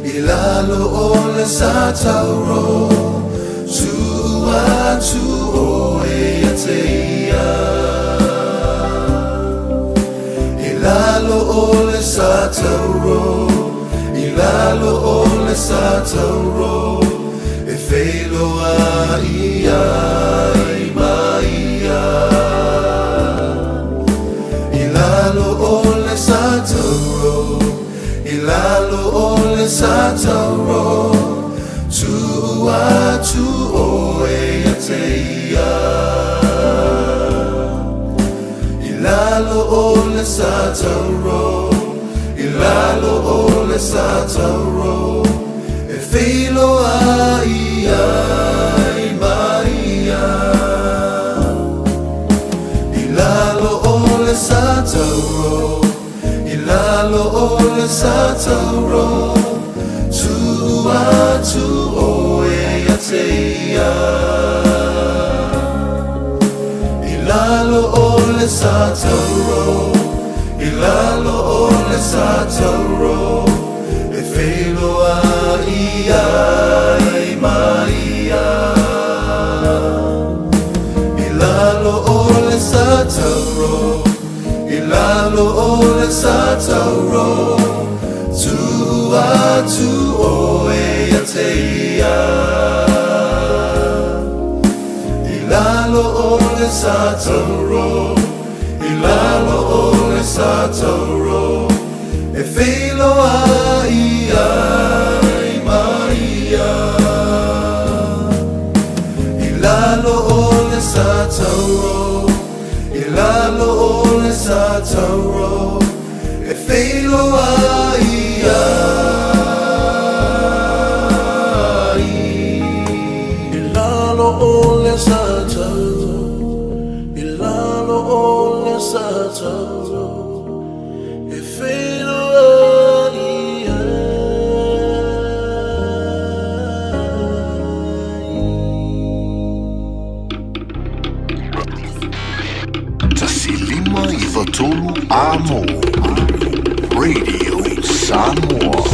ilalo ole satauro tua tuo e ateia ilalo ole satauro ilalo ole satauro e felo a ia maia ilalo ole satauro ilalo ole satauro tua tuo e ateia ilalo ole satauro ilalo ole satauro e filo a ia maia ilalo ole satauro ilalo ole satauro tua tuo e ateia ilalo ole satauro ilalo ole satauro e felo a ia maia ilalo ole satauro ilalo ole satauro tua tuo e ateia ilalo ole satauro ilalo ole satauro e felo a ia maia ilalo ole satauro ilalo ole satauro e felo a ia ilalo ole satauro ilalo ole satauro e felo a ia Tasilima i Vatolu Amo Radio Samoa.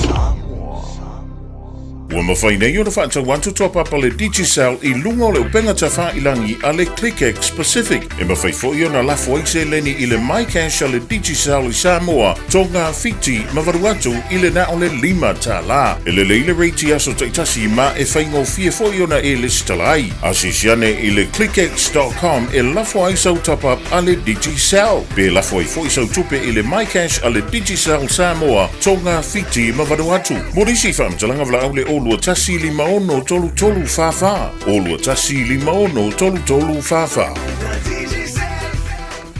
Ua mawhainei o na whaatau wantu tō papa le Digicel i lunga o le upenga ta whailangi a le ClickX Pacific. E mawhaifoi o na lafo eise leni i le MyCash a le Digicel i Samoa tō ngā whiti mawaruatu i le na o le 5 tā la. E le leile reiti aso taitasi ma e whaingo fia foi o na e listalai. Asisiane i le clickx.com e lafo aisau top up a le Digicel. Pe lafo ai foi sau tupe i le MyCash a le Digicel Samoa tō ngā whiti mawaruatu. Morisi whamtalanga vla au le olua tasi 5 tolu tolu fafa. Olua tasi 5 tolu tolu fafa.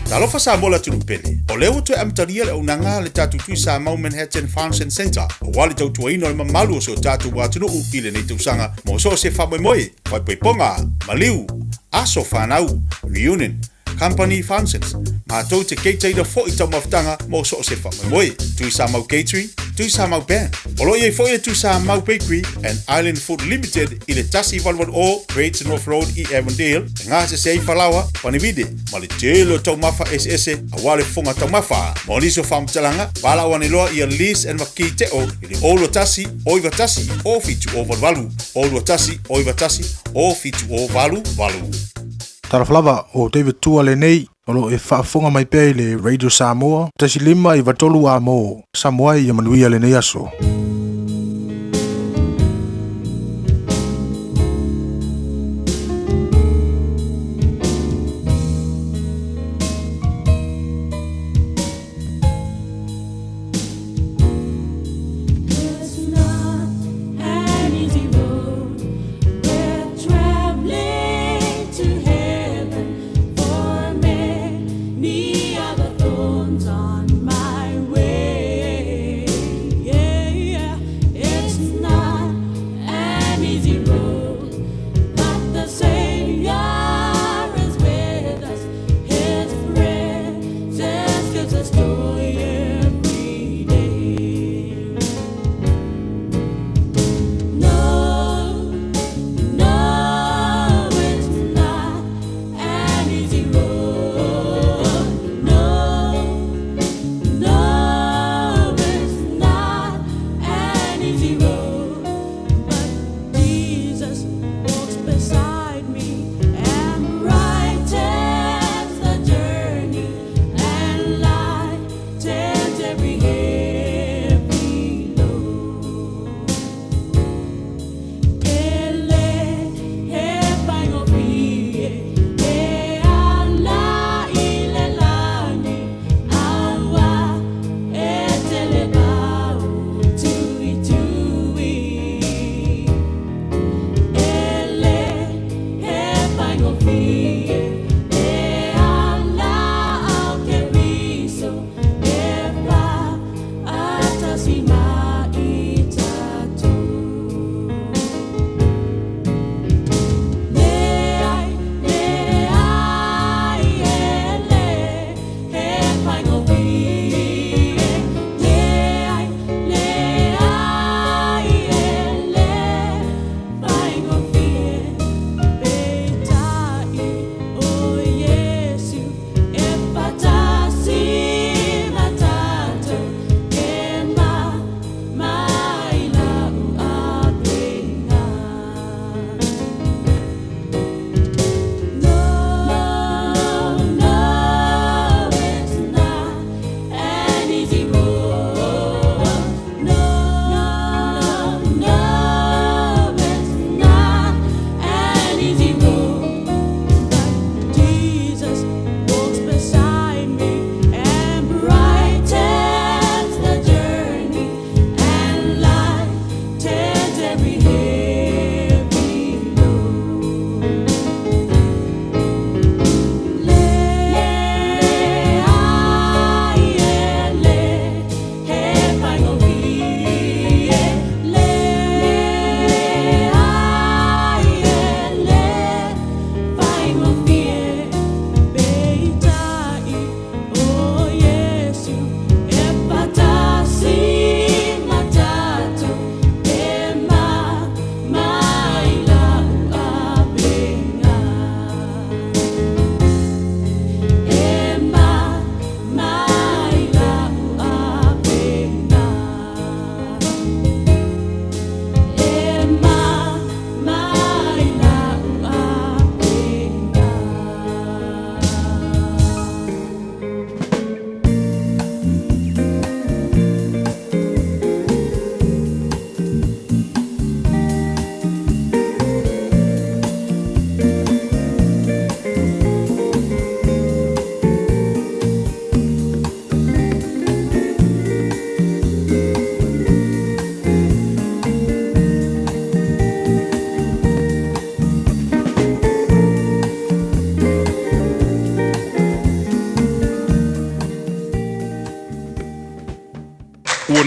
Talofa sa mola tulupele. O leo to amtaria le unanga le tatu tui sa mau Manhattan Farms and Center. O wale tau tuaino le mamalu o so tatu watunu ile nei tausanga. Mo so se fa moe wai paiponga, maliu, aso whanau, reunion, company functions. Ma tau te keiteira fo i tau maftanga mo so se fa moe. Tui sa mau catering, tui sa mau band. Olo ye fo ye tui sa mau bakery and Island Food Limited ile tasi valwan o Great North Road i Avondale. Nga se sei falawa panivide. Mali telo tau mafa SS awale fonga tau mafa. Moniso fam talanga bala wane loa i a lease and maki te o ile olo tasi oiva tasi o fitu o valu. Olo tasi oiva tasi o fitu o valu. Taraflava o David Tua le nei olo e whaafonga mai pēi le Radio Samoa tasi 5 i Vatolu Amo Samoa i amanuia le nei aso. On my way, yeah, yeah.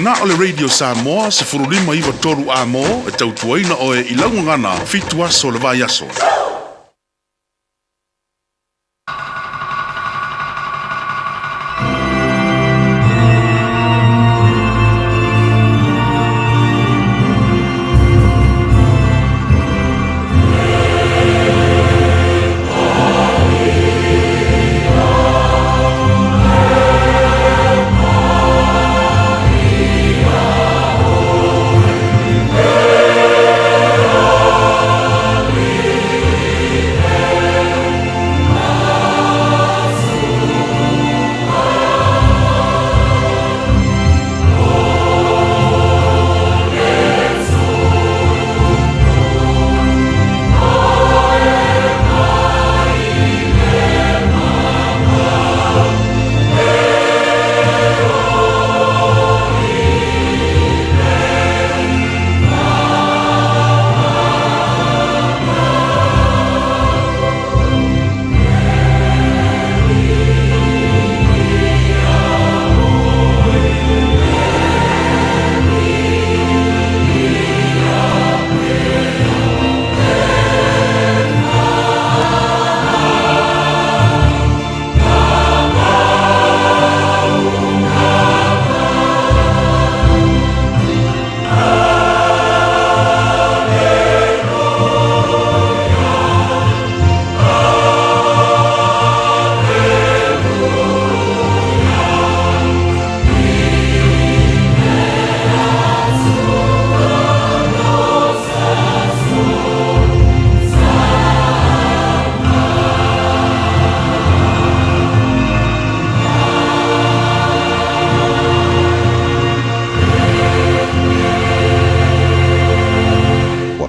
Na o le Radio Samoa se furulima iwa toru a mo e tautuaina o e ilaungangana fitu aso le vai aso.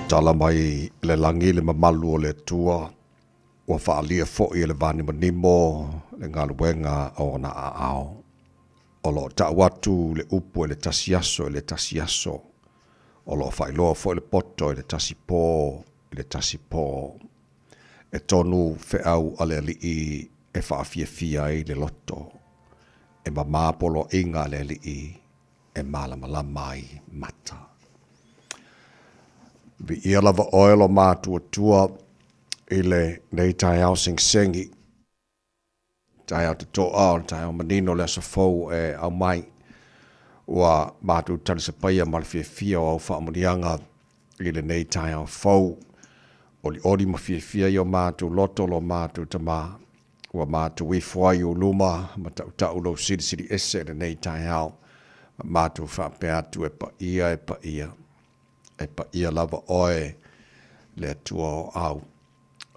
Tala mai le langi le mamalu o le tua ua whaalia fo'i le vani manimo le ngaluenga o na aao. O lo ta watu le upu le tasiaso o lo whailoa fo'i le poto le tasipo e tonu fe'au ale alii e whaafia i le loto e mamapolo inga ale alii e malamalama i mata. Vi ia lava oelo mātua tua i le nei tai au sing-singi. Tai au te tō au, tai au manino le asa fau e au mai. Ua mātua tali se paia malfia fia o au whaamurianga i le nei tai au fau. Oli ori mafia fia i o mātua loto lo mātua tama. Ua mātua wifwai o luma, ma tau lo siri ese le nei tai au. Mātua whaapea atu e pa ia. E pa ia lava oe le atua o au,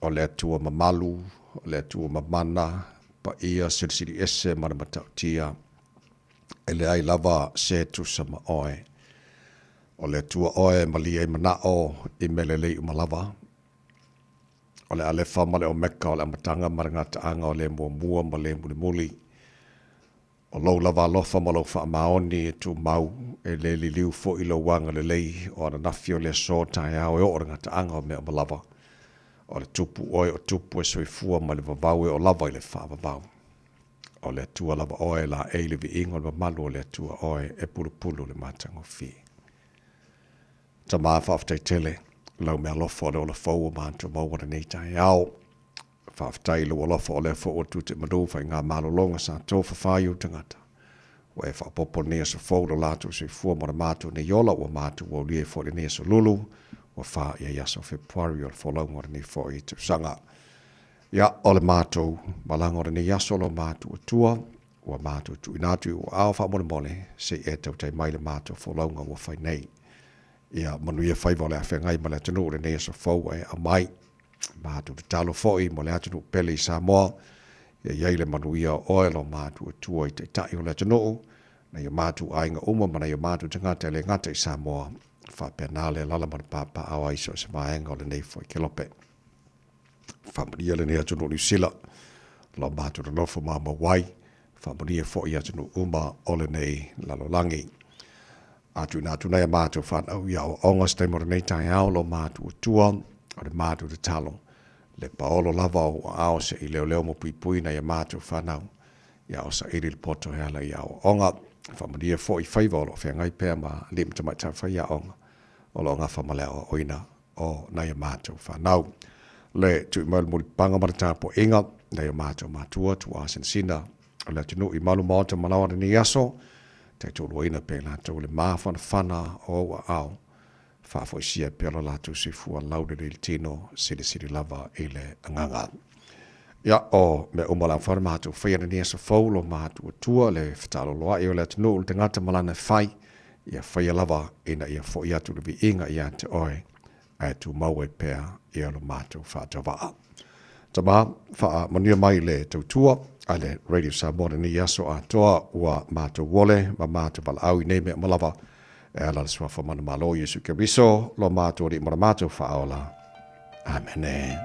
o le atua mamalu, o le atua mamana, pa ia sirisiri ese mana matautia, e le ai lava se tu sama oe. O le atua oe malia i manao i melelei umalava. O le alefa ma le o meka o le amatanga marangata anga o le mua ma le muli. O lau lava alofa ma lau wha maoni e tu mau e le liu fo i lau wanga le lei o ana nafi o le so tai au e o ranga ta anga o mea malava. O le tupu oe o tupu e soifua ma le vavau e o lava i le wha vavau. O le atua lava oe la e le vi ingo le malu o le atua oe e pulu le matango fi. Ta maa whaaftai tele lau mea lofa o le ola fau o maantua mauwana nei tai au. Whaaftai lo alofa o le fo o tute manufa i ngā malolonga sa tō whawhai o tangata. Wa e whaapopo nea sa fōro lātu se fua mora mātu ne yola o mātu o lie fo le nea sa lulu wa wha ia yaso Februari o le wholaunga ni fo i te sanga. Ia o le mātu malanga o le nea yaso lo mātu o tua wa mātu tu inatu o au wha mole se e tau tai mai le mātu o wholaunga o whai nei. Ia manu ia whaiva le awhengai ma le tanu o le nea sa fōu e a mai. Mātu te talo foi mo le atunu pele i Samoa ia iai le manuia oelo mātu o tua i te tai o le atunu na ia mātu ainga uma mana ia mātu te ngata le ngata i Samoa whapea nā le lala mana pāpā awa iso se maenga o le nei foi kelope whamaria le nei atunu New Zealand lo mātu na nofo māma wai whamaria foi atunu uma o le nei lalolangi atu nā tunai a mātu whanau ia o ongas te mora nei tai au lo mātu o tua o le mātu te talo, le paolo lava o ao se i leo mo pui na ia mātu whanau, ia o sa iri le poto heala ia o onga, Whamaria fo I whaiva o lo whengai pēr ma lim te mai tā whaia onga. O lo ngā whamalea o oina o nai a mātou whanau. Le tu I malu muli panga marata po inga, nai a mātou mātua, tu asen sina. O le tunu I malu maota manawa ni aso, te tōru oina pē lātou le māwhana whana o wa au. Whafo isia pēra lātou si fua laude le tino, siri lava I le anganga. Ia o me umala whara mātou whaia ni asa whaulo mātou tua le whatalo loa I o le tunu le te ngata malana whai, ia whaia lava ina ia fo ia tu le vi inga ia te oe, ai tu maue pēr ia lo mātou whaatawaa. Tama, wha mania mai le tautua, ai le Radio Samoa ni aso a toa ua mātou wole, ma mātou pala au I nei mea malawa, e ala le swafa mana malo Yesu Keriso, lo mātou ri mara mātou whaaola. Amen.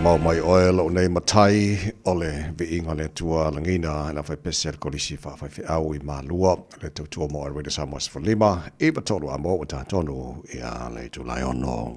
mau mai oil o nei matai ole vi inga le tua langina na fai peser kolisi fa fai au I malua le tua mo already samos for lima e batolo amo ta tonu ia le tu laiono.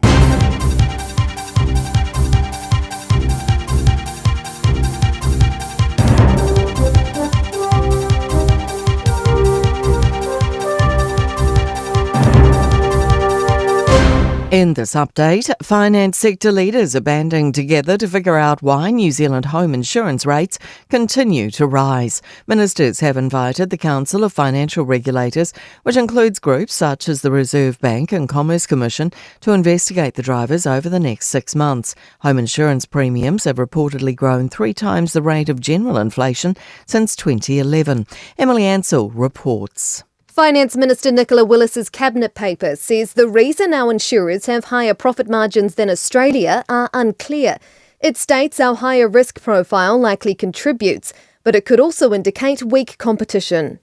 In this update, finance sector leaders are banding together to figure out why New Zealand home insurance rates continue to rise. Ministers have invited the Council of Financial Regulators, which includes groups such as the Reserve Bank and Commerce Commission, to investigate the drivers over the next 6 months. Home insurance premiums have reportedly grown 3 times the rate of general inflation since 2011. Emily Ansell reports. Finance Minister Nicola Willis's cabinet paper says the reason our insurers have higher profit margins than Australia are unclear. It states our higher risk profile likely contributes, but it could also indicate weak competition.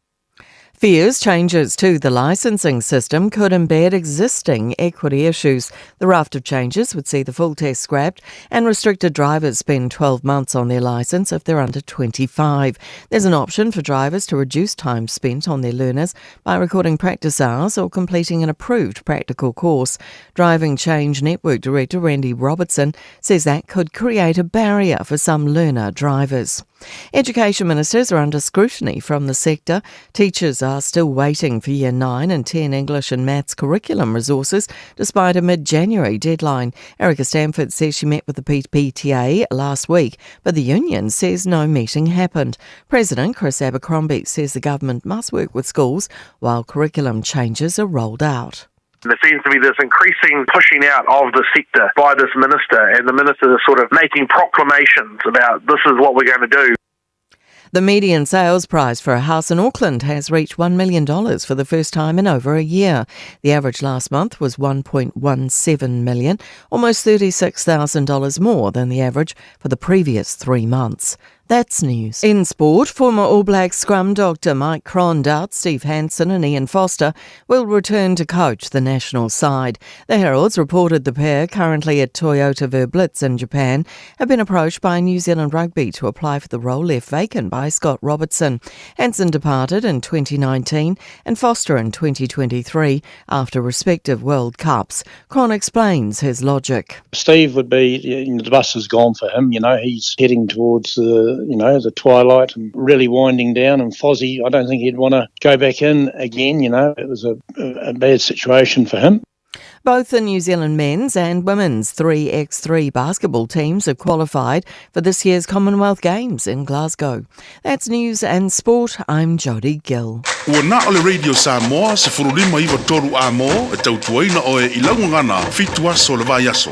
Fears changes to the licensing system could embed existing equity issues. The raft of changes would see the full test scrapped and restricted drivers spend 12 months on their licence if they're under 25. There's an option for drivers to reduce time spent on their learners by recording practice hours or completing an approved practical course. Driving Change Network Director Randy Robertson says that could create a barrier for some learner drivers. Education ministers are under scrutiny from the sector. Teachers are still waiting for Year 9 and 10 English and Maths curriculum resources despite a mid-January deadline. Erica Stanford says she met with the PTA last week, but the union says no meeting happened. President Chris Abercrombie says the government must work with schools while curriculum changes are rolled out. There seems to be this increasing pushing out of the sector by this minister, and the minister is sort of making proclamations about this is what we're going to do. The median sales price for a house in Auckland has reached $1 million for the first time in over a year. The average last month was $1.17 million, almost $36,000 more than the average for the previous 3 months. That's news. In sport, former All Blacks scrum doctor Mike Cron doubts Steve Hansen and Ian Foster will return to coach the national side. The Heralds reported the pair, currently at Toyota Verblitz in Japan, have been approached by New Zealand Rugby to apply for the role left vacant by Scott Robertson. Hansen departed in 2019 and Foster in 2023 after respective World Cups. Cron explains his logic. Steve would be, the bus is gone for him, he's heading towards the twilight and really winding down, and Fozzie, I don't think he'd want to go back in again, it was a bad situation for him. Both the New Zealand men's and women's 3x3 basketball teams have qualified for this year's Commonwealth Games in Glasgow. That's news and sport. I'm Jodie Gill. Ua na ole Radio Samoa se furulima iwa toru amo e tautuaina oe I laungangana fitua so le vai aso.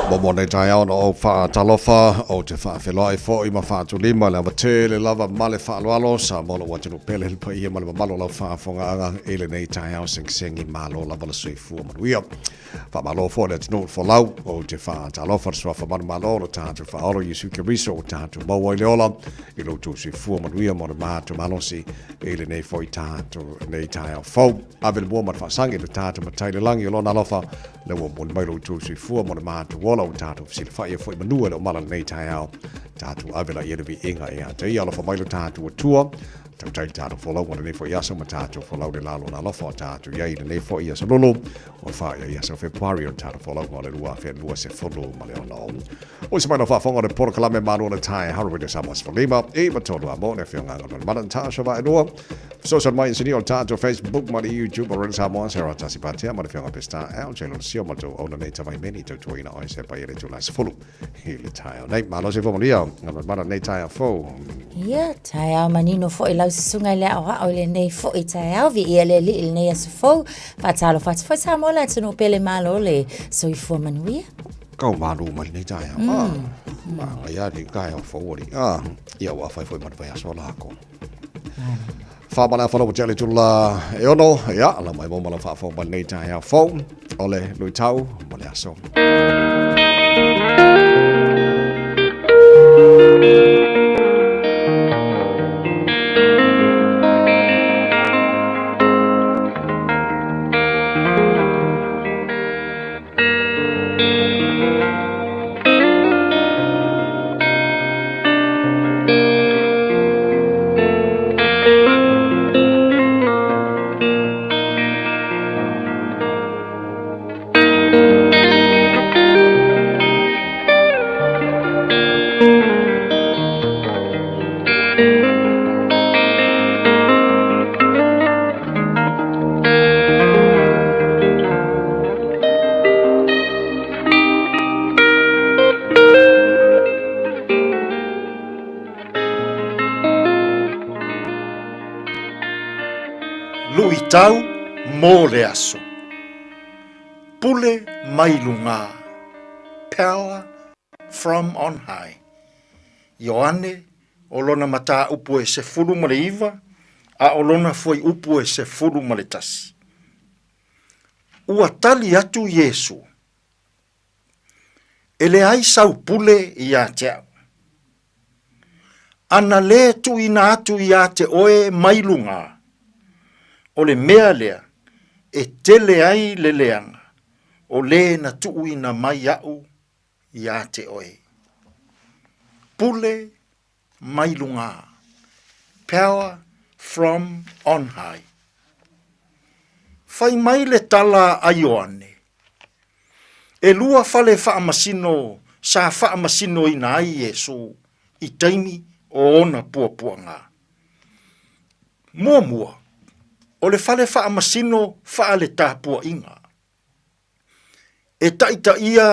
Momo nei tai au o wha talofa o te wha whelai fo I ma wha tu lima le awa tele lava male wha aloalo sa molo wa tenu pele hilpa ia male malo lau wha whonga anga ele nei tai au sengi malo lava la sui fua manuia. Wha malo fo le tenu fo lau o te wha talofa swa wha manu malo le tātu wha oro Yesu Keriso o tātu maua I leola I lo tu sui fua manuia mo le mātu malosi ele nei fo I tātu nei tai au fau. Avele mua mat wha sangi le tātu ma tai le langi o lona alofa le ua mo le mailo tu sui fua mo le mātu wola o tātu fsile whaia fo I manua le o mala nei tai au tātu avela I elevi inga e a te I alofa mailo tātu o tua tau tai tātu wholau wana nei fo I asa ma tātu wholau le lalo na alofa o tātu iai le nei fo I asa lolo o whaia I asa o Februari o tātu wholau ma le lua whea lua se wholo ma le ona o. O se maino whafonga le poro kalame maro le tai harawini Samoas Whalima e matonu a mo ne whio nganga le mana tāsha wa e lua. Social mai insini o tātu Facebook ma le YouTube o rin Samoas hera tasi patea ma le whio ngapesta au chelo le sio mato o na nei tawai meni tau tuina o se pai ele tu lai se wholo I le tai o. Nei malo se whomalia ngana mana nei tai a fo. Ia, tai au manino fo I lau se sunga le au hao le nei fo I tai au vi ia le li il nei asu fo whatalo whatu fo tamo la tunu pele malo le soi fua manuia. Kau malu mai nei tai au. Ma ia ni kai au fo ori. Ia wa fai foi manwai aso la ko. Whamana whanau tele tula e ono, ia, ala mai mo mala whawhau ma nei tai au fo. Ole, lui tau, ma le aso. Tau mo le aso. Pule mai lunga. Power from on high. Ioane, olona mata upu e se fulu ma le iwa, a olona foi upu e se fulu ma le tasi. Ua tali atu Yesu. Ele ai sau pule I a teau. Ana le tu ina atu I a te oe mai lunga. o le mea lea e tele ai le leanga o le na tuuina mai au ia te oe. Pule mai lunga. Power from on high. Fai mai le tala a Ioane. E lua fale faa masino, sa faa masino ina ai Yesu, i taimi o ona pua ngā. Mua, o le fale faa masino faa le tāpua inga. E taita ia,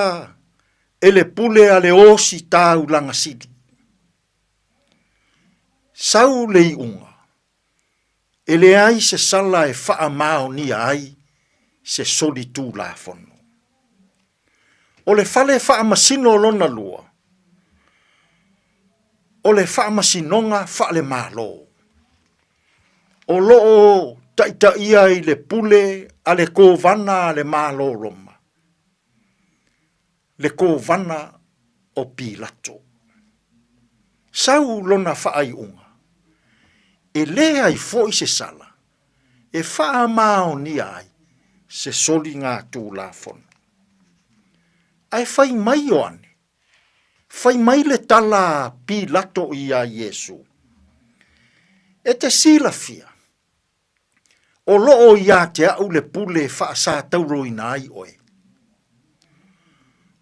e le pule a le osi tāu langa sidi. Sau le unga. E le ai se sala e faa mao ni ai, se soli tū la fono. O le fale faa masino lona lua. O le faa masinonga faa le malo. O loo taita ia i le pule a le kovana le malo roma. Le kovana o Pilato. Sau lona faa i unga. E lea i fo i se sala. E faa mao ni ai, se soli ngā tū la fono. Ai fai mai Ioane. Fai mai le tala Pilato i a Yesu. E te sila fia. O loo i a te au le pule faa sa tauro i nai oe.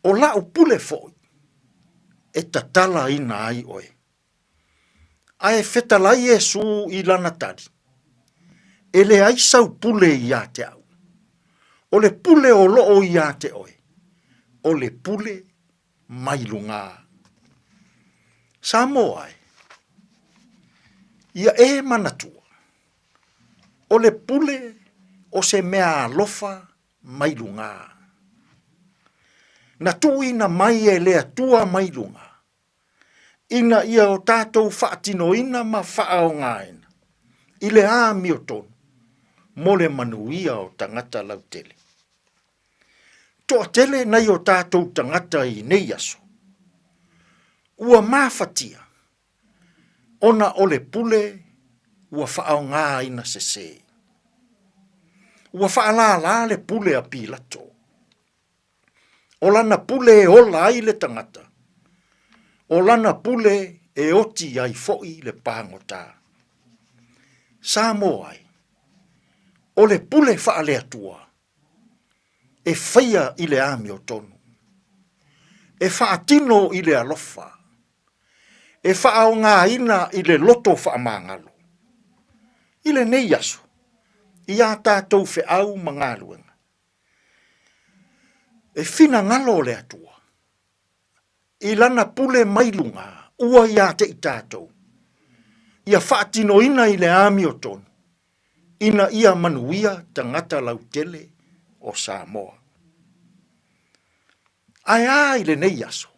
O lau pule foi. E ta tala i nai oe. Ai fetalai Yesu i lana tari. E le ai sau pule i a te au. O le pule o loo i a te oe. O le pule mai lunga. Samo ai. Ia e manatua. O le pule o se mea alofa mai lunga. Na tuina mai e lea tua mai lunga. Ina ia o tātou whaatino ina ma whaao ngāina. I le a miotonu. Mo le manuia o tangata lautele. Toa tele nei o tātou tangata i nei aso. Ua mawhatia. Ona o le pule, ua whaao ngā ina se se. Ua whaala la le pule a Pilato. O lana pule e ola ai le tangata. O lana pule e oti ai foi le pāngota. Samo ai. O le pule whaale atua. E whaia i le ami o tonu. E whaatino i le alofa. E whaao ngā ina i le loto whaamangalo. I le nei aso. I a tātou whiau mangaluenga. E whina ngalo le atua. I lana pule mailunga. Ua i a te i tātou. Ia whaatino ina i le ami o tonu. Ina ia manuia tangata lautele o Samoa. Ai ai le nei aso.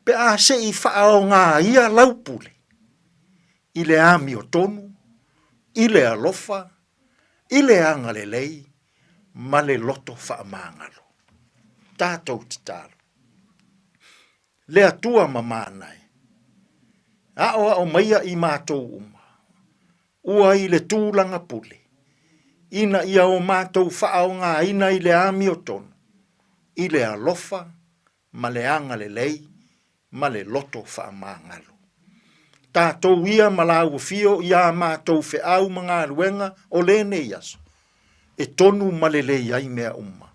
Pe a se i whaao ngā ia laupule. I le ami o tonu, i le alofa, i le anga le lei, ma le loto whaamangalo. Tātou te talo. Le atua mamanai. Ao maia i mātou uma. Ua i le tūlanga pule. Ina ia o mātou whaao ngā ina i le ami o tonu. I le alofa, ma le anga le lei, ma le loto whaamangalo. Tātou ia malau fio ia mātou whiau mga ruenga o le nei aso. E tonu ma le lei ai mea umma.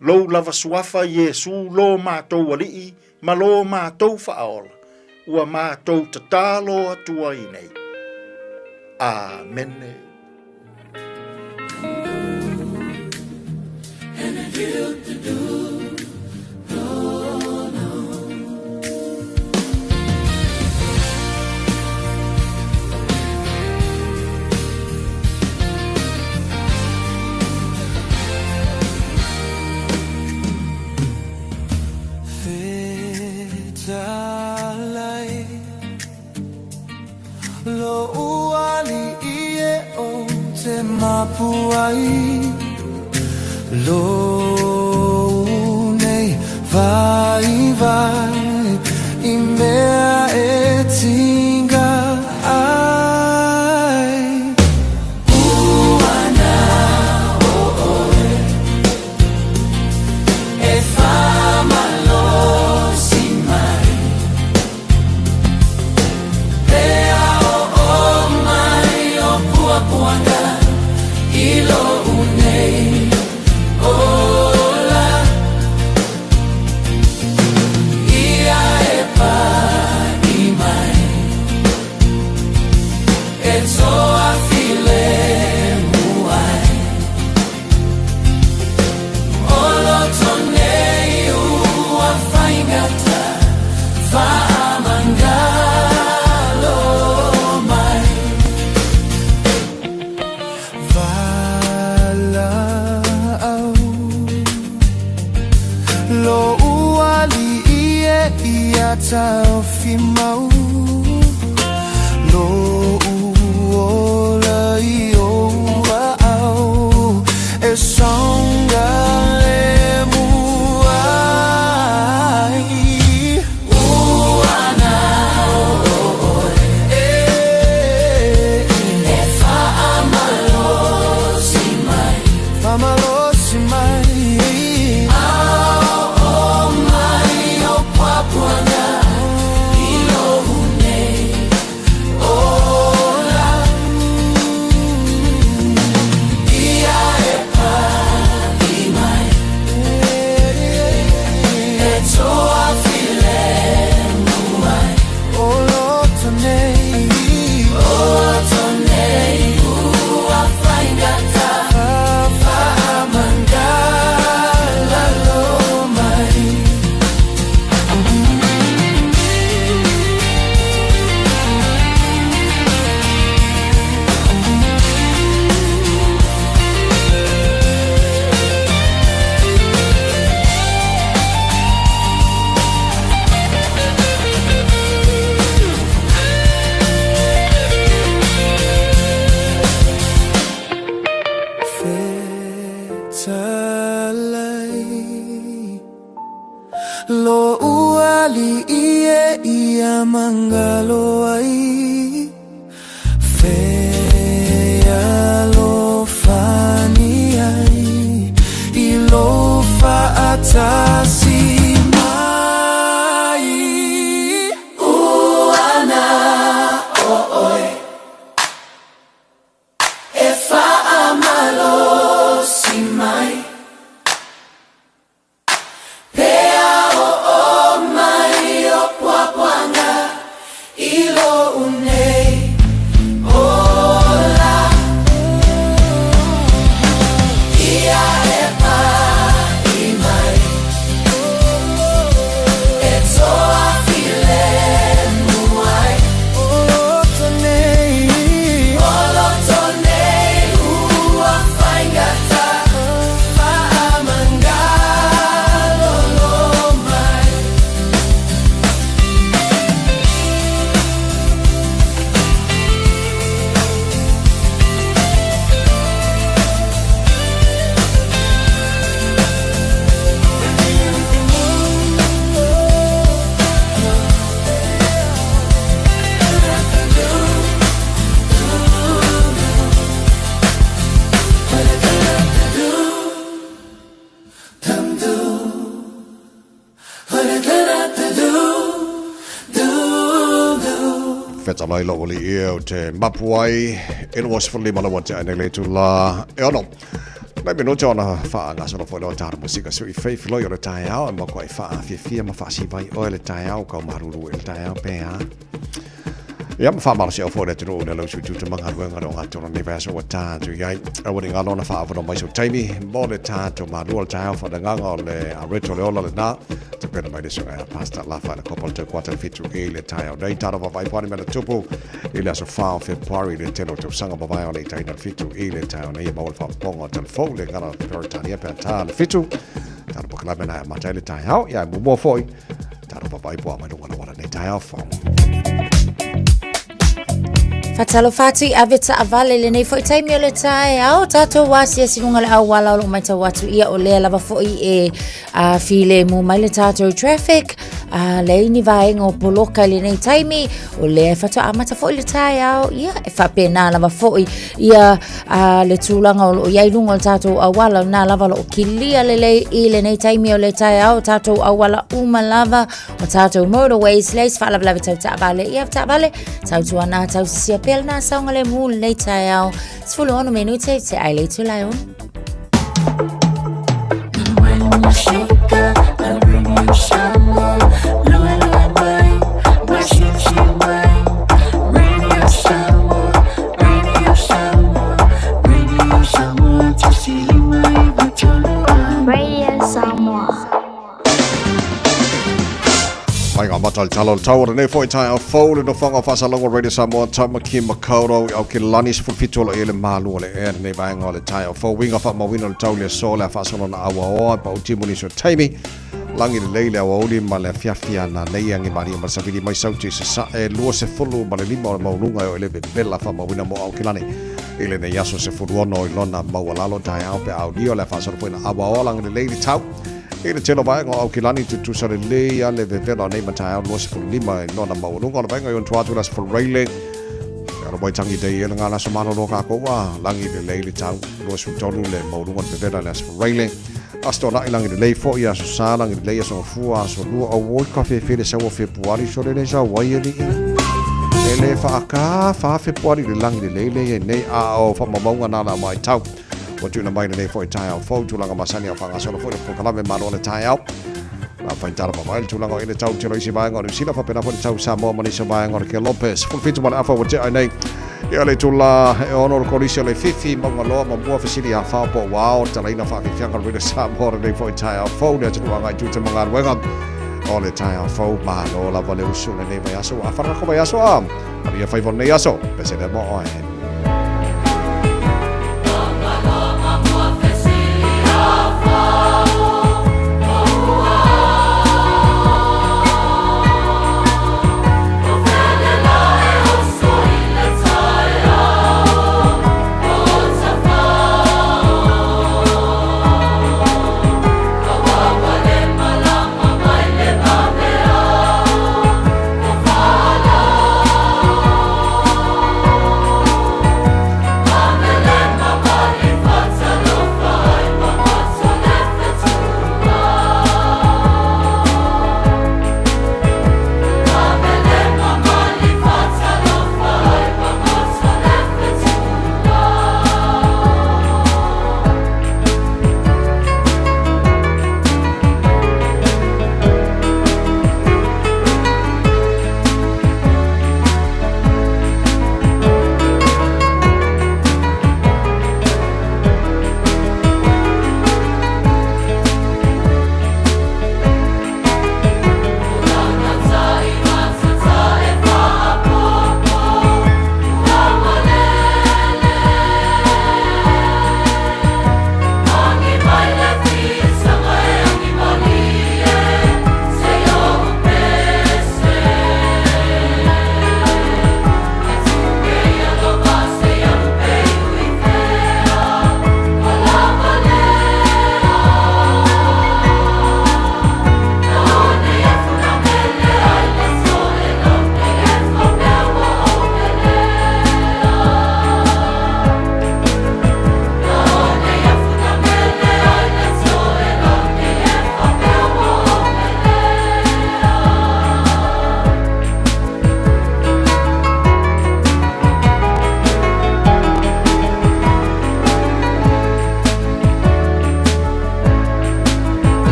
Lou lava suafa Yesu lo mātou alii, ma lo mātou whaola. Ua mātou tatalo atua i nei. Amene. And I used to do. Lo uali ie o te mapuai Lo nei vai vai I mea e tinga ai ata ofimau lo uola I oa au e songa le muai uana e whaamalo si mai Lo uali ia mangalo ai Fea lo fani ai I lo fa atasi mai Uana oi E fa amalo si mai Whetalai lo oli eo te mapuai e lo wasfali malawa te ane le tu la e ono. Nai mino te ona wha ngā sono fwoi loa tāra musika so I whai whiloi o le tae au e mako ai wha fia ma wha si vai o le tae au kau maruru e le tae au pēa. Ia ma wha mara se au fwoi le tino o le lau su tuta manga ruenga no ngā tona ni vēsa o tātu iai. A wani ngā lona wha awano mai so taimi mo le tātu marua le tae au wha nganga o le areto le ola le nā. Te pena mai le sunga pasta la wha na kopal te kuata fitu e le tae au. Nei tāra wawai pāni me le tupu I le aso whao Februari le teno te sanga wawai o le taina fitu e le tae au. Nei maua le wha ponga telefon le ngana Peritania pe tā le fitu. Tāra pokalai mena e matai le tae au. Ia mua foi. Tāra wawai pua mai runga na wana nei tae au whao. Fatalo fati aveta avale le nei foi taimi o le tae au tato wasi sinunga le au wala o mai tawatu ia o le lava foi e file mu mai le tato traffic le ni vai ngo poloka le nei taimi o le fata amata foi le tae au ia e fa pena lava foi ia le tulanga o ia lunga le tato au wala na lava o kilia le I le nei taimi o le tae au tato au wala uma lava o tato motorways leis fa lava lava tau vale ia ta vale tau tuana tau sia pelna saunga le mu le tae au sfulu ono minute te ai le tu lai on Mai ngā matal talo le tau nei foi tai au fau le no whanga whasalonga Radio Samoa Tamaki Makaurau au ki lani sifu fitolo e le malu le e nei vaenga le tai au fau winga wha mawina le tau le so le whasalo na awa oa pa utimuni so taimi langi le leile au auli ma le fiafia na nei angi mari ma savili mai sauti sa e lua se fulu ma le lima o le maununga o le bela fa mawina mo au kilani ile ne yaso se fulu ono i lona mawalalo tai au pe au dio le fa so poina awa langi le leile tau ile telo vai ngo au kilani tu sa le leia le bela nei ma tai au lua se fulu lima i lona maununga le vai ngo yon tuatu las for railing Aro mai tangi dei ele ngala so mano ka ko wa langi le leile tau lua se tonu le maununga le bela las for railing Asto na ilangi le fo ia so sala ngi le ia so fua so lua o wo kafe fele sa wo februari so le sa wai ele ele fa ka fa februari le langi le le nei a o fa mamonga na na mai tau o tu na mai le fo tai au fo tu langa masani au fa so fo ko kala me malo le tai au na fa tara pa mai tu langa ele tau tiro isi ba ngor sila fa pena fo tau sa mo mani so ba ngor ke Lopez full fit one afa wo te ai nei Ia le tula e ono o korisia le fifi mangaloa ma mua fisili a whao wao talaina whaakifianga rida sa mora nei fo i tai au fau nea tunu angai tūte mga ruenga o le tai au fau ma no lava le usu le nei vai aso a whanako vai aso a Maria whaivon nei aso pese le mo o e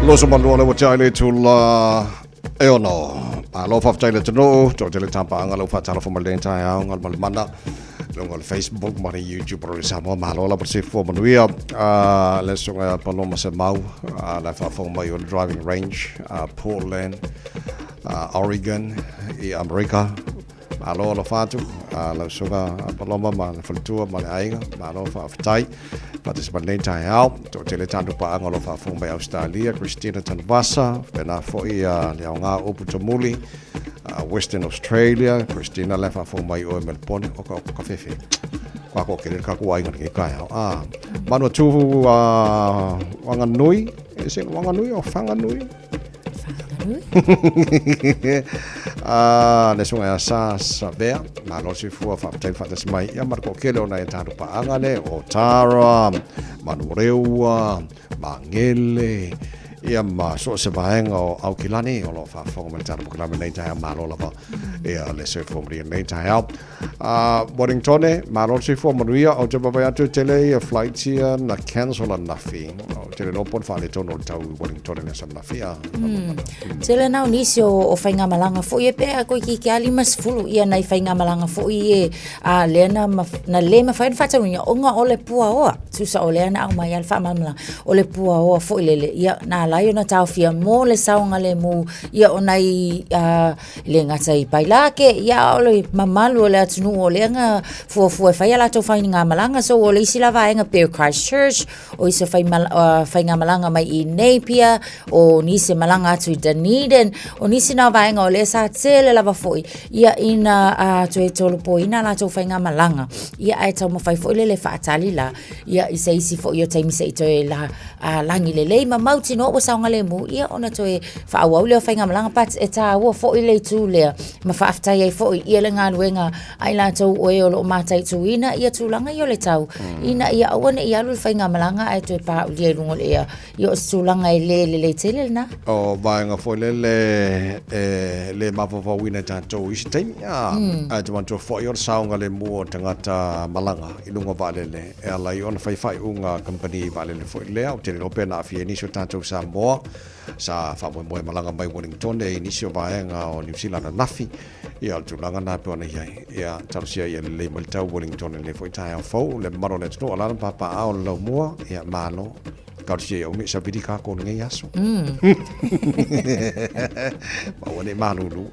Loso malua le wachai to la eono. Alo fa chai le tano, to le tampa angalo fa tala fo malen tai angal mal mana. Longal Facebook, mari YouTube pro Samoa malo la persi fo manuia. Le songa paloma se mau, la fa fo mai on driving range, Portland, Oregon, e America. Malo la fatu, la songa paloma ma faltua ma ainga, malo fa aftai. Patis malen tai out, to le tanto pa angalo fa fo mai Australia, Christina Tanvasa, pena fo ia le nga oputomuli. Western Australia, Christina lefa fo mai o Melbourne o ka fefe. Kwa ko kere ka kuai ngi kai. Manu tu wanga nui, is it wanga nui o fanga nui? Le sunga sa bea, na lo si fu fa tai fa des mai ya marco kele ona e taru pa angale o Tara, Manu Reua, Mangele. Ia ma so se vaenga o Aukilani o lo fa fo me tara ko nei tai malo la va ia le se fo mri nei tai au Wellington ma lo se fo mria o te baba atu tele a flight here na cancel na fi o te no pon fa le tono tau Wellington na sa na fi tele na nisi o fainga malanga fo ye pe ko ki ali mas fulu ia nei fainga malanga fo ie a lena na le ma fa fa tau o nga ole pua o tu sa ole na au mai al fa mamla ole pua o fo ile ia na lai ona tau fia mo le saunga le mu ia onai le ngata I pailake ia ole mamalu le atunu o le nga fu fai ala to fai nga malanga so ole isi lava nga Bear Christchurch o isi fai nga malanga mai I Napier o nisi malanga atu I Dunedin o nisi na vai nga ole sa tele lava foi ia ina to e tolo po ina la to fai nga malanga ia ai tau mo fai foi le fa atali la ia isa isi foi o taimi se to la langi le ma mauti no saunga le mu ia ona toe fa au le fainga malanga pat e ta wo fo ile tu le ma fa afta ia fo ia le ngaluenga ai la tau o e o lo matai tu ina ia tu langa ia le tau ina ia ona ia lu fainga malanga ai toe pa le lungo le ia ia tu langa le tele na o vaenga fo le ma fo wina ta to is time a te wanto fo ia saunga le mu tangata malanga I lungo vale le e ala I ona fai unga company vale le fo le au te no pena fi ni so tanto sa mo sa fa mo malanga mai Wellington e inisio vaenga o New Zealand nafi ia tu langa na pe ona ia tarsia ia le malta Wellington le foi tai fo le maro le to ala papa a o lo mo ia malo tarsia o mi sa bidika ko ngai aso ma wone malulu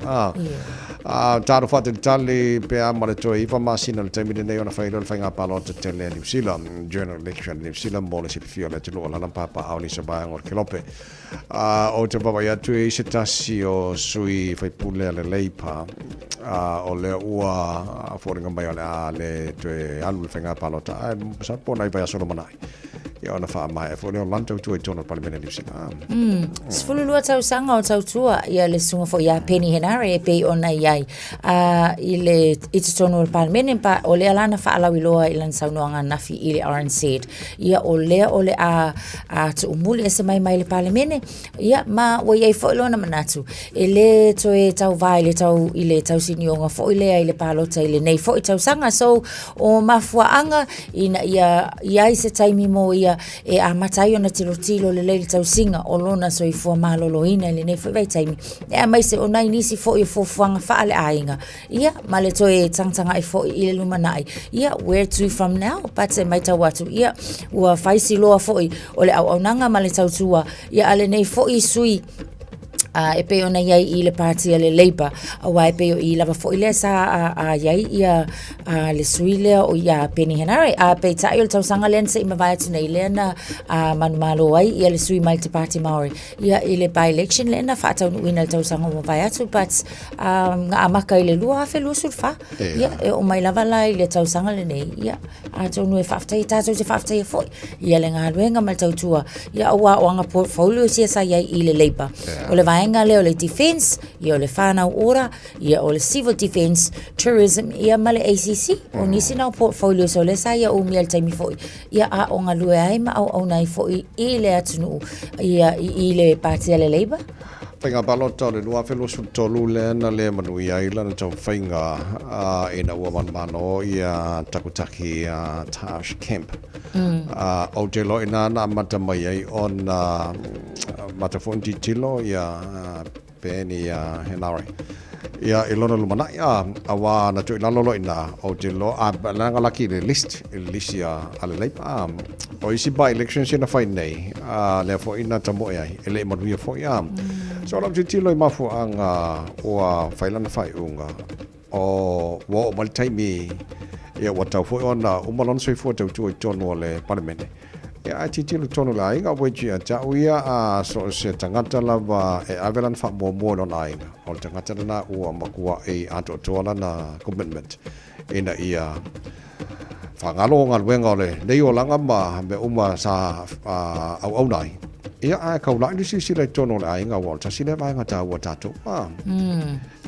taro fa tali pe a mare to I fa masina le temi nei ona fa ile fa nga palo te tele New Zealand journal election New Zealand mo le si fio le to ala papa a o ni sa ba ngor kelope o te baba ya tu se tasi o sui fai pule le leipa o le ua foringa mai le te alu fenga palota sa pona I solo manai ia ona fa mai fo le lanto tu e tona parlemene New Zealand sfulu lua tau sanga o tau tua ia le sunga fo ia Penny Henare e pe ona iai ile it's tono parlemene pa o le alana fa ala wiloa ilan saunoanga nafi ile RNZ ia o le a tu umuli ese mai le parlemene ia ma o ia fo lona manatu ele to e tau vai le tau ile tau sinionga fo ile ile palota ile nei fo tau sanga so o mafuanga ina ia se taimi mo ia e a matai ona tilo le tau singa o lona so I fo malolo ina le nei fo vai taimi e mai se ona inisi fo I fo fuanga fa ale ainga ia ma le to e tangtanga I fo ile lumanai ia where to from now but se mai tau watu ia ua faisi loa fo o le au nanga ma le tau tua ia ale nei fo I sui e pe ona iai I le party le Labour wa e pe I lava fo ile sa iai ia le suile o ia Penny Henare a pe tai o tau sanga len se I mavai tu nei lena manumalo ai ia le sui mai te party Maori ia I le by election lena fa tau wina tau sanga mavai atu but nga amaka I le lua fe lu sulfa ia o mai lava lai le tau sanga le nei ia a tau nu e fafta I tau te fafta I fo ia le nga luenga mal tau tua ia o anga portfolio sia sa iai I le Labour o le vaenga le o le defense ia o le whanau ora ia o le civil defense tourism ia ma le ACC o nisi nau portfolio so le sa ia o mia le taimi foi ia a o ngalue ai ma au nai foi I le atunu ia I le party le Labour Penga balota le lua felo su tolu le na le manui ai lana tau whainga ina ua manmano ia takutaki Tash Camp. O te lo ina na mata mai ai on matafonti tilo ia peni Henare. Ia ilona lumana ia awa na tu ilalolo ina o te lo langa laki le list ia ale leipa o isi by elections ina whai nei le fo ina tamo ai ele manuia fo ia so la tu tilo i mafu anga o whailana whai unga o wo maltaimi ia wata fo ona umalon soi fo tau tu i tono le parliament ia ati tilo tono la inga weji a tauia so se tangata lava e avelan fa mo no na inga o tangata na ua makua e ato toala na commitment ina ia whangalo ngā luenga ole nei o langa ma me uma sa au nai ia a kaula ni si le tono la inga wa ta si le vai ngata wa tato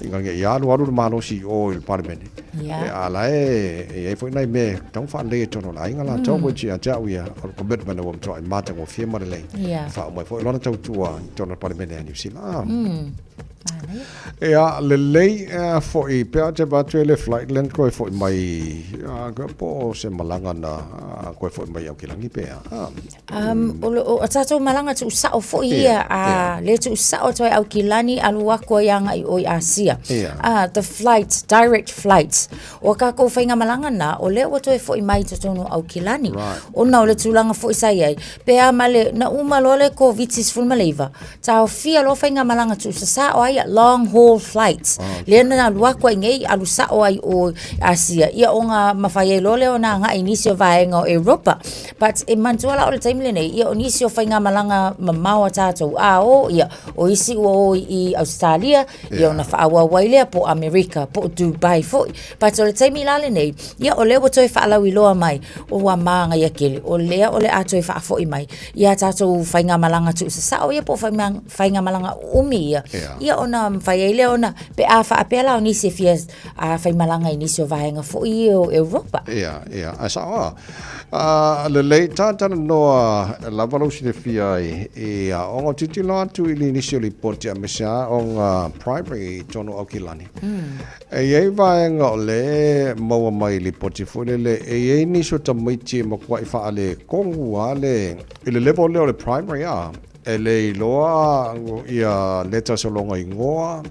inga nge ia lu alu malo si o il parliament ia ala e foi nai me tong fa le tono la inga la to which ia ja wi o commitment o tro mata o firma le fa mo foi lona tau tua tono parliament ni si la ia le lei fo i pe te batwe le flight land ko fo mai ko po se malanga na ko fo mai au kilangi pe o atato malanga tu sa o fo ia le tu sa o toi au kilani alu ko yanga i oi asia the flights direct flights o ka ko fainga malanga na o le o toi fo mai to no au kilani o na o le tulanga fo sai ai pe male na uma lole ko vitis ful maleva ta fia lo fainga malanga tu sa o long haul flights lena na lua ko ngei alu sa o ai o Asia ia onga mafai lole ona nga inisio vaenga o Europa but e mantuala o le time lene ia inisio fainga malanga mamawa tato o ia o isi o i Australia ia ona faawa waile po America po Dubai fo but o le time la lene ia o le o toi fa la wiloa mai o wa manga ia kele o le ato fa fo i mai ia tato fainga malanga tu sa o ia po fainga malanga umi ia ona mfaiele ona pe afa apela oni se fies a fai malanga inisio vaenga fo i Europa asa le le tata no la valosi de fia e ongo titilo atu ili inisio li porti amesa on primary tono okilani e vaenga le mo mai li porti fo le e inisio tamaiti mo kwa ifa ale kongu ale ile level le primary ele loa ia leta so longa ingoa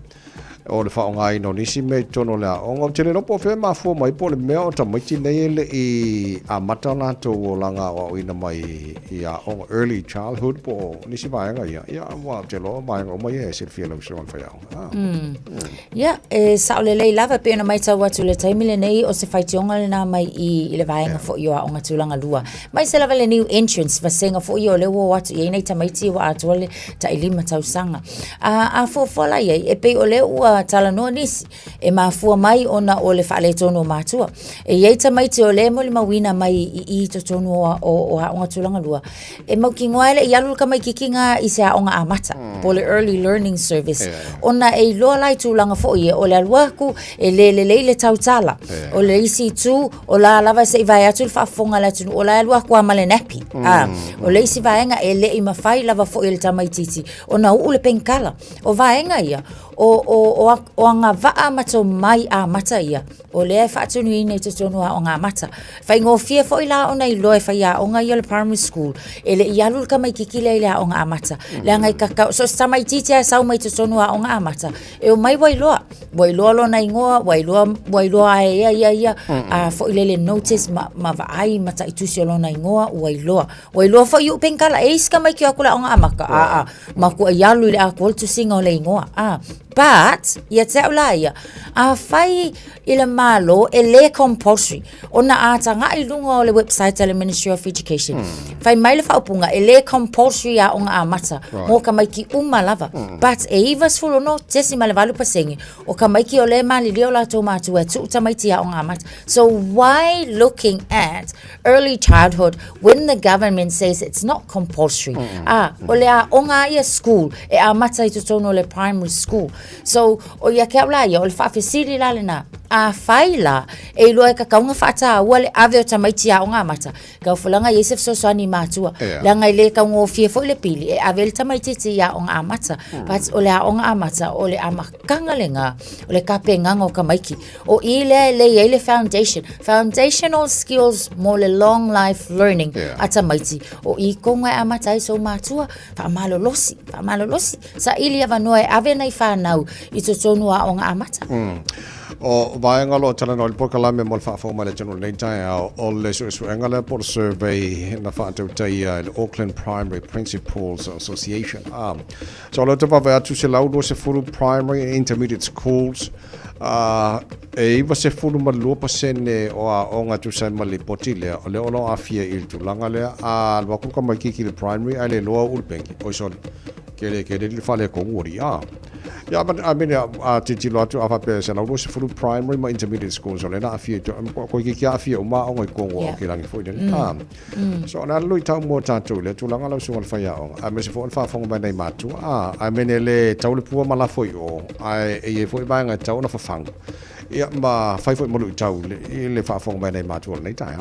o le whaonga ino nisi me tono lea ongo tene lopo whea mafua mai po le mea o ta maiti nei ele i a matana to o langa o ina mai i a ongo early childhood po nisi vaenga ia wa te loa vaenga o mai e se fia lau se wan whaiao ia sao le lei lava pe ona mai tau watu le taimile nei o se whaitionga le nā mai i le vaenga fo i o a onga tūlanga lua mai se lava le new entrance vasenga fo i o le wo watu i nei ta maiti wa atua le ta ilima tau sanga a fo fola iei e pe o le ua tala no nisi e mafua mai ona o le whaale tono mātua e yeita mai te o le mo le mawina mai i to tono o onga tūlanga lua e mau ki ngoaile i alu ka mai kikinga i se a onga amata po le early learning service ona e loa lai tūlanga fo i o le aluaku e le tautala o le isi tu o la lava se i vai atu le whaafonga la tunu o la aluaku amale napi o le isi vaenga e le i mawhai lava fo i le tamaititi ona uu le penkala o vaenga ia o anga vaa mato mai a mata ia o le whaatunu i nei tutonu o ngā mata whai ngō fia fo i la o nei loe whai a o ngā i le primary school e le i alul ka mai kikile i la o ngā mata le anga i kakao so sta mai titi a sau mai tutonu o ngā mata e o mai wailoa lo na ingoa wailoa ia a fo i le notice ma vaai mata i tusi o lo na ingoa wailoa fo i upenkala e iska mai ki akula o ngā maka ma ku i alu i le a kuoltu singa o le ingoa but ia te aulaia a fai i le malo e le compulsory ona ata nga i lunga o le website o le Ministry of Education fai mai le whaupunga e le compulsory a onga a mata mo ka mai ki lava but e ivas fulo no tesi ma le valu pasengi o ka mai ki o le mali leo la tō mātua e tu tamai ti a onga a mata so why looking at early childhood when the government says it's not compulsory o le a onga ia school e a mata i tutono le primary school so o ia ke aula ia o le whaafesiri la le na a faila e loa ka kaunga whaata wale ave o tamaiti a o ngā mata. Ka fulanga Yesef Sosoani mātua. Langa ile ka ngō fie fo ile pili e ave le tamaiti ti a o ngā mata. But ole a o ngā mata ole a makanga le ngā ole ka pe nganga o ka maiki. O ile foundational skills mo le long life learning a tamaiti. O I konga a mata so mātua fa malolosi. Sa ili ava noa e ave nei whanau I to tonua o ngā mata. O vaenga lo tala no por kala me mol fa fo male general nei tai o le so engala por survey na fa to tai Auckland Primary Principals Association. So lo to va tu se laudo se furu primary and intermediate schools. E iwa se furu malu pasene o a onga tu sai mali potile o le ono afia il tu langa le a lo ku kama kiki le primary ale lo ulpenki o so kele le fale ko ngori Yeah, but I mean, titi lo atu afa pe se laudo se furu primary ma intermediate schools o le na afia ko ki afia o ma o ngai kongo o ke langi foi den. So na lui tau mo tatu le tu langa lo so al fa ya o. A me se fo fa fonga ba nei matu. A me le tau le pua mala foi o. Ai e foi ba nga tau na fa fang. Ia ma fai foi mo lui tau le fa fonga ba nei matu nei tai.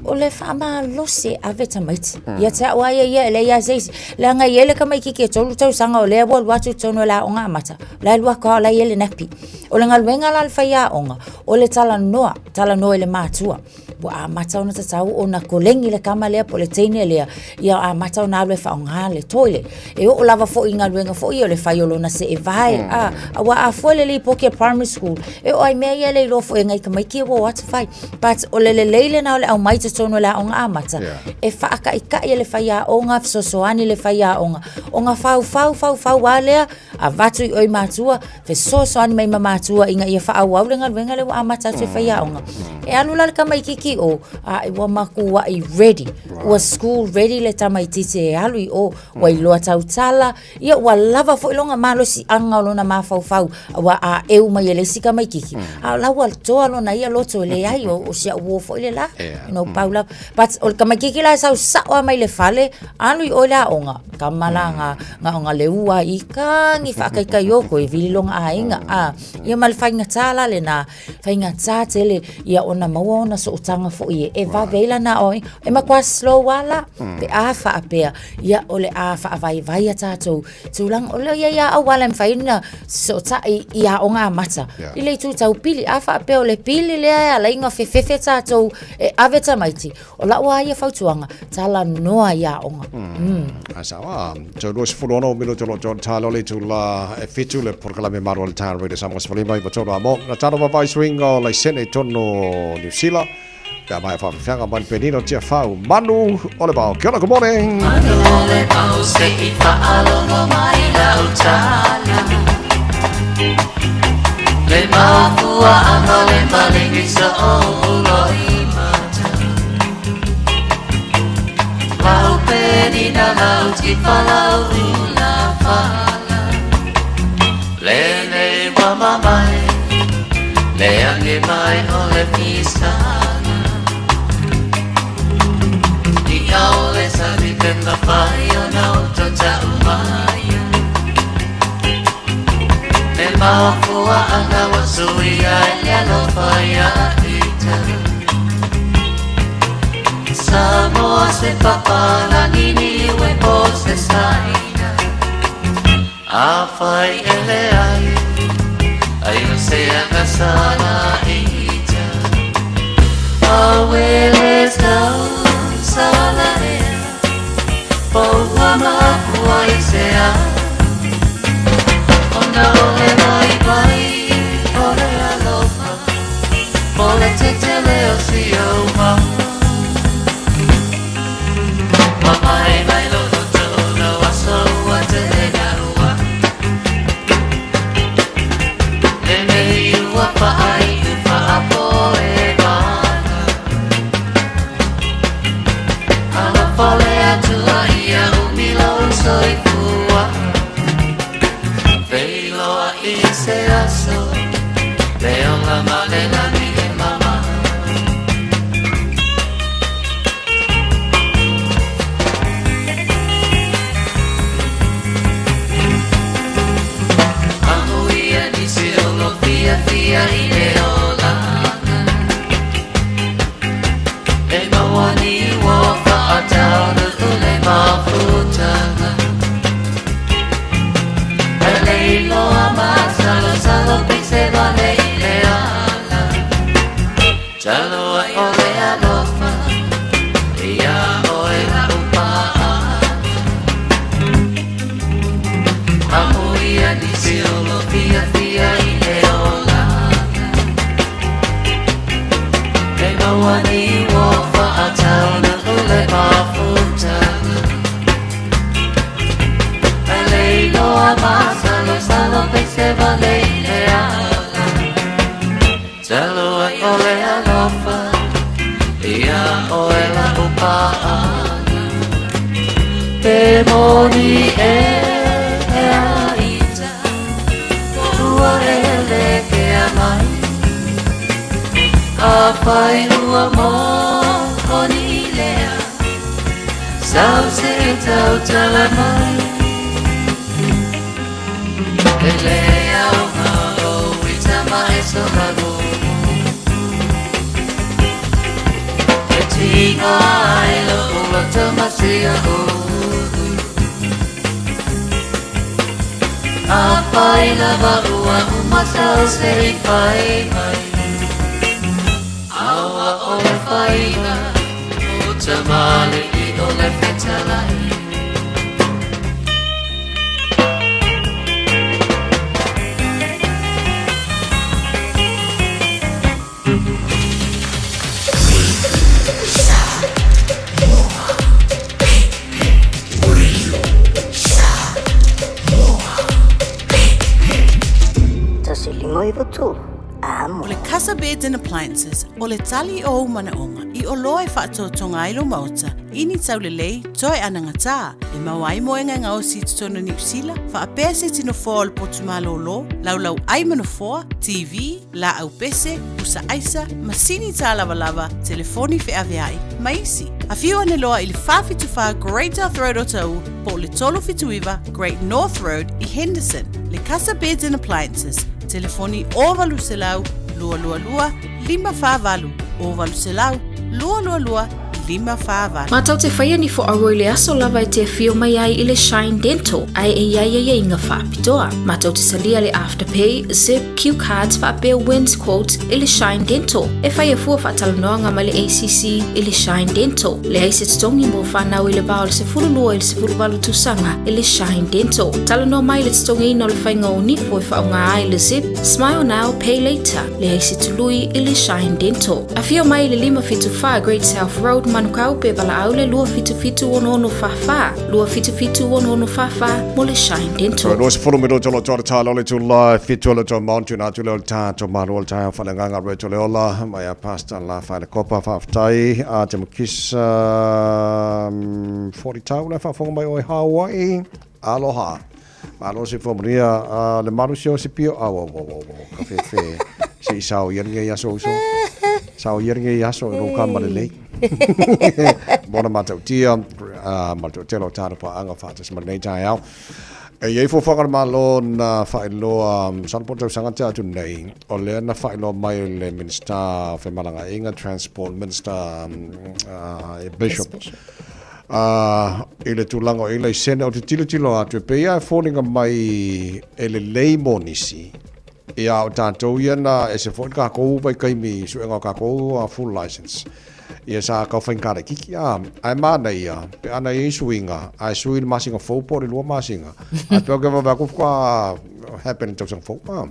O le fa ma lo se ave tamaiti. Ia ta wa ia le ia se langa ia le ka mai ki ke tolu tau sanga o le wa watu tono la onga mata. La lua ka la ia le napi. O le ngalwenga la fa ya onga. O le tala noa le matua. Wa a mata ona tatau ona kolengi le kama lea po le teine lea ia a mata ona le whaonga le toile e o lava fo inga luenga fo i o le whaiolo na se e vai a wa a fuele li poke primary school e o ai mea ia le lo fo inga I ka maiki wa wata whai but o le leile na o le au maita tono la onga a mata e whaaka I ka ia le whaia onga sosoani le whaia onga fau wa lea a vatu I oi matua fe sosoani mai matua inga ia wha au le ngalwenga le wa a mata tu whaia onga e alula le ka maiki o a wa maku wa I ready wa school ready le tamaiti te alui o wa I loa tautala ia wa lava fo longa malo si anga lona ma fau wa a eu mai le sika mai kiki a la wa to lona ia loto le ai o sia wo fo le la no paula but o ka mai kiki la sa wa mai le fale alui o la onga kamala nga le ua I ka ngi fa kai kai ko I vili longa a inga a ia mal fainga tala le na fainga tele ia ona maona so tanga fo I e va vela na oi e ma kwa slow wala te afa apea ia ole afa vai tato tulang ole ia awala mfaina so ta ia onga mata ile tu tau pili afa apea ole pili le ia la inga fefe tato e aveta maiti ola wa ia fautuanga tala noa ia onga asawa so dos fulono milo tolo John talo le tu la e fitu le porkala me maro le tan re sa mos falima I botoro amo na tano va vai swingo le sene tono New Zealand. Ja, maar van verga man penino tia fau manu ole bao. Kia ora, good morning. Manu ole bao se I whaalongo mai lautala. Le mafua anga le malingi sa olo I mata. Lau penina lauti whalau rula whala. Le ne mama mai. Le ange mai ole pisana. Ole sabi kenda paio na uto ta umaya Nel mafua anga wasuia ya lo faya ita Samoa se papala nini we pose saina Afai ele ai Ayo se anga sana ita Aweles now Sala ea, poua mapua I sea Ona ole vai, ole alofa Ole tete leo si oma Mamai mai lodo tono aso wa te hena ua Nene iua paai ufa apo e mana Fale atua ia umilo soifua Veiloa I se aso Leo la malena mi e mama Anu ia ni se olo fia I leo Pe moni e aita Rua e leke a mai A pai rua mo koni lea Sau se tau tala mai E lea o ngaro ita mai so lago E tinga ai lo ula tamasia o A pai lava ua umasau se pai mai Awa o le whainga o tamale I o le whetalai O le Casa Beds and Appliances, o le tali o manaonga, I o loe whaatotonga I lo mauta, ini tau le lei, toi ananga tā, e mawai moenga ngā o si tutono New Zealand, wha a pese tino fōa le potumalo lo, lau ai manafoa, TV, la au pese, usa aisa, masini tā lava lava, telefoni fe aveai, maisi. A whiu ane loa I le whawhituwha Great North Road o tau, po le tolo whituiwa Great North Road I Henderson, le Casa Beds and Appliances, telefoni ovalu selau, lua lua lua, 555, ovalu selau, lua lua lua, 555. Matau te whaia ni fo aroi le aso lava e te whio mai ai I le Shine Dental, ai e iai inga whapitoa. Matau te salia le Afterpay, Zip, Q Cards, whapea Wins Quotes I le Shine Dental. E whaia fua whatalanoanga ma le ACC I le Shine Dental. Le aise titongi mo whanau I le bao le se furulua I le se furuwalu tusanga I le Shine Dental. Talanoa mai le titongi ino le whainga o nipo e whaunga ai le Zip, Smile Now, Pay Later. Le aise tului I le Shine Dental. A whio mai le 555 Great South Road, manukau pe bala aule lua fitu ono fafa lua fitu ono fafa mo le Shine Dental. No se fulu miro tolo tolo talo le tula fitu le to mountain atu le ta to marol ta fa le nganga re to le ola mai pasta la fa le copa fa tai a te mukis 40 tau le fa fo mai o Hawaii aloha. Malo se fomria le marusio se pio awo kafe fe si sao yenge yaso so sao yenge yaso no kamale le Bona matau tia, matau telo tāra pa anga whātas ma nei tai au. E iei fo whakar malo na whaeloa, sanapotau sangata atu nei, o lea na whaeloa mai le Minister Whemalanga Inga, Transport Minister Bishop. I le tūlanga I le sene o te tilo atu, pe ia whoninga mai e le leimonisi. Ia o tātou iana e se whoi kākou pai kaimi suenga kākou a full license. Ia sa ka whaingkara kiki ai mana ia pe ana I suinga ai suin masinga fōpo I lua masinga ai peo ke wa kufka happen to sang fōpa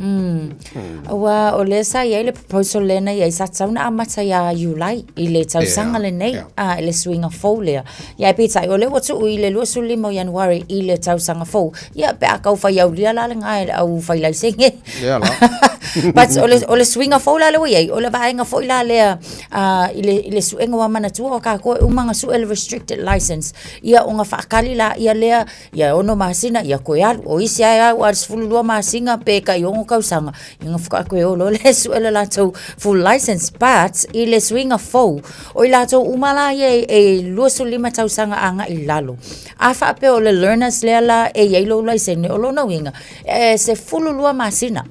wa o le sa ia le proposal lena ia sa tsauna amata ia Julai I le tausanga le nei le suinga fō lea ia pe tai o le watu I le lua sulimo January I le tausanga fō ia pe a kau whai au lia la le ngai au whai lai senge ia la but o le swinga fō la le ia o le vaenga fō I la lea I le suenga wa mana tua o ka ko umanga su el restricted license ia o nga whaakali la ia lea ia ono masina ia koe alu o isi ai au ar fululua masinga pe ka iongo kausanga ia nga whakakoe o lo le su el la tau full license but I le swinga fō o I la tau umala ia e luasu 5 tausanga anga I lalo a whaape o le learners lea la e yeilo license o lo na winga se fululua masina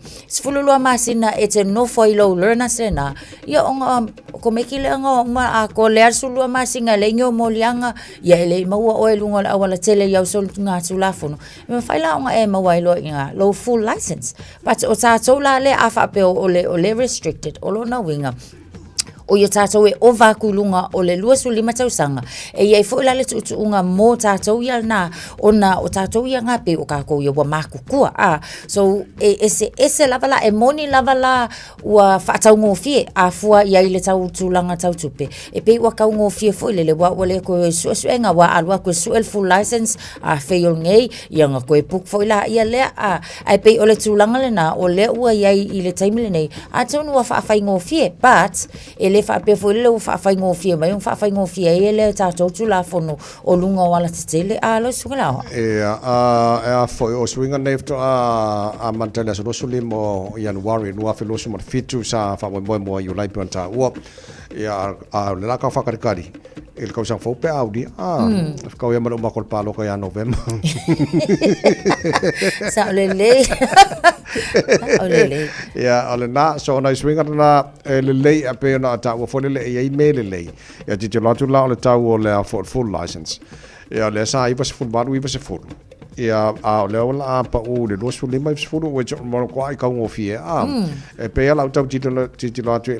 e te nofo I lo learners lena ia o nga ko meki le nga ko le asulua masinga le nyo molianga ia le maua o lunga la wala tele ya sol nga tulafono me faila nga e maua lo nga lo full license but o ta tola le afa pe o le restricted o lo na winga o ia tātou e ova kulunga o le luasu 5 tausanga e iei fo la le tuunga mo tātou ia na ona o tātou ia ngā pe o kākou ia wa mākukua so ese lava la e moni lava la ua whaatau ngōwhie a fua ia I le tau tūlanga tau tupe e pe ua kau ngōwhie fo I le wa wale koe suenga wa alua koe suel full license a wheo ngei ia ngā koe puk fo ila ia lea ai pe o le tūlanga le na o le ua iai I le taimile nei a tonu wa whaafai ngōwhie but e le whaapea fo le whaafai mai, whaafai ngofia e le tātou tula fono o lunga o ala titele, lo sungalao. Fo o swinga nefto a mantele so losu limo Januari nua fe losu mo fitu sa fa mo Julai panta ua ia le la ka whakarikari il kau sang fo pe audi kau ia malo makol palo ka ia November sa lele ia ole na so na swinga na lele a pe na ta wo fo lele ia lele ia ti la tu la ole ta wo le full license ia le sa i was full baru i was full ia le ola pa o le losu le mai furu o jo mo ko ai ka ngofie e pe ala tau titolo tu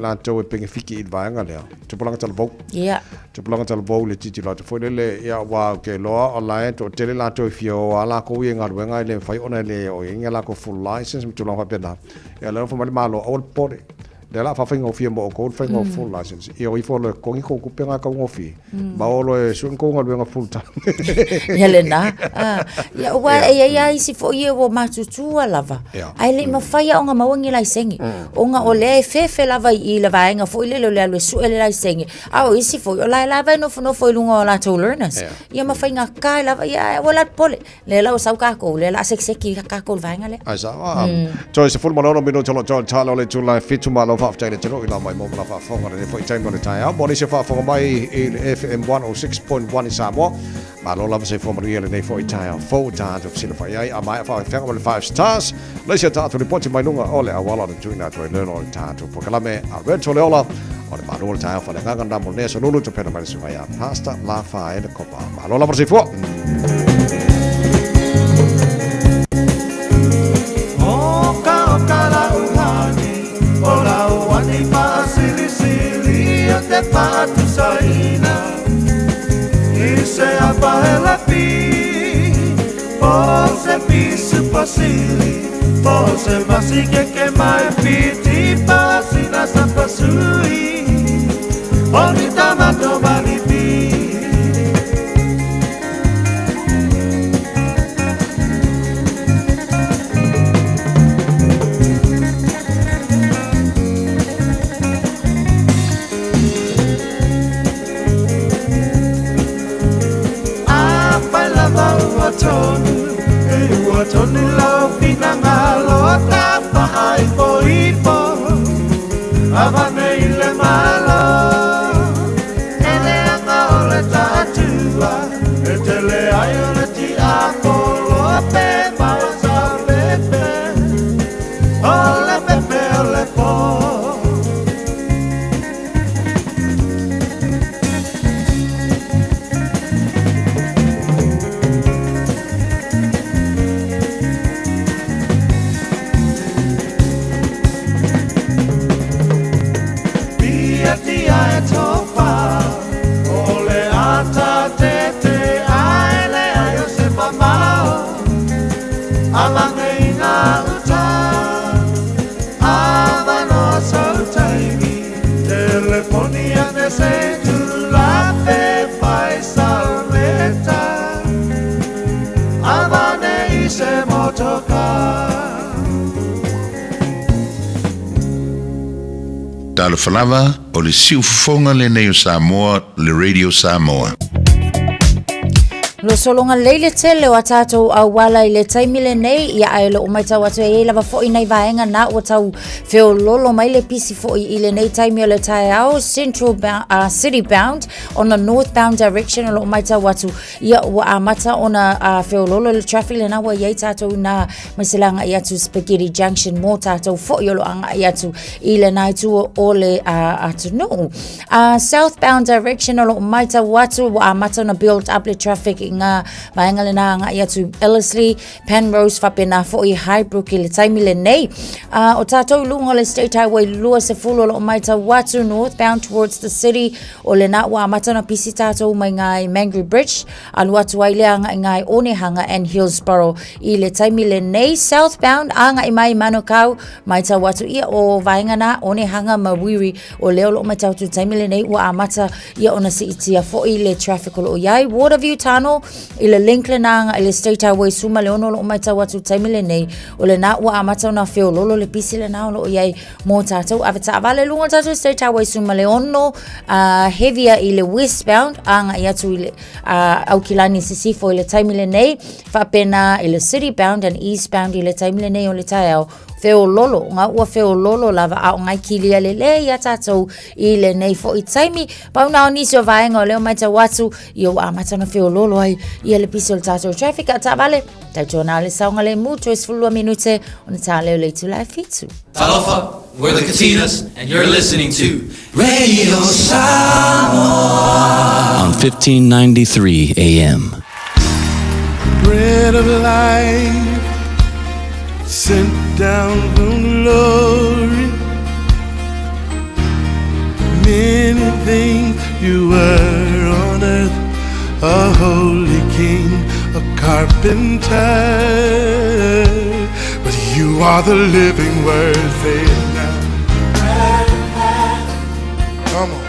la tau e penga fiki i vanga le te polanga tal vo te polanga tal vo le titolo tu foi le ia wa ke lo online to tele la to fio ala ko i nga wenga le fai ona le o inga la ko full license tu la fa pena ia le fo malo all pore le la fa fingo fie mo ko fingo full license e o i fo le ko ko penga ka ngofie ba o lo sun ko nga full time Helena ya wa ya isi fo ye wo matutu lava ai le mafaya o nga mawangi lai sengi o nga o le fefe lava I lava nga fo ile le su ele lai sengi au isi fo o lai lava no fo lunga o la to learners ya mafai nga kai lava ya wala pole le la o sau ka ko le la sekseki ka ko vanga le asa to se full manono mino tolo talo le tu la fitu malo fa tele telo ila mai mo la fa fonga le foi time le tai a boni se fa fonga mai FM 106.1 Samoa malo la se fonga le nei foi tai fo ta to sila fa ai a mai fa fa 5 stars le se ta to report mai lunga ole a wala de tuina to learn on ta to proclame a red to le ola o le malo tai fa le nganga ndamo ne so lulu to pena mai se vai a pasta la fa e le copa malo la se fo te patu saina I se apahela pi Pose pisu pasili Pose masike ke mai piti Pasina sa pasui Oni tamato manipi Tony lau pinangalo tapa ai poipo avane ile malo ele anga ole tatua etele ai ole ti akolo pe masa pepe ole po Talo falava o le siufofonga le nei o Samoa, le Radio Samoa. Lo solonga leile tele o atatou awala I le taimile nei ia ai lo mai tau atu e lava fo nei vaenga na o tau feo lolo mai le pisi fo I le nei taimi o le tai au Central City Bound on the northbound direction lo mai tau atu ia o amata ona feo lolo le traffic le na wa ia tatou na masilanga ia tu Spaghetti Junction mo tatou fo I lo anga ia tu I le nai tu o le atu no southbound direction lo mai tau atu o amata na build up le traffic nga vaenga le na nga ia tu Ellerslie Penrose fapena fo I Highbrook le taimi le nei o tatou lunga le State Highway lua se fulo lo mai tau watu northbound towards the city o le na wa matana pisi tatou mai ngai Mangry Bridge alu atu ai le anga ngai Onehanga and Hillsborough I le taimi le nei southbound anga I mai Manukau mai tau watu ia o vaenga na Onehanga Mawiri o leo lo mai tau tu taimi le nei wa amata ia ona si itia fo I le traffic o iai Waterview Tunnel i le link le nanga i le State Highway suma le ono lo mai tau atu taimi le nei o le na ua amata na feo lolo le pisi le na o iai mo tātou aweta avale lunga tātou State Highway suma le ono heavier i le westbound anga i atu i le au kilani sisifo i le taimi le nei whapena i le citybound and eastbound i le taimi le nei o le taiao feo lolo, ngā ua feo lolo lava a o ngai kilia le le ia tātou i le nei fo i taimi. Pau nao nisi o vaenga o leo mai tau atu i o amata na feo lolo ai i le piso le tātou traffic a tā vale. Tātou nā le saunga le mu, tois fulua minute o na tā leo le tu lai fitu. Talofa, we're the Katinas and you're listening to Radio Samoa on 1593 AM. Bread of life sent down from glory. Many things you were on earth, a holy king, a carpenter, but you are the living word. Say it now. Come on.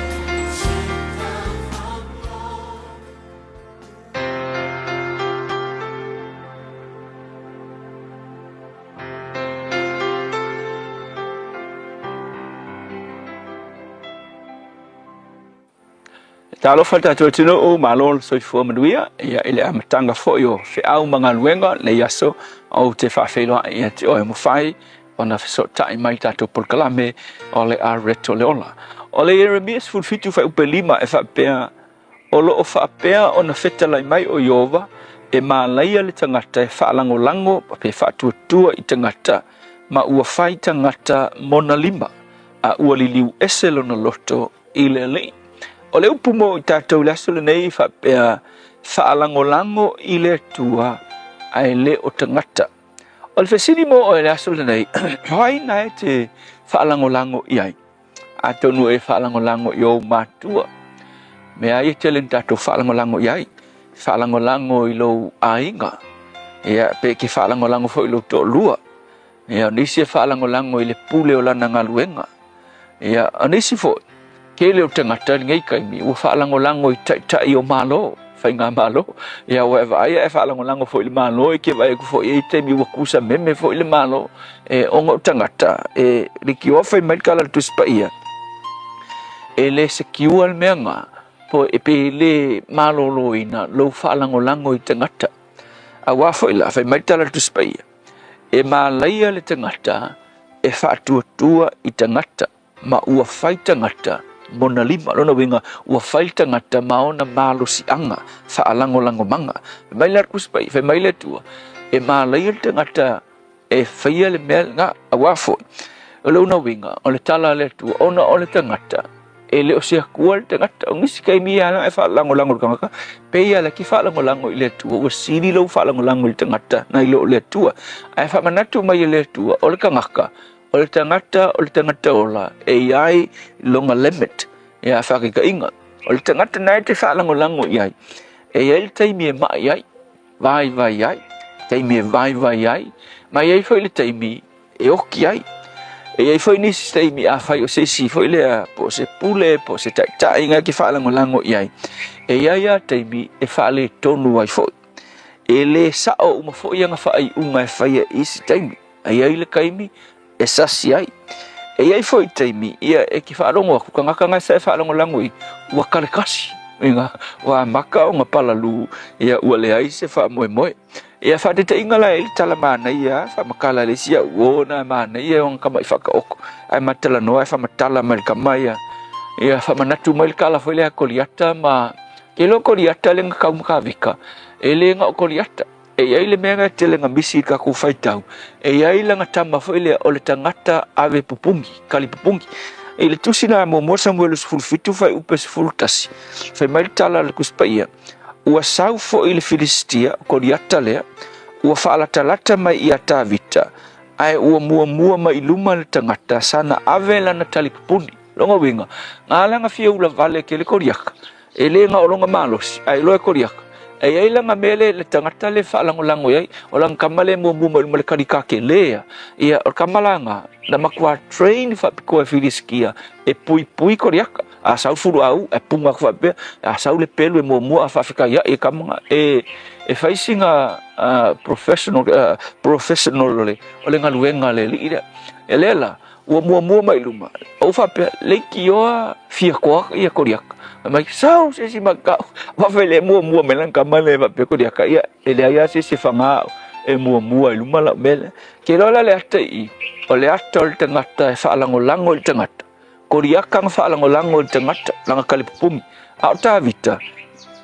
Talo falta to tino o malol so fo maduia ia ile amatanga fo yo fe au manga luenga le yaso au te fa felo ia te o mo fai ona so tai mai tato por kalame ole a reto leola ole Jeremias ful fitu fa upelima e fa pea olo o fa pea ona feta lai mai o Yova e malai le tangata e fa lango lango pe fa tu i tangata ma ua fai tangata mona lima a ua liliu eselo no loto ile le o le upumo i tātou laso le nei whapea whaalangolango i le tua ai le o tangata. O le whesini mo o le laso le nei, hai nai te whaalangolango i ai. A tonu e whaalangolango i o mātua. Me ai te len tātou whaalangolango i ai. Whaalangolango i lo ainga. Ia pe ke whaalangolango fo i lo tō lua. Ia nisi e whaalangolango i le pule o lana ngaluenga. Ia nisi fo ke leo tangata ngai kaimi ua whaalangolango i tai o malo whainga malo ia ua vai e whaalangolango fo i le malo e ke vai ku fo i te mi ua kusa meme fo i le malo e ongo tangata e riki ofa i maikala tu spaia e le se kiua le meanga po e pe le malo loina lo whaalangolango i tangata a wafo i la whai maikala tu spaia e malaia le tangata e whaatua i tangata ma ua whai tangata mona lima lona winga ua faita ngata maona malo si anga faalango lango manga mai lar kuspai fe mai le tua e malai te ngata e faia le mel nga awafo lona winga ole tala le tua ona ole te ngata e le o se kual te ngata ngisi kai mi ana e faalango lango kanga pe ia la ki faalango lango ile tua o sini lo faalango lango te ngata na ilo le tua ai fa manatu mai le tua ole kangaka o le tangata ola e ai longa limit ia whakika inga o le tangata nai te whaalangolango iai e ai taimi e mai ai vai ai taimi e vai ai mai ai foi le taimi e oki ai e ai foi nisi taimi a whai o se si foi le po se pule po se tai inga ki whaalangolango iai e ai a taimi e whaale tonu ai foi e le sao uma foi anga whai unga e whai e isi taimi ai le kaimi e sasi ai e ai foi taimi ia e ki whaarongo aku kangaka ngai sai whaarongo langui ua karekasi inga wa maka o nga palalu ia ua le ai se wha moe ia whaatete inga la e tala mana ia wha makala le sia uona mana ia o kama i whaka oko ai matala noa e wha matala marika mai ia wha manatu mai le kala foi le koliata ma ke lo koliata le nga kaumaka vika e le nga o koliata e ai le mea te le ngamisi ka ku faitau e ai la ngatama foi le o le tangata ave pupungi kali pupungi e le tusina mo Samuel fulfitu fai upes fultasi fai mai tala le kuspaia ua sau fo i le Filistia ko liata lea ua faala talata mai ia tavita ai ua mua mai luma le tangata sana ave la na tali pupuni longa winga ngala fia ula vale ke le koriaka e le nga olonga malos ai lo koriaka e ai langa mele le tangata le whaalangolango iai o lang kamale mua le karikake lea ia o kamalanga na makua train whapikoa Filiskia e pui koriaka a sau furu au e punga ko pe a sau le pelu e mo a fafika ya e kamanga e facing a professional le ole ngaluenga le ira elela o mo mai luma o fa pe le kio fia ko ia koriak mai sau se si maka va fele mo melan kamale va pe koriak ia ele ia se fanga e mo luma la mele ke lola le atai o le atol tangata e faalangolango le tangata koriakang faalangolango le tangata langa kalipumi au ta vita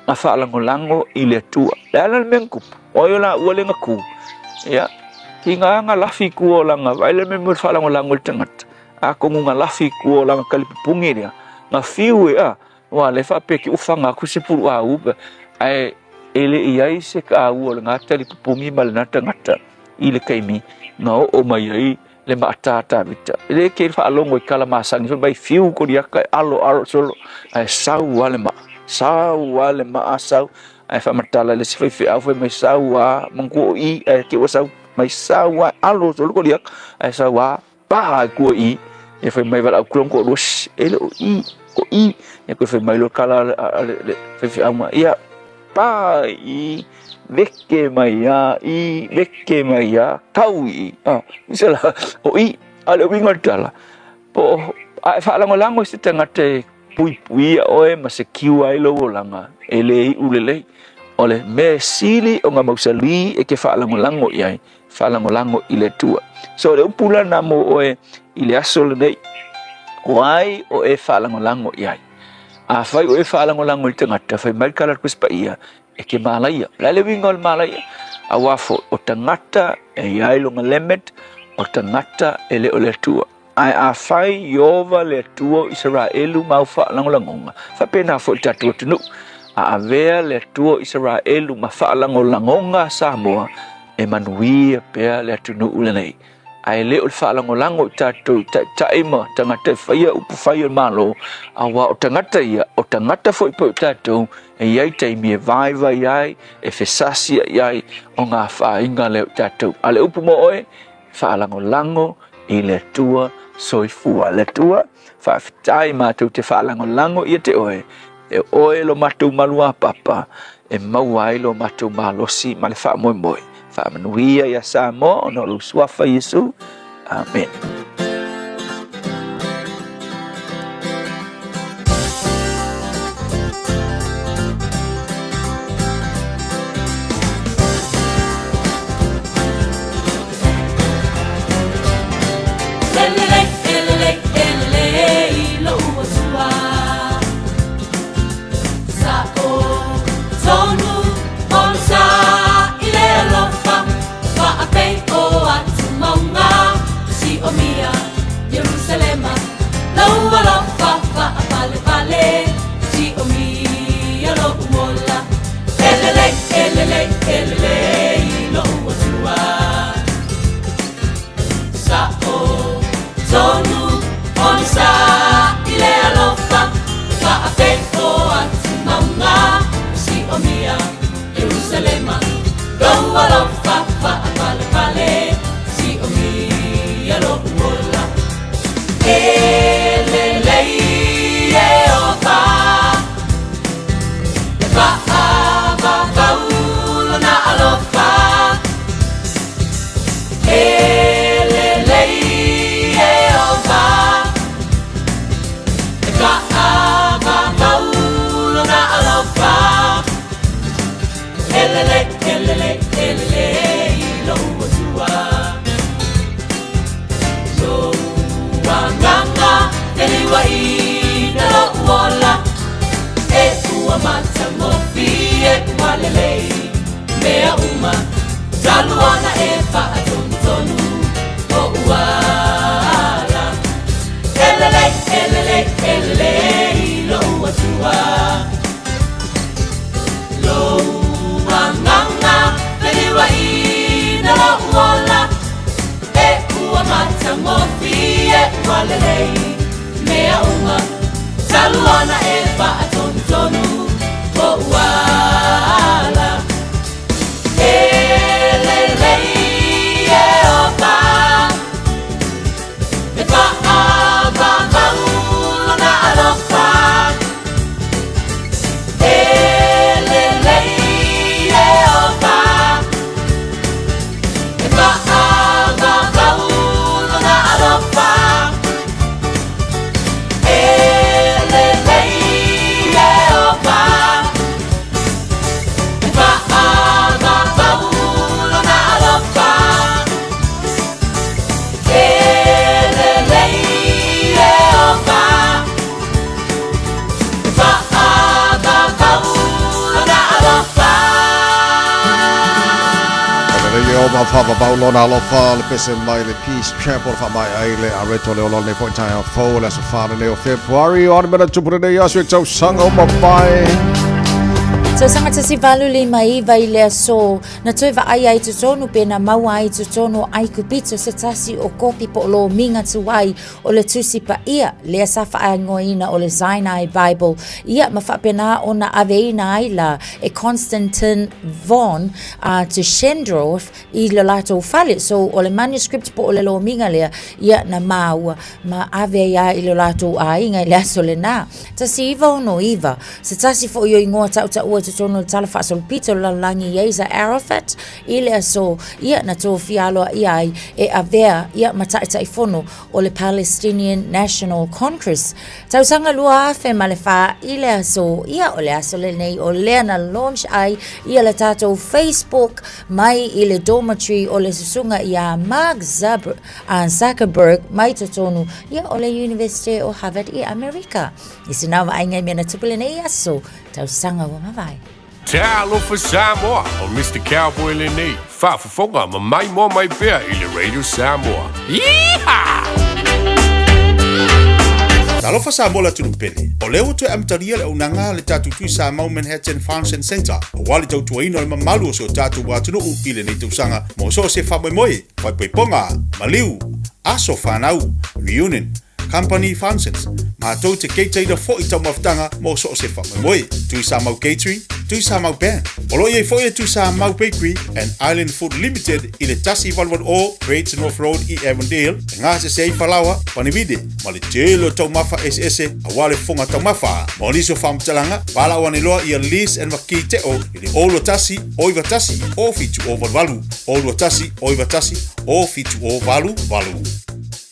a faalangolango i le tua la menku o yola wale ngaku ya kinga nga lafi ku langa vaile me mo faalangolango le tangata a ko nga lafi ku langa kalipumi dia nga fiu a wa le fa pe ki ufanga ku se pulu a uba ai ele iai se ka u le ngata li pumi mal na tangata ile kaimi nga o mai ai le matata vita le ke fa longo i kala masang so bai fiu ko dia ka alo solo ai sau wale ma asau ai fa matala le se fi au mai sau wa mangko i ke wa sau mai sau wa alo solo ko dia ai sau wa pa ko i e fa mai va au ko dos ele ko i e ko fa mai lo kala le fi au ma ia pa i veke mai ya tau i misala o i ale winga tala po ai fa lango se tangate pui oe ma se kiu ai lo langa ele ulele ole me sili o nga mausali e ke fa lango ia fa lango ile tua so le upula na mo oe ile asol nei wai o e fa lango ia a fai o e fa lango il tangata fai mai kala kuspa ia e ke malaya lale wingol malaya awafo o tangata e ai longa lemet o tangata ele ole tua ai a fai yova le tua Israelu mau fa langonga fa pena fo tatu tunu a avea le tua Israelu ma fa langonga Samoa e manui pe le tunu ulenei ai le ul fa lango tatu taima tangata faya upu faya malo awa o tangata fo ipo tatu e iai taimi e vai iai e fesasia iai o ngā whainga leo tatu ale upu mo oe fa lango i le tua soifua le tua whaafitai mātou te fa lango ia te oe e oe lo mātou malua papa e mauai lo mātou malosi ma le wha moe Whaamanuia ia Samoa no lu suafa Yesu. Amen. Alofa o ma whawa baulona alofa le pese mai le Peace Chapel wha mai ai le areto le olone po itai a fau le so whana ne o February o mena tupura nei asu e tau sanga o mawhai. So sanga tasi valu le mai vai le so na toi va ai tu tonu pe na mau ai tu tonu ai kupito se tasi o kopi po lo minga tu ai o le tusi pa ia le safa ai ngoina o le Sinai Bible ia ma fa pena ona aveina ai la e Constantine Vaughan to Shendorf I le lato fale so o le manuscript po o le lo minga le ia na mau ma ave ia I le lato ai ngai le so le na tasi iva no iva se tasi fo yo ingoa ta ua tono tala fa sol pito la langi Yeza Arafat ile so ia na to fialo ia e avea ia mataita ifono o le Palestinian National Congress tau sanga lua fe malefa ile so ia o le aso le nei o le na launch ai ia le tato Facebook mai ile dormitory o le susunga ia Mark Zuckerberg mai tonu ia o le University o Harvard I America isinawa ai ngai mena tupule nei aso tau sanga wa mavai. Te alofa Samoa o Mr. Cowboy le nei. Whaafafonga ma mai mo mai pea I le Radio Samoa. Yeehaw! Alofa Samoa la tunu pele. O leo tu amtaria le unanga le tatu tui sa mau Manhattan Farms and Center. O wale tau tuaino le mamalu o so tatu watunu I le nei tausanga. Mo so se whamoe whai poiponga, maliu, aso whanau, reunion. Company functions. Ma tau te keiteira fo I tau maftanga mo so se whamoe. Tui sa mau catering, tui sa mau band. Olo ye fo ye tui sa mau bakery and Island Food Limited I le tasi valwan o Great North Road I Avondale. Ngā se sei whalawa, panivide. Ma le telo tau mafa SS a wale fonga tau mafa. Mo liso whamtalanga, walawa ne loa I a lease and waki te o I le olo tasi, oiwa tasi, o fitu o valu. Olo tasi, oiwa tasi, o fitu o valu.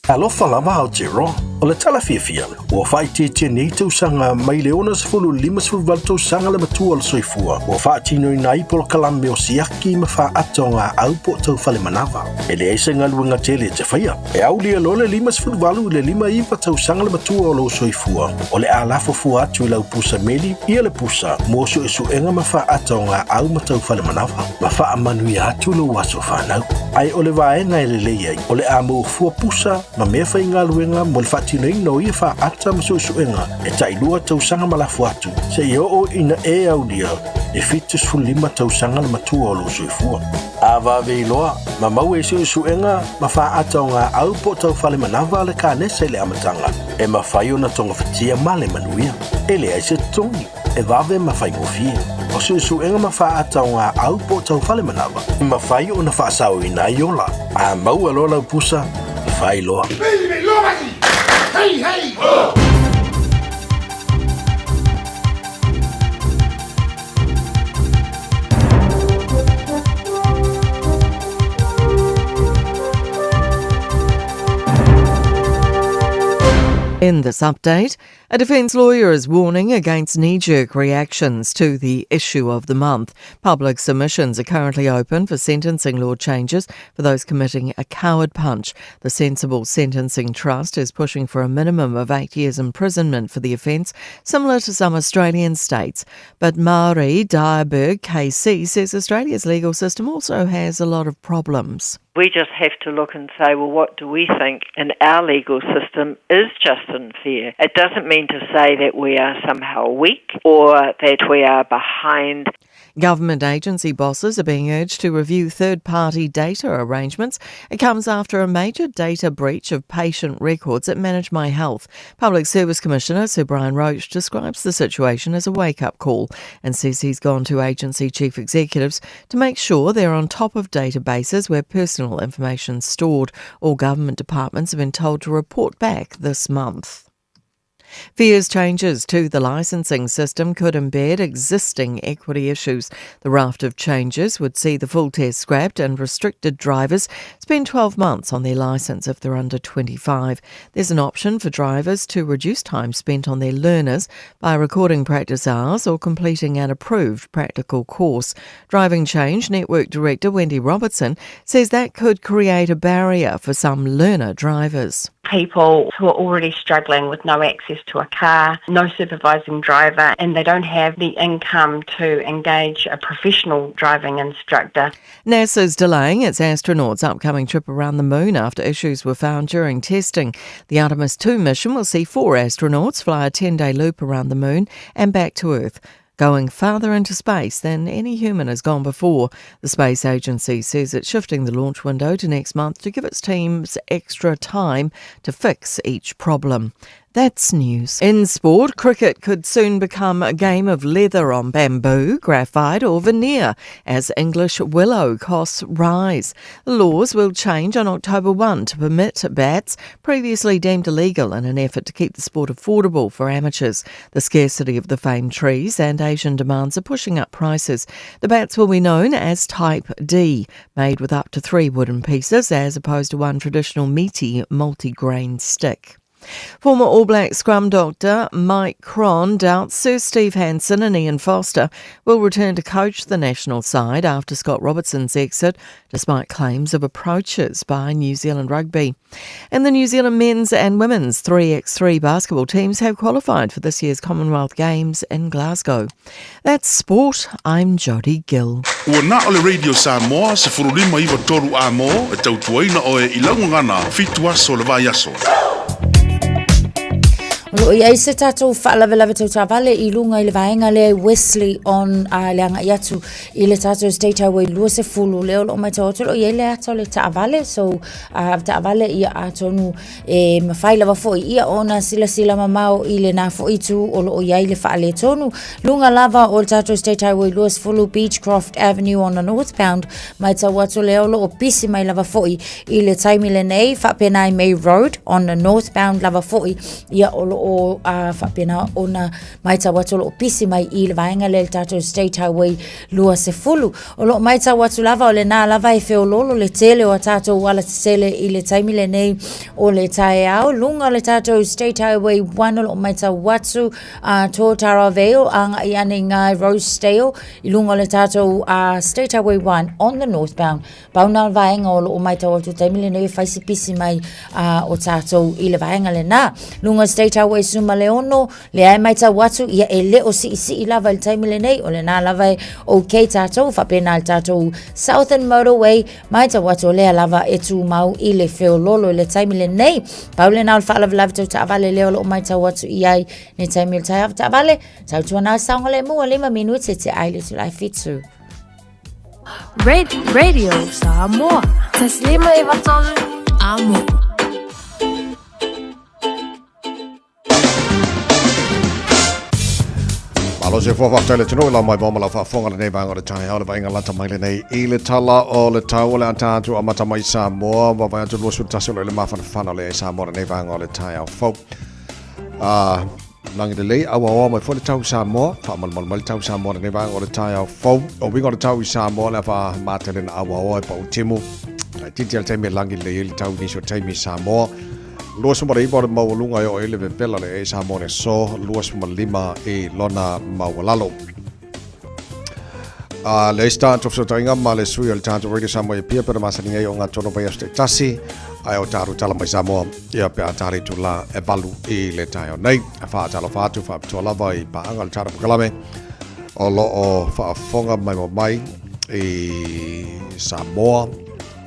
Alofa lava Aotearoa, o le tala fiafia, ua whaitete nei tausanga mai le ona sefulu lima sefulu wal tausanga le matua o le soifua, ua whaatino I nai polo kalame o siaki ma wha atonga au po tau whale manawa. E le eisa ngaluanga tele te whaia, e au lia lo le lima sefulu walu le lima iwa tausanga le matua o lo soifua, o le alafo fua atu I lau pusa meli, ia le pusa, moso e suenga ma wha atonga au ma tau whale manawa, ma wha amanui atu lo waso whanau. Ai o le vaenga e le leiai, o le amo fua pusa, ma mea whainga luenga mo le whatinei no ia wha ata ma suenga e tailua tausanga malafu atu se I o ina e au lia e fitus fulima tausanga le matua o lo soifua. A vave iloa, ma mau e suenga ma wha ata o ngā au po tau whale manawa le ka nese le amatanga e ma whai o na tonga whatia ma le manuia e le aise tongi e vave ma whai ngofie. O suenga ma wha ata o ngā au po tau whale manawa e ma whai o na wha sao ina iola a mau aloa lau pusa Fai loa. Hey, hey! In this update, a defence lawyer is warning against knee-jerk reactions to the issue of the month. Public submissions are currently open for sentencing law changes for those committing a coward punch. The Sensible Sentencing Trust is pushing for a minimum of 8 years imprisonment for the offence, similar to some Australian states. But Maori Dyerberg KC says Australia's legal system also has a lot of problems. We just have to look and say, well, what do we think in our legal system is just and fair? It doesn't mean to say that we are somehow weak or that we are behind. Government agency bosses are being urged to review third-party data arrangements. It comes after a major data breach of patient records at Manage My Health. Public Service Commissioner Sir Brian Roach describes the situation as a wake-up call and says he's gone to agency chief executives to make sure they're on top of databases where personal information is stored. All government departments have been told to report back this month. Fears changes to the licensing system could embed existing equity issues. The raft of changes would see the full test scrapped and restricted drivers spend 12 months on their licence if they're under 25. There's an option for drivers to reduce time spent on their learners by recording practice hours or completing an approved practical course. Driving Change Network Director Wendy Robertson says that could create a barrier for some learner drivers. people who are already struggling with no access to a car, no supervising driver, and they don't have the income to engage a professional driving instructor. NASA's delaying its astronauts' upcoming trip around the moon after issues were found during testing. The Artemis 2 mission will see 4 astronauts fly a 10-day loop around the moon and back to Earth, going farther into space than any human has gone before. The space agency says it's shifting the launch window to next month to give its teams extra time to fix each problem. That's news. In sport, cricket could soon become a game of leather on bamboo, graphite or veneer as English willow costs rise. The laws will change on October 1 to permit bats previously deemed illegal in an effort to keep the sport affordable for amateurs. The scarcity of the famed trees and Asian demands are pushing up prices. The bats will be known as Type D, made with up to 3 wooden pieces as opposed to one traditional meaty multi-grain stick. Former All Black scrum doctor Mike Cron doubts Sir Steve Hansen and Ian Foster will return to coach the national side after Scott Robertson's exit, despite claims of approaches by New Zealand Rugby. And the New Zealand men's and women's 3x3 basketball teams have qualified for this year's Commonwealth Games in Glasgow. That's sport. I'm Jodie Gill. Ua na ole Radio Samoa se furulima iwa toru a mo e tautuaina o e ilaungangana fitua so le vai aso. Lo ia se tatou whaalawelawe tau tāwale I lunga I le vaenga le Wesley on leanga iatu I le tatou State Highway lua se fulu leo lo mai tau lo ia le ato le tāwale so tāwale ia atonu e mawhailawa foi ia ona sila mamau I le nā foi tu o lo ia I le whaale tonu lunga lava o le tatou State Highway lua se fulu Beechcroft Avenue on the northbound mai tau atu leo lo o pisi mai lava foi I le taimi le nei whapenai May Road on the northbound lava foi ia o lo o whapena ona maita watu lo pisi mai I le vaenga le tatou State Highway lua se fulu. O lo maita watu lava o le nā lava e feo lolo le tele o tatou wala te sele I le taimi le nei o le tae au. Lunga le tatou State Highway 1 o lo maita watu tō Taravale anga I ane ngai Rosedale I lunga le tatou State Highway 1 on the northbound. Bauna vaenga o lo maita watu taimi le nei whaisi pisi mai o tatou I le vaenga le nā. Lunga State Highway Suma Leono, le ai maita watu ia e leo si lava le taimi le nei o le nā lava o kei tātou whapena le tātou Southern Motorway maita watu lea lava e tū mau I le wheo lolo le taimi le nei pau le nā le whaalawa tau tāwale leo lo maita watu I ai ne taimi le tai hawa tāwale tau tuana saonga le mua 5 minute te ai le tulai fitu Radio Samoa Taslima I watolu Amo Alo se fofa tele tino la mai boma la fa fonga nei vanga le tai hala vainga lata mai le nei I le tala o le tau le atatu amata mai Samoa va vai atu lo su tasio le mafana fana le Samoa nei vanga le tai au fo langi de lei awa mai fo le tau Samoa fa mal tau Samoa nei vanga le tai au fo o winga le tau Samoa la fa matele na awa pa utimu titi te me langi le tau ni so tai mi Samoa Luas mara iwa maulunga o ele vela le Samoa ne so luas malima e lona mawalalo. Le start of sotainga ma le sui al tanto Radio Samoa e pia per masaninga o ngatono vai ste tasi ai o taru tala mai Samoa ia pe atari tula e valu I le tai nei fa tala fatu fa tola vai pa angal tara kalame o lo o fa fonga mai e Samoa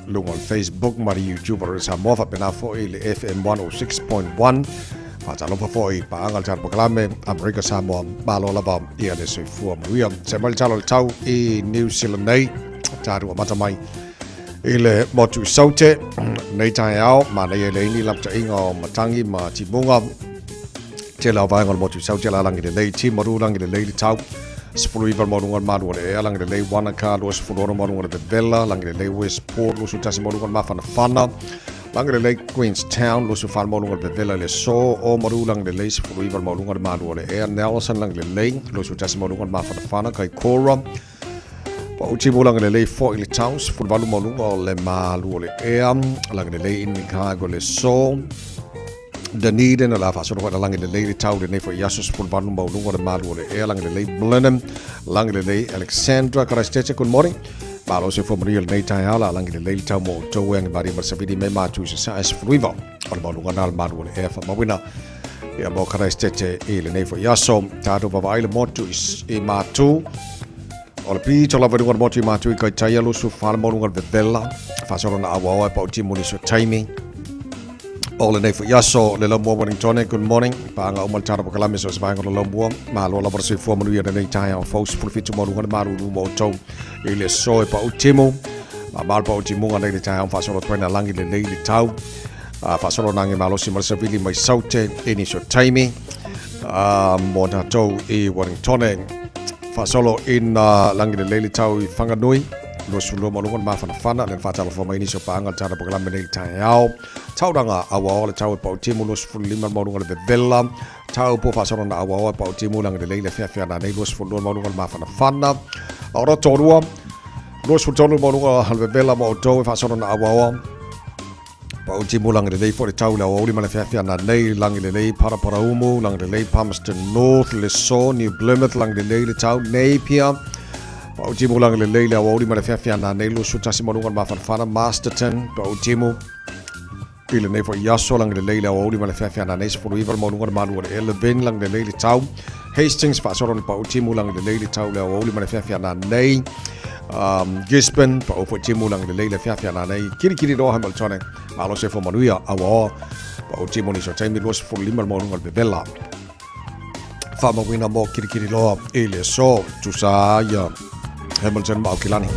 lungo Facebook mari YouTube or Samoa fa pena fo I le FM 106.1 fa talo fo I pa angal tar proklame America Samoa balo lava ia le sui fu maria se mal talo tau I New Zealand nei taru mata mai I le motu saute nei tai au ma nei le ni lapta ingo matangi ma tibunga te la va ngol motu saute la langi le ti maru langi le tau Sepuluh iwal morungan maru le lang le Wanaka los fuloro morungan le Vella lang le Westport los utasi morungan mafana lang le Queenstown los ufal morungan le Vella le so o maru lang le sepuluh iwal morungan maru le Nelson lang le los utasi morungan mafana kai Cora pa uti lang le fo ile towns fulvalu morungan le malu le lang le in Chicago le so Dunedin la fa so la lang le tau le for yasus pul banu mau lungo de malu le lang le Blenheim lang le Alexandra Christchurch good morning Malo se for real nei tai hala lang le tau mo to weng bari marsavidi me ma tu sa as fluiva o le maunga na le maru le e fa mawina ia mo Christchurch i le nei fo yaso tātou papa le motu i mātu o le pito la vadunga motu i mātu i kai tai alu su whana maunga le vevela whasoro na awa pa uti muni so taimi o le nei fo yaso le lombua Wellington good morning paanga umal tara pakalame so svaanga le lombua ma lo la versi fo manu ia nei tai o fos fulfitu maunga le maru mo tau i le so pa utimu ma mal pa utimu nga nei le tai o whasoro twena langi le nei le tau Fasolo nangi malosi marsavili mai saute ini so taimi mo na tau i Wellington fasolo in langi le leili tau i whanganui lo sulo malungan ma whanawhana len whatalo whama ini so paanga tana pakalame nei tai au tauranga awa o le tau e pau timu lo sufulu lima malungan le vevela tau po fasolo na awa o e pau timu langi le leili whiawhia nei lo sufulu malungan ma whanawhana ora torua lo sufulu tonu malungan le vevela mo o tau e fasolo na awa o pa uti mulang le lei for le tau la o lima le fiafia na nei langi le lei para umu lang le lei Palmerston North le so New Plymouth lang le lei le tau nei pia pa uti mulang le lei la o lima le fiafia na nei lu sutasi malungan ma fanfana Masterton pa uti mu ile nei for yaso lang le lei la o lima le fiafia na nei for river malungan ma lu le 11 lang le lei le tau Hastings fa soron pa uti mulang le lei le tau la o lima le fiafia na nei Gisborne pa o timu lang le leile fiafia na nei kiri do Hamilton malo se fo manuia awa pa o timu ni so taimi los fo lima mo ngal bebela fa mo wina mo kiri lo ele so tu sa ya Hamilton ma kilani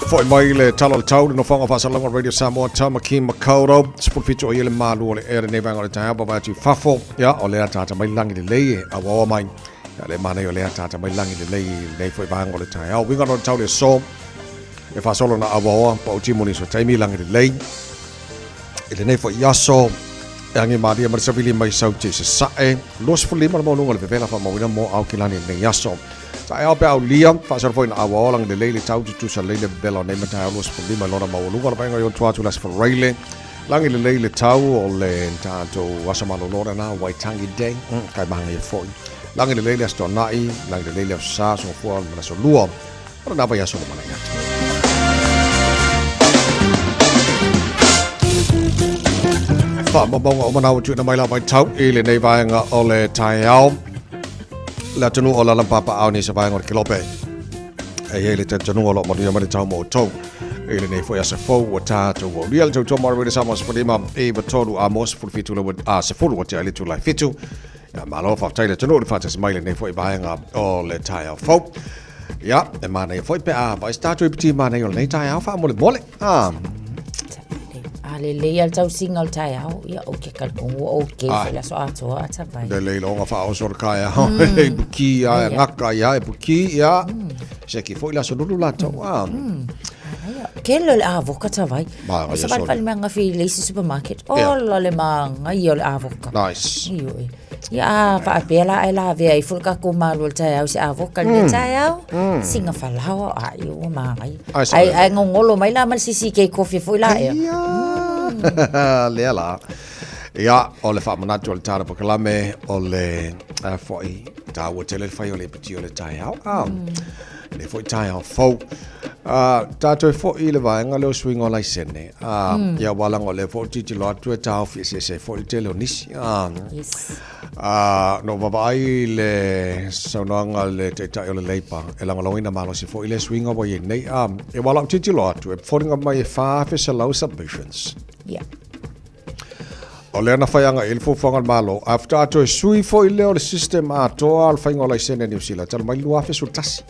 foi mai le talo tau no fanga fa salonga radio Samoa Tamaki Makoro sport fito ele malu le ere ne vanga le tanga ba tu fafo ya ole ata mai lang le leie awa mai le mana yo le tata mai langi le nei foi bang o le tai au winga no tau le so e fa solo na awa pa uti moni so tai mi langi le ele nei foi yaso e angi maria mar savili mai sau te se sae los fuli mar mo lunga le vela fa mo wina mo au kilani nei yaso tai au pa lia fa solo foi na awa langi le tau tu sa le bela nei mata los fuli mar lona mo lunga ba ngo yo tu las for raile langi le tau o le tato wasamalo lona na waitangi day kai bang ye foi langi le leile sto nai langi le leile sa so fo na so lua para na vai so mana ya fa mo bonga o mana o tu na mai la vai tau e le nei vai nga o le tai au la tunu o la papa au ni sa vai ngor kilope e le tunu o lo mo ni ma tau mo tau e le nei fo ya se fo o ta to o real to mo re sa mo for ma e ba tolu a mo for fitu lo a se fo o te ale tu lai fitu ya malo fa taile tonu le fatas mai nei foi baenga o le tai au fo ya e mana e foi pe a vai sta tu piti mana yo nei tai au fa mole le le al tau single tai au ya o ke kal o ke la so ato ata vai le longa fa o sor kaya e buki ya ngaka ya e buki ya se ki foi la so lulu la to ke le avocado vai sa vai manga fi le supermarket o le manga io le avocado nice ya fa pela ai la ve ai fulka ko malu tai au se avocado le tai au singa fa lawa ai o mai ai ngolo mai la mal sisi ke coffee foi la le la ya o le fa manatu le tara pakalame o le foi ta o tele fai o le piti o le tai au le foi tai au fo ta to fo ile va nga lo swing o lai sene ya wala ngo le fo titi lo tu ta fi se fo tele nisi no va le sonanga le te ta o le leipa e la ngaloina malo se fo ile swing o ye nei e wala titi lo tu fo nga mai fa fi se low submissions o le ana whaianga il fo whangan malo after ato e sui fo i leo le system a toa al whainga o lai sene New Zealand tala mai lua fe su tasi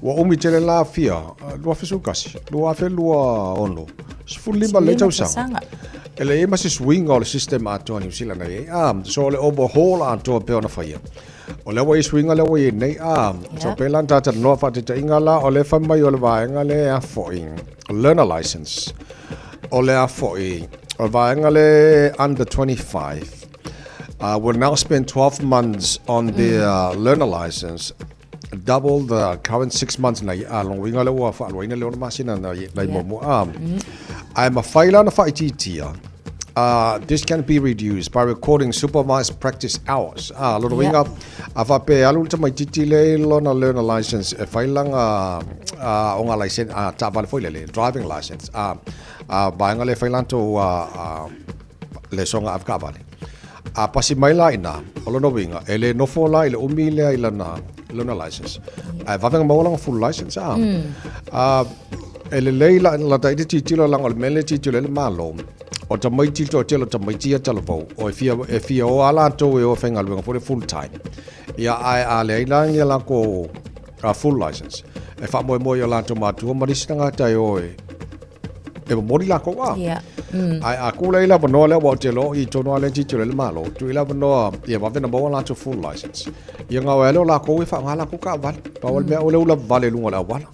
wa umi tele la fia lua fe su kasi lua fe lua ono sifu lima le tau sanga ele e masi swinga o le system a toa New Zealand e so le overhaul a toa pe ona whaia o le wai swinga le wai nei so pe lan tata noa whatita inga la o le whamai o le waenga le a foing learner license o le a foi le under 25 will now spend 12 months on their learner license, double the current 6 months na long winga le wa fa lo ina le masina na momo I'm a faila na fa ititia this can be reduced by recording supervised practice hours. Lo winga ava pe alu tama titile lo na learner license e failang onga license ta vale foi le driving license ba ngale failang to le songa afka vale pasi mai la ina lo no winga ele no fola ile umile ile na learner license va venga mo full license ele leila la ta titilo lang ol mele titilo le malo o ta mai tito telo ta mai tia telo vo o fia o ala to e o fenga luenga for full time ia ai ale ila ngia la ko full license e fa mo yo la to ma tu ma disanga tai o e mo ri la ko wa ai a ku leila bono le wa telo I to no le titilo le malo tu ila bono ia va vena bo la to full license ia nga welo la ko fa ngala ko ka val pa wal me o le ula vale lunga la wala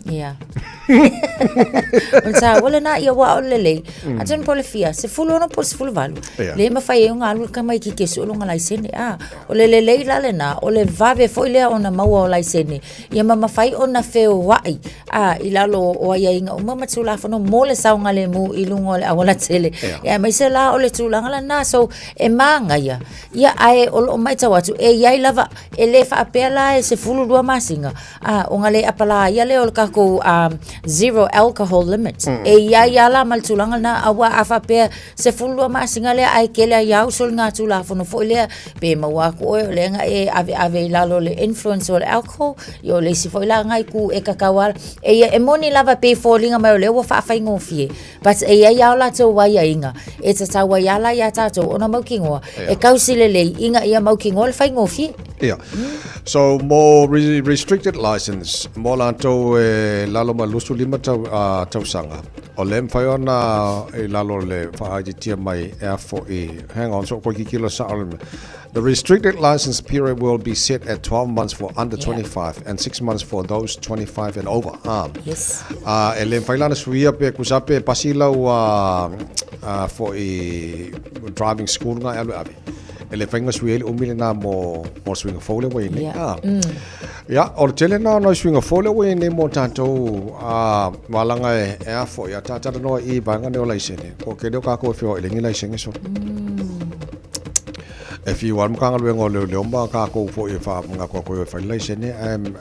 Unsa wala na ia wa olele. Aton polifia se fulo no pos fulo valu. Le ma fai un alu ka mai ki ke so longa laisene olele leila le na ole vave foi le ona maua laisene. Ia ma fai ona feo wai. Ilalo o ia inga o mama tula fono mole saunga le mu ilungo le awala tele. Ia mai se la ole tulanga la na so e manga ia. Ia ai o mai tawatu e ia lava e le fa apela e se fulo dua masinga. Onga le apala ia le o ka ko zero alcohol limit. E ia la mal tulanga na awa afa pe se fulwa ma singale ai kele ya usul nga tula fono fo le pe ma wa ko le nga e ave la lo le influence o alcohol yo le si fo la ngai ku e kakawal e moni lava pe falling ma le wa fa fa ngofie but e ia la to wa ia inga e ta wa ya la ya ta to ona mo kingo e kausile le inga ia mo kingo fa ngofie. So more restricted license more lanto lalo malusu lima tausanga o lem fai ona lalo le fa tia mai hang on so ko kilo sa the restricted license period will be set at 12 months for under 25 and 6 months for those 25 and over. Yes. Lem fai lana suia pe kusape pasila for driving school nga ave ele fenga suele umile na mo swing fole we ne o tele na no swing fole we ne mo tanto malanga e fo ya tata no I banga ne ola isene ko ke do ka ko fio ele ngila isene so if you want kanga we ngolo le omba ka ko fo e fa nga ko fa le isene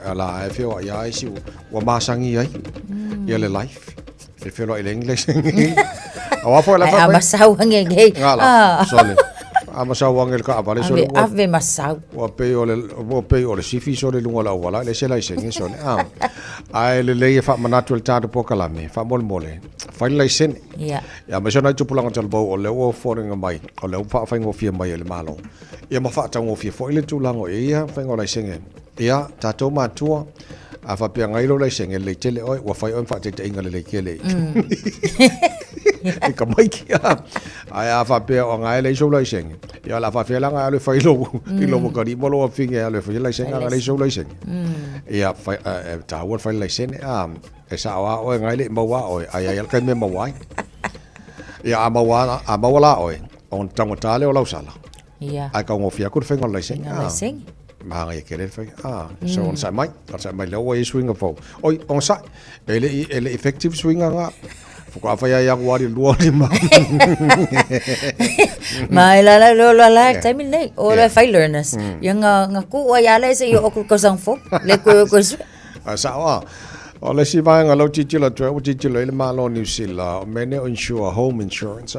ala e fio ya isi wa masangi ai ele life e fio ele english awa fo la fa masau ngege sorry amasa wangel ka abale so ave masau o pe o le sifi so le lunga la wala le sela isen so le ai le fa manatul ta do pokala me fa mole fa le isen ya ma so na tu pulang tal bo o le o foring mai o le fa fa ngofie mai le malo ia ma fa ta ngofie fo le tu lango ia fa ngola isen ia ta to ma tua a fa pia ngai lo le isen le tele o wa fa on fa te inga le kele e ka mai ki ai a fa pe o ngai le so lai seng ya la fa fe la ngai le fa lo ki lo ka di mo lo finge le fa lai seng ngai le so lai seng ya fa ta wo fa lai seng e sa wa o ngai le mo wa o ai ai ka me mo wa ya a mo wa la o on tamo tale o la sala ya ai ka ngo fia ku fe ngai lai seng ma ngai ke le fa so on sa mai le o swing of oi on sa ele effective swing nga ko fa ya yang wari luari ma mai la time nei o le fai learners yang ngaku wa ya le se yo ko sang fo le ko sa wa o le si vai nga lo titilo le ma lo New Zealand mene insure home insurance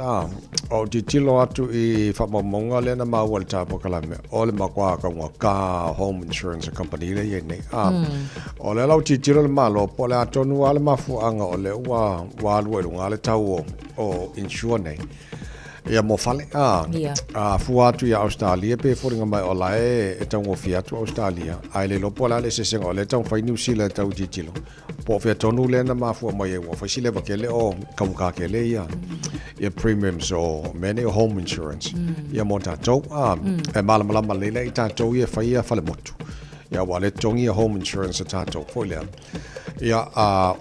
o titilo atu I fa monga le na ma walta po kala me o le ma kwa ka home insurance company le ye nei o le lo titilo le ma lo po le atonu wala ma fu anga o le wa lu le tau o insure nei ia mo fale fu atu ya Australia pe foringa mai o lai e tango fia tu Australia ai le lo pola le se sengo le tau fai New Zealand tau titilo po fe tonu le na ma fu mai o fa sile bakele o ka ke le ia premiums o many home insurance ia mo ta to e mala le ta to ia fa ia fale motu ia wale tongi home insurance ta to fo le ia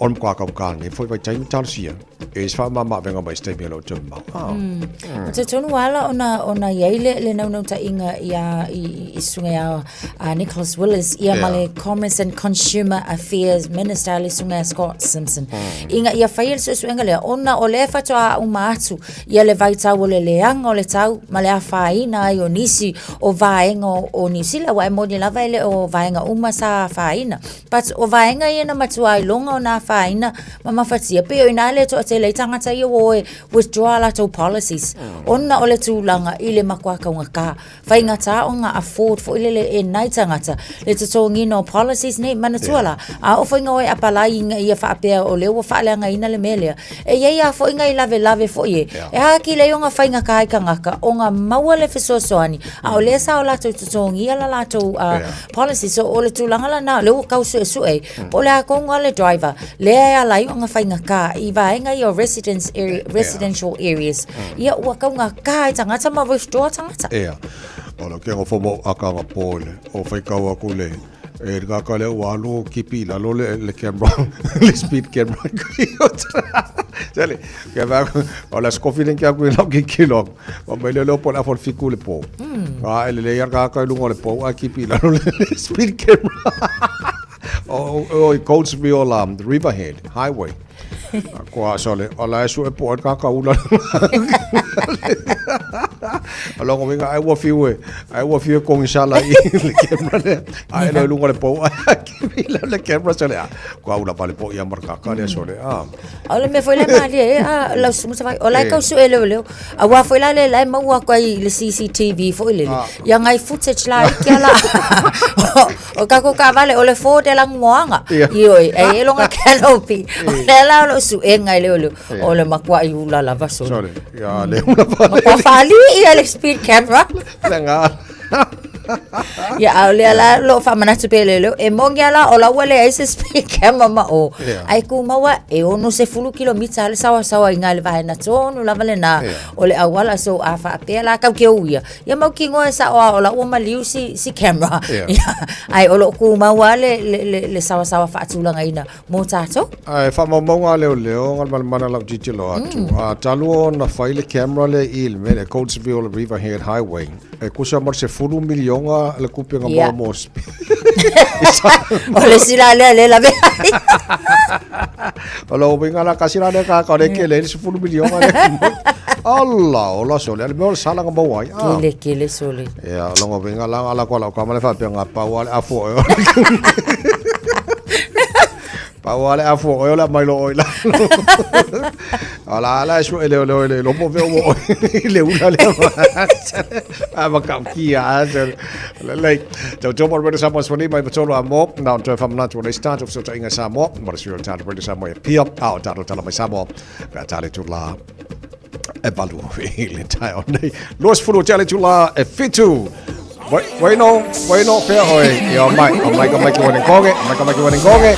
on kwa ka ni fo vai tai tal sia e fa mama venga mai stay me lo tumma te tonu wala ona yeile le no ta inga ia I sunga ya Nicholas Willis ia male Commerce and Consumer Affairs Minister le sunga Scott Simpson inga ia fail so sunga le ona o le fa toa umatu ia le vai tau le leanga o le tau male a faina I o nisi o vaenga o nisila wa mo ni lava ele o vaenga uma sa faina but o vaenga ia na matua I longa o na faina mama fatia pe o ina le to te le tangata I o withdraw la to policies ona o le tūlanga I le makua kaunga ka whainga tā o ngā afford fo ile le e nai tangata le te tō ngino policies nei manatuala a o whainga oe apalai inga ia whaapea o leo wa whaaleanga ina le melea e iei a fo inga I lave fo ie e haki le o ngā whainga ka ai kangaka o ngā maua le whesosoani a o le sa o lato te tō ngia la lato policies so o le tūlanga la nā leo kau sue o le a konga le driver le a lai o ngā whainga ka I vaenga I o residential areas ia ua kaunga ka ai tangata ma withdraw tangata o lo ke ngo fomo akanga pole o fai kaua kule e ga ka le walu kipi la lo le camera le speed camera jale ke va o la scofilin ke aku la ki kilo o me le po la for fikule po ele le ga ka lu ngole po a kipi la lo le speed camera o Coatesville Riverhead Highway Kwa sole ola su e po ka ka ula alo ko vinga ai wo fiu ko inshallah le camera le ai le lungo le po le camera sole ko ula pale po ia marka ka le sole ole me foi le mali la su vai ola ka su ele a wa foi la le ma wa ko le CCTV foi le ya ngai footage la kia la o ka ko ka vale ole fo de la ngoanga io e longa canopy le la su enga le o le makua I ula la vaso sorry ya le una fali ia le speed camera lenga ya ole la lo fa manatu pele lo e mongia la o la wele ese speed camera ma o ai ku mawa e ono se fulu kilomita le sawa inga le vai na tonu la vale na ole awala so afa pela ka ke uia ya mau ki ngoe sa o la o maliu si camera ai olo ku mawa le sawa fa tulanga ina mo tato ai fa mo leo ngal mana la jitilo atu talu na file camera le il me le Coatesville Riverhead Highway e kusa mar se fulu milionga le kupinga mo ole sila le la ve ole o vinga la kasira de ka ka ke le se fulu milionga le Allah ola sole le mo sala ngamo wai kele sole ya longo vinga la ala ko la ka male fa penga pa wale afo Pawale afo ola mai lo oila. Ala su ele lo po ve o le una le. Ama kam kia le jo por ver samo swani mai potolo amo na to fam na to le start of so inga samo mar su ta to samo e pia out ta to mai samo ka tale to la evalu le tai on los fulu tale to la e fitu Bueno, fe hoy. Yo mai ko wani konge.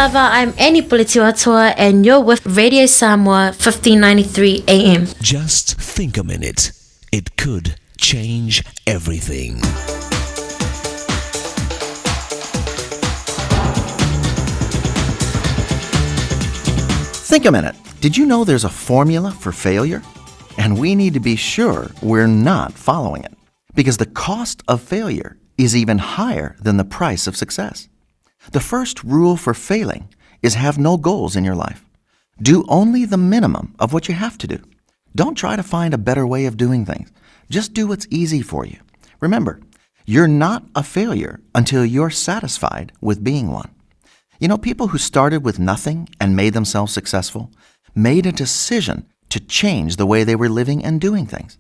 Lava, I'm Annie Pulitiwatua, and you're with Radio Samoa 1593 AM. Just think a minute. It could change everything. Think a minute. Did you know there's a formula for failure? And we need to be sure we're not following it, because the cost of failure is even higher than the price of success. The first rule for failing is have no goals in your life. Do only the minimum of what you have to do. Don't try to find a better way of doing things. Just do what's easy for you. Remember, you're not a failure until you're satisfied with being one. You know, people who started with nothing and made themselves successful made a decision to change the way they were living and doing things.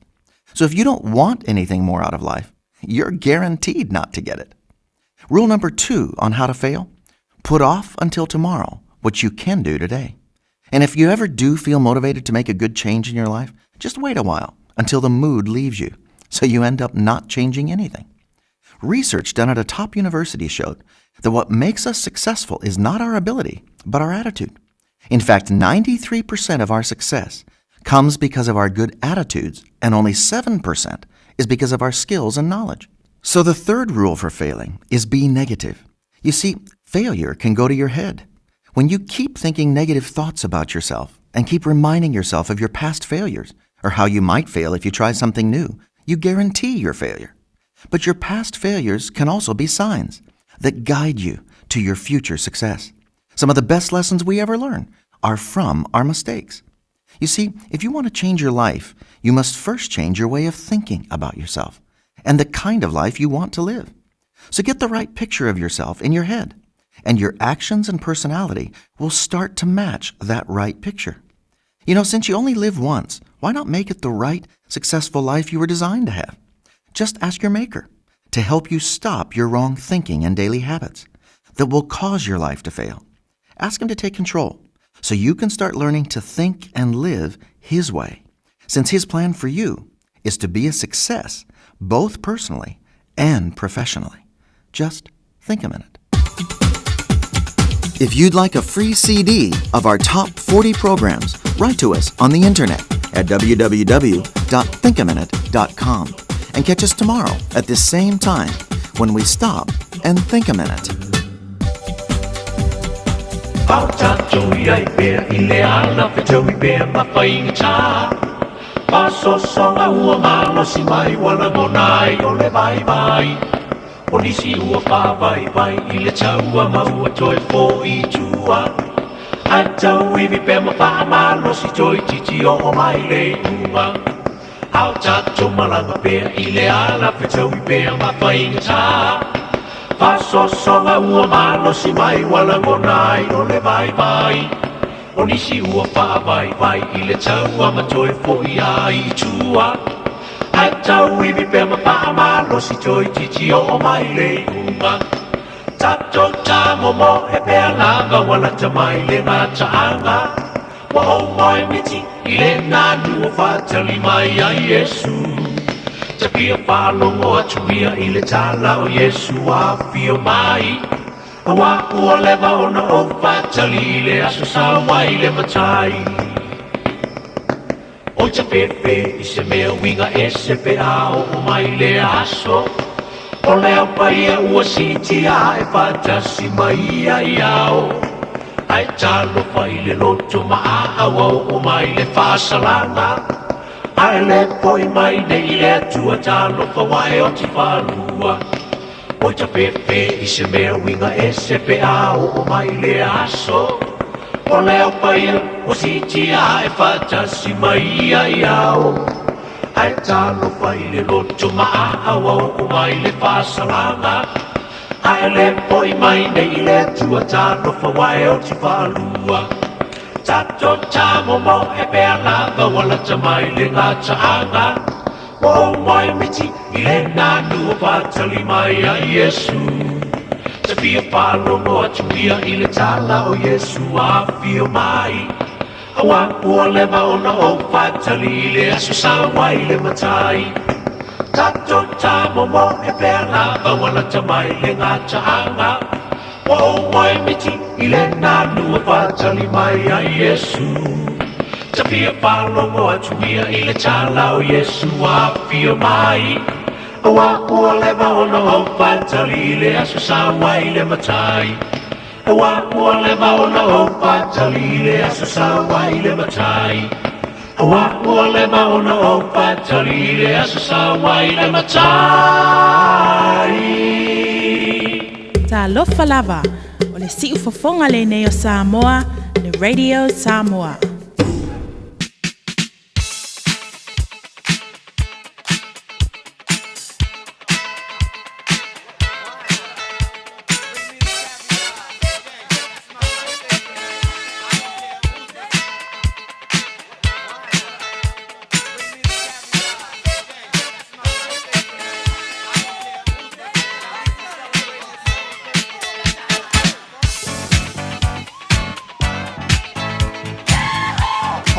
So if you don't want anything more out of life, you're guaranteed not to get it. Rule number 2 on how to fail: put off until tomorrow what you can do today. And if you ever do feel motivated to make a good change in your life, just wait a while until the mood leaves you, so you end up not changing anything. Research done at a top university showed that what makes us successful is not our ability, but our attitude. In fact, 93% of our success comes because of our good attitudes, and only 7% is because of our skills and knowledge. So the third rule for failing is be negative. You see, failure can go to your head. When you keep thinking negative thoughts about yourself and keep reminding yourself of your past failures or how you might fail if you try something new, you guarantee your failure. But your past failures can also be signs that guide you to your future success. Some of the best lessons we ever learn are from our mistakes. You see, if you want to change your life, you must first change your way of thinking about yourself and the kind of life you want to live. So get the right picture of yourself in your head, and your actions and personality will start to match that right picture. You know, since you only live once, why not make it the right, successful life you were designed to have? Just ask your Maker to help you stop your wrong thinking and daily habits that will cause your life to fail. Ask Him to take control so you can start learning to think and live His way, since His plan for you is to be a success both personally and professionally. Just think a minute. If you'd like a free CD of our top 40 programs, write to us on the internet at www.thinkaminute.com and catch us tomorrow at this same time when we stop and think a minute. Polisi ua whāwai vai I le taua maua toi fō I tua. Ai tau I mi pēma whaamalo si toi titi o mai le ua. Au tato malanga pēr I le ala whetau I pēr ma whainga tā. Whasosonga ua malo si mai wala ngonai o le vai vai. Polisi ua whāwai vai I le taua ma toi fō I tua. Ai tau I mi pēma whaamalo si toi titi o mai le unga. Tato tā momo he pēr langa wala ta mai le ngā taanga. Wa o mai miti I le ngā nua whātali mai a Yesu. Ta pia whālongo atuia I le tāla o Yesu a pio mai. A wā ua lewa ona o whātali I le aso sa wai le matai. O te pepe I se mea winga e se pe ao o mai le aso. O lea paia ua siti a e patasi mai ai ao. Ai talo fai le loto ma a awau o mai le whasalanga. Ai le poi mai ne I le atua talo whawai o ti whanua. O te pepe I se mea winga e se pe ao o mai le aso. O lea paia o siti a e whatasi mai ai ao. Ai talo fai le loto ma a awau o mai le whasalanga. Ai le poi mai nei le tua talo whawai o ti whalua. Tato tamo mo e pēr langa wala ta mai le ngā taanga. O mai miti I le ngā nua whātali mai a Yesu. Te pia whālongo atuia I le tāla o Yesu a pio mai. Awa ua lewa ona o whātali I le aso sa wai le matai. Tato tamo mo e pēr langa wala ta mai le ngā taanga. o mai miti i le nanu whatali mai a Yesu. Tapia palongo atuia i le tala o Yesu a pio mai. Awa ua le maono o patali le aso sawa i le matai. Awa ua le maono o patali le aso sawa i le matai. Awa ua le maono o patali le aso sawa i le matai. Ta lofa lava o le siu fofonga le nei o Samoa, le Radio Samoa.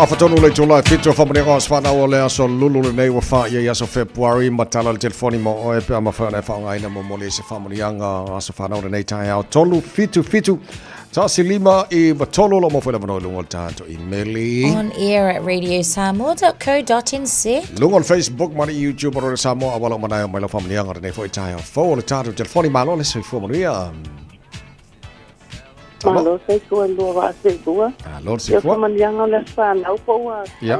Afatonu le July fitro fa mone os fa na ole aso lulu le nei wa fa ye aso February matala le telefoni mo o e pe ma fa na fa ngai na mo le se fa moni anga aso fa na le nei tai au tolu fitu ta silima I batolo lo mo fa na no lungo tanto emaili on air at radiosamoa.co.nz lungo on Facebook mani YouTube ro Samoa wala mana mai lo fa moni anga nei fo tai au fo le tanto telefoni ma lo le se fo moni Malo se ko lo va se tua. Lord se fo. Yo man yang le fa na po wa. Ya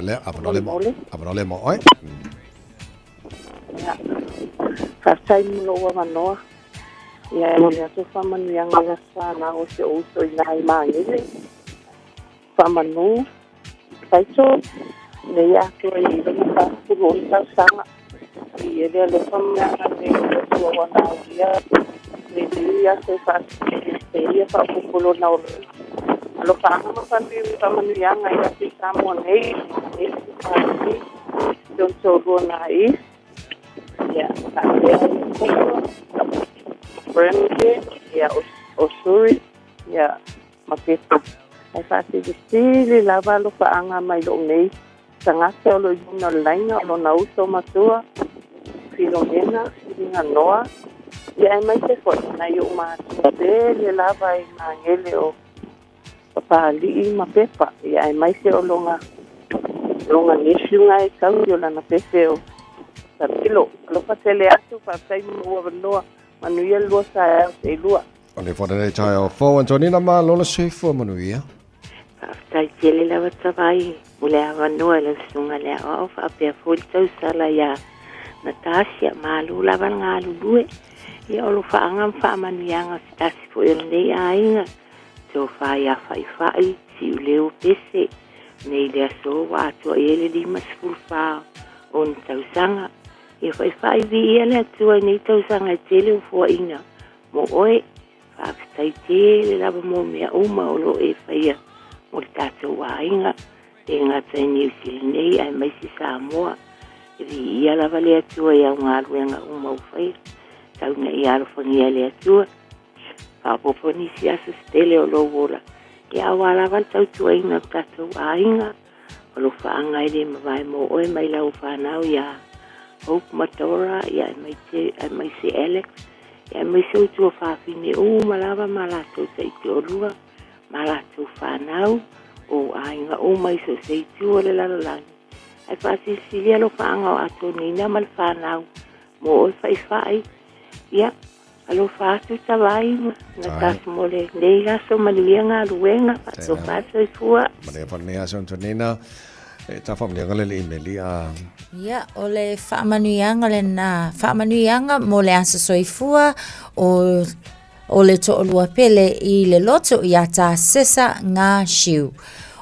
le abnole mo oi. Ya. Ka sai mo wa mano. Ya mo ya to fa man yang le fa na o se o so nai ma ni. Fa manu. Sai so ne ya to I le fa ku ro sa sa. I le fa ma ne ko wa na ya. Ia se faz ia fa populo na o alo fa ma fa ni fa manu yang ai si Samoa nei don so na I ya ta friendly ya osuri ya mapeto ai fa si di lava lo fa anga mai lo nei sanga se lo no laina lo na uso matua Filomena ina noa ya mai se fo na yo ma de le lava I na ngele o papa li ma pepa ya mai se o longa ni shunga I ka yo na pepe o tapilo lo pa se le aso pa sai mo no manu ye lo sa e lua ole fo de tai au fo Antonina ma lo le se fo manu ia tai tele la vai ule ava no le shunga le o fa pe fo tau sala ya Natasia malu la nga lue ia o fa anga fa manu yanga stasi fo nei ainga so fa ya fa si leo pese nei le so wa to ele di masfulfa on tausanga ia fa vi ele to nei tausanga tele fo ina mo oi fa stai tele la mo me uma o lo e fa ia mo tato wa inga inga tani si nei ai mai si Samoa ia la vale tua ia ngaluenga uma ufai tau na ia lo fangia le tua pa poponi si asustele o lo vola ia wala val tau tua ina tatu ainga o lo faanga ile mai mo oi mai la ufana ia Hope Matora ia mai se Alex ia mai se tua fa fine o malava malato sei tolua malato fanau o ainga o mai se sei tua le la la ai fa Sicilia lo faanga o atonina mal fanau mo oi fai ia alo fa tu tawai na tas mole nega so manuia luenga so fa so fua mane fa ne aso Antonina ta fa mle ngale email ia ole fa manuia le na fa manuia mo le aso so fua o le to lua pele I le loto ia ta sesa nga shiu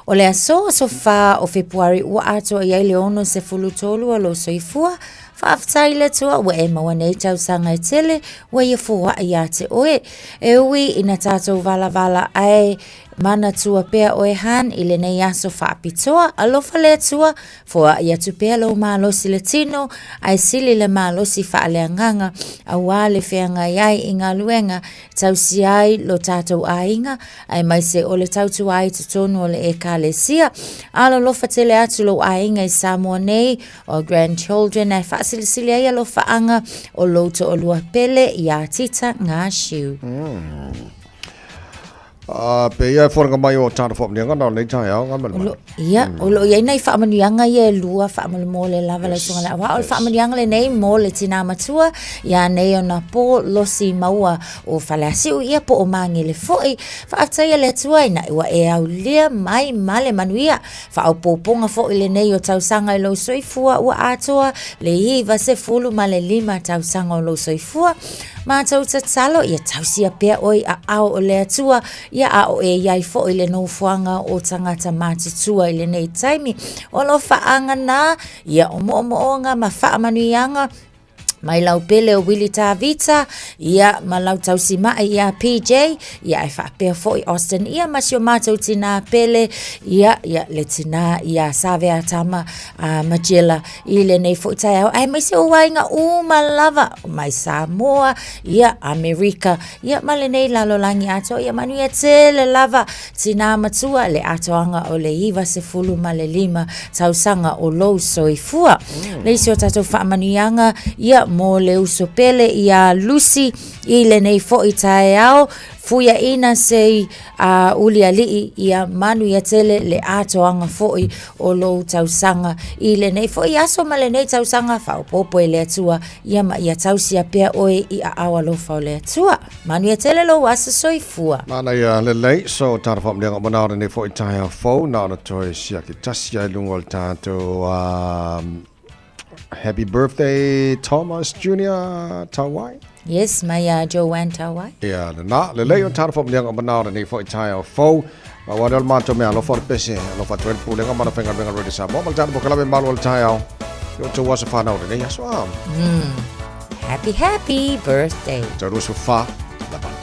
o le aso so fa o February ua ato ia le ono se fulutolu o lo soifua fa aftai le tua wa e mawane tau sanga tele wa ia fua ia te oe e ui ina tatou vala ai mana tua pea o e han i le nei aso whaapitoa, alofa le atua, fua ia tu pea lo malosi le tino, ai sili le malosi whaaleanganga, a wale whianga iai i ngā luenga, tau si ai lo tātou ainga, ai mai se o le tautu ai te tonu o le e ka le sia, alo lofa tele atu lo ainga i Samoa nei, o grandchildren, ai whaasilisili ai alo whaanga, o loto o lua pele, i a tita ngā shiu. Pe ia foranga mai o tāna whapnianga nā nei tai au ngamana. Ia, o lo ia nei whaamanuianga ia lua whaamale mō le lava le sunga le awa. O le whaamanuianga le nei mō le tina matua, ia nei o na pō losi maua o whaleasiu ia po o mangi le foi. Whaaftaia le atua ina iwa e au lia mai male manuia. Whaau pōponga foi le nei o tausanga i lo soifua ua atoa, le hiva se fulu ma le 5 tausanga o lo soifua. Ma tau tatalo ia tausia pea oi a au o le atua, ia a o e iai fo i le noufuanga o tangata mātitua i le nei taimi. O lo whaanga nā, ia o mo-o-mo-onga ma whaamanuianga, mai lau pele o Willie Tavita, ia ma lau tausi mai ia PJ, ia e whaapea fo i Austin, ia masio mātou tina pele, ia le tina, ia Savea Tama, Magella, i le nei fo i tai au, ai mai se o wainga lava, mai Samoa, ia Amerika, ia ma le nei lalolangi ato, ia manu ia tele lava, tina matua le atoanga o le iwa se fulu ma le 5, tausanga o lou soifua. Le isi o tatou whaamanuianga, ia mo le uso pele ia Lucy i le nei fo i tae au fuia ina sei uli alii ia manu ia tele le atoanga fo i o lo tausanga i le nei fo i aso ma le nei tausanga whao popo e le atua ia ma ia tausia pea oe i a awa lo whao le atua manu ia tele lo asa soifua mana ia le lei so tara whao mlenga manaura nei fo i tae au fo naona toi sia ki tasia i lungo le tātou happy birthday, Thomas Jr. Tawai. Yes, my Joanne Tawai. Yeah, le leo tāna whop lianga manao ni fo i tai au fo. Ma wadal mato mea lo for pese, lo fa tuen pulenga mana penga penga rodi sa. Mo maltana pokala me malu al tai au. Yo to wasa fa na ni yaso am. Happy birthday. Tarusu fa. Let's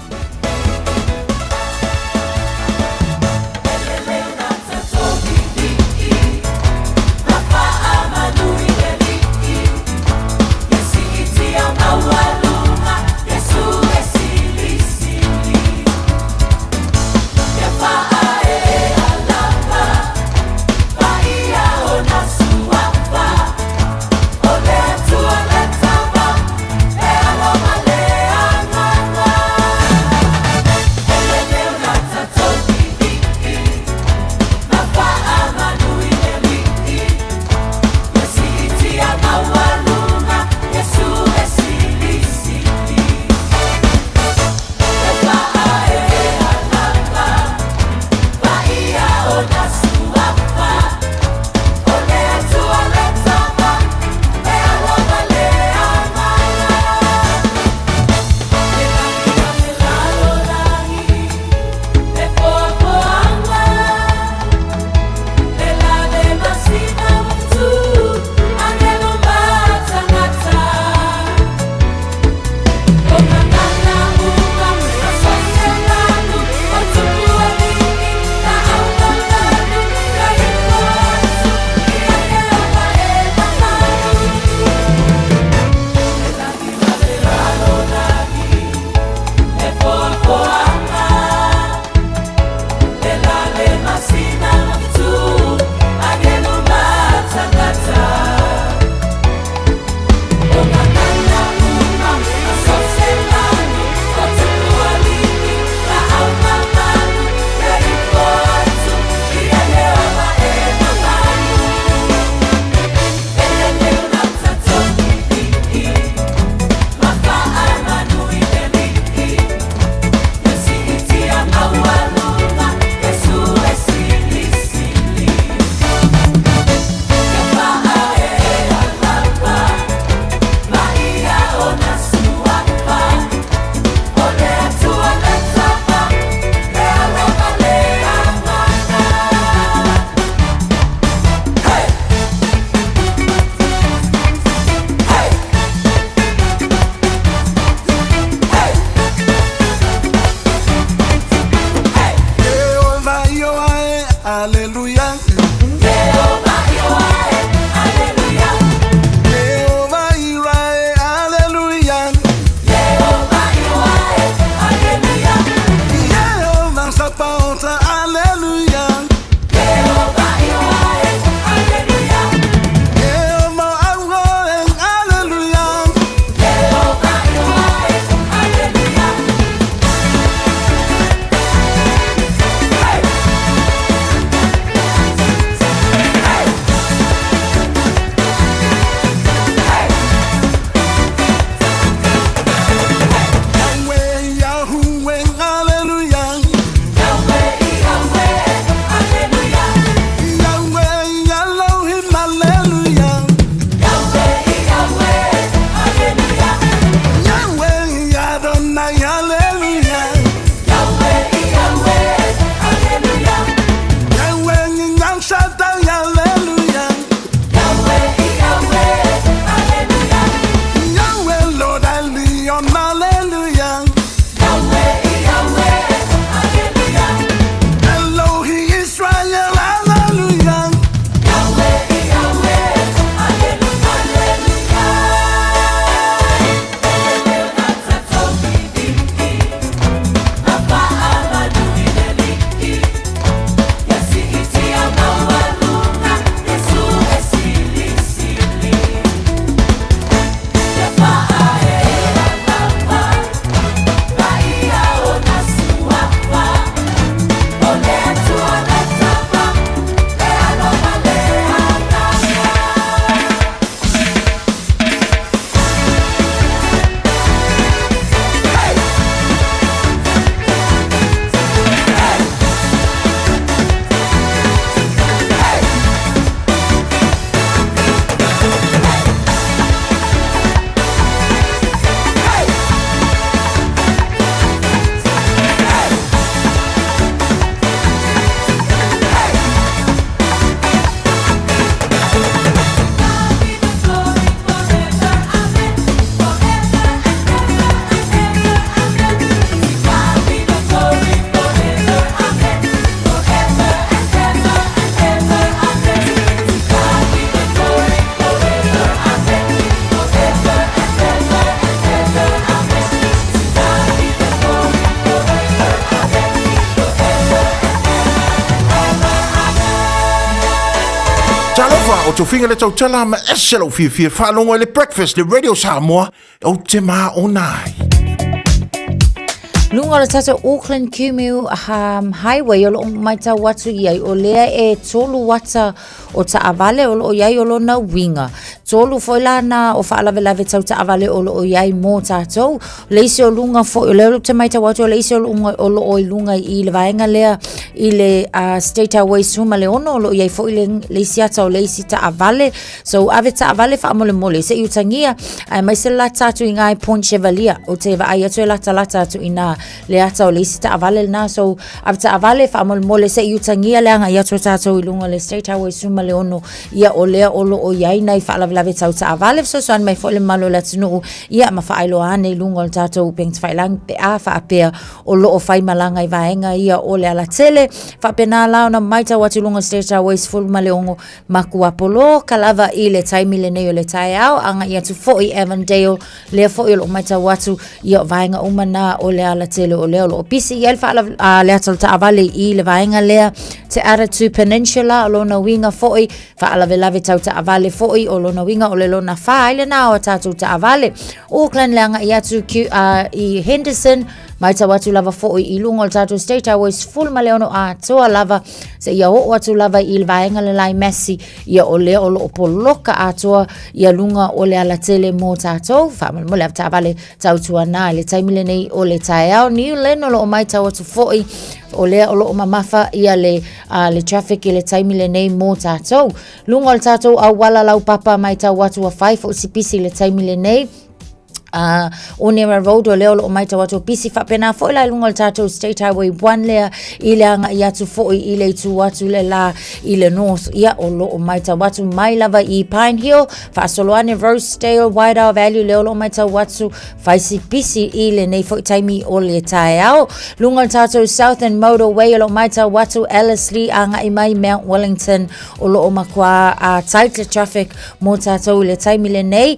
Lota, hallelujah. O to finga le tau tala ma eselo fi whanonga le breakfast le Radio Samoa o te maa o nai. Lunga le tata Auckland Kumeu Highway o lo mai tau watu iai o lea e tolu wata o ta avale o lo iai o lo na winga. Tolu foi lana o whaalawe lawe tau ta avale o lo iai mō tātou. Leise o lunga foi o leo te mai tau watu o leise o lo oi lunga i le vaenga lea i le State Highway suma le ono o lo iai foi leisi ata o leisi ta avale. So ave ta avale wha amole mole. Se iutangia mai se la tatu i ngai Point Chevalier o te wa ai atu e lata tatu i nā le ata o leisi ta avale na so avta avale fa amol mole se iutangia le anga ia tātou i lunga le State Highway suma le ono ia o lea o lo o iai nei fa lave tau ta avale so so an mai fo le malo la tunu ia ma fa ailo ane lunga le tātou peng te lang pe a fa apea o lo o fai malanga i vaenga ia o le ala tele fa pena la ona mai ta watu lunga State Highway full male ongo maku apolo kalava i le taimi le nei o le tai au anga ia tu fo i Avondale le fo i lo mai ta watu ia vaenga umana o le ala tele o leo lo pisi i alfa le atal ta avale i le vaenga lea te Aratu Peninsula o lona winga foi fa ala lave tau ta avale foi o lona winga o le lona fa ile na o tatu ta avale Auckland leanga i atu i Henderson mai ta watu lava foi i lunga o tatu State Highways full maleono a toa lava se ia o watu lava i le vaenga le lai mesi ia o le o lo poloka a toa ia lunga o le ala tele mo tatou fa mo le ta avale tau tua na le taimile nei o le tai au ni leno lo mai ta watu foi o le o lo mamafa ia le traffic i le taimile nei mo tatou lunga o tatou a wala lau papa mai ta watu a 5 o sipisi le taimile nei Onera Road o leo lo mai ta watu pisi fa pena fo la lunga tatou State Highway 1 lea ile anga ia tu fo ile tu watu le la ile north ia o lo mai ta watu mai lava i Pine Hill fa Solwane Rosedale Whiteout Valley leo lo mai ta watu fa si pisi ile nei fo taimi o le tai au lunga tatou Southern Motorway lo mai ta watu Ellerslie anga i mai Mount Wellington o lo makwa tight traffic mo tatou le taimi le nei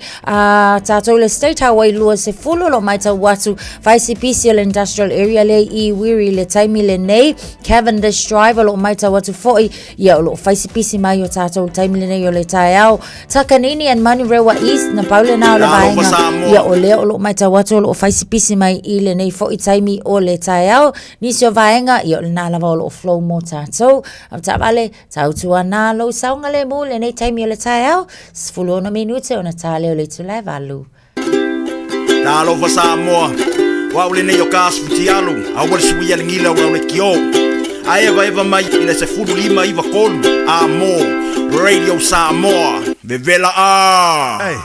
tatou le State Highway wai lua se fulu lo mai tau watu Vaisipisi o le industrial area le I wiri le taimi le nei Cavendish Drive o lo mai tau watu foi ia o lo Vaisipisi mai o tātou taimi le nei o le tai au Takanini and Manurewa East na paule na o le vaenga ia o leo o lo mai tau watu o lo Vaisipisi mai I le nei foi taimi o le tai au nisi o vaenga ia o le na lava o lo flow mo tātou am ta vale tau tua na lo saunga le mu le nei taimi o le tai au sfulu ona minute ona tale o le tulai valu Na lo vasa mo wa ule ne yo kas futialu a wal suia ngila wa le kio a eva mai ina se fudu lima iva kolu a mo Radio Samoa vevela a Hey,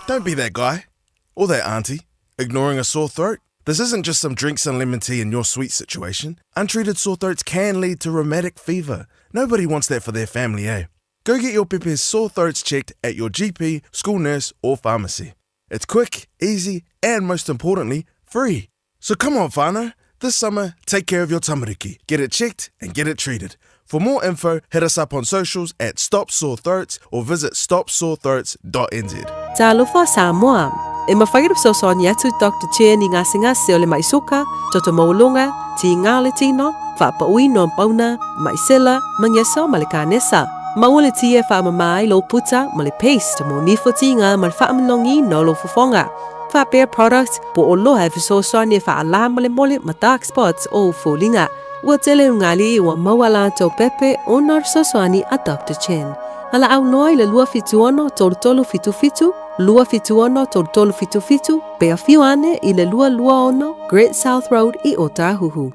don't be that guy or that auntie ignoring a sore throat. This isn't just some drinks and lemon tea in your sweet situation. Untreated sore throats can lead to rheumatic fever. Nobody wants that for their family, eh? Go get your Pepe's sore throats checked at your GP, school nurse or pharmacy. It's quick, easy, and most importantly, free. So come on, whānau. This summer, take care of your tamariki. Get it checked and get it treated. For more info, hit us up on socials at Stop Sore Throats or visit stopsorethroats.nz. Talofa Samoa. E mawhairu sosoni atu Dr. Chen I ngasi o le maisoka, toto maulunga, ti ngā le tino, whapaui no pauna, maisela, mangyesa ma le kānesa. Maua tia whaamamai lo puta ma le paste mo nifotinga ma le whaamalongi no lo fufonga. Whapea product po o loha fisosoni e whaala ma le mole ma dark spots o fulinga. Ua tele ungali ua mawala to pepe o nar sosoni a Dr. Chen. Ala au noi le lua fituono tolu fitu fitu, lua fituono tolu fitu fitu, pea fiuane I le lua ono, Great South Road I Otahuhu.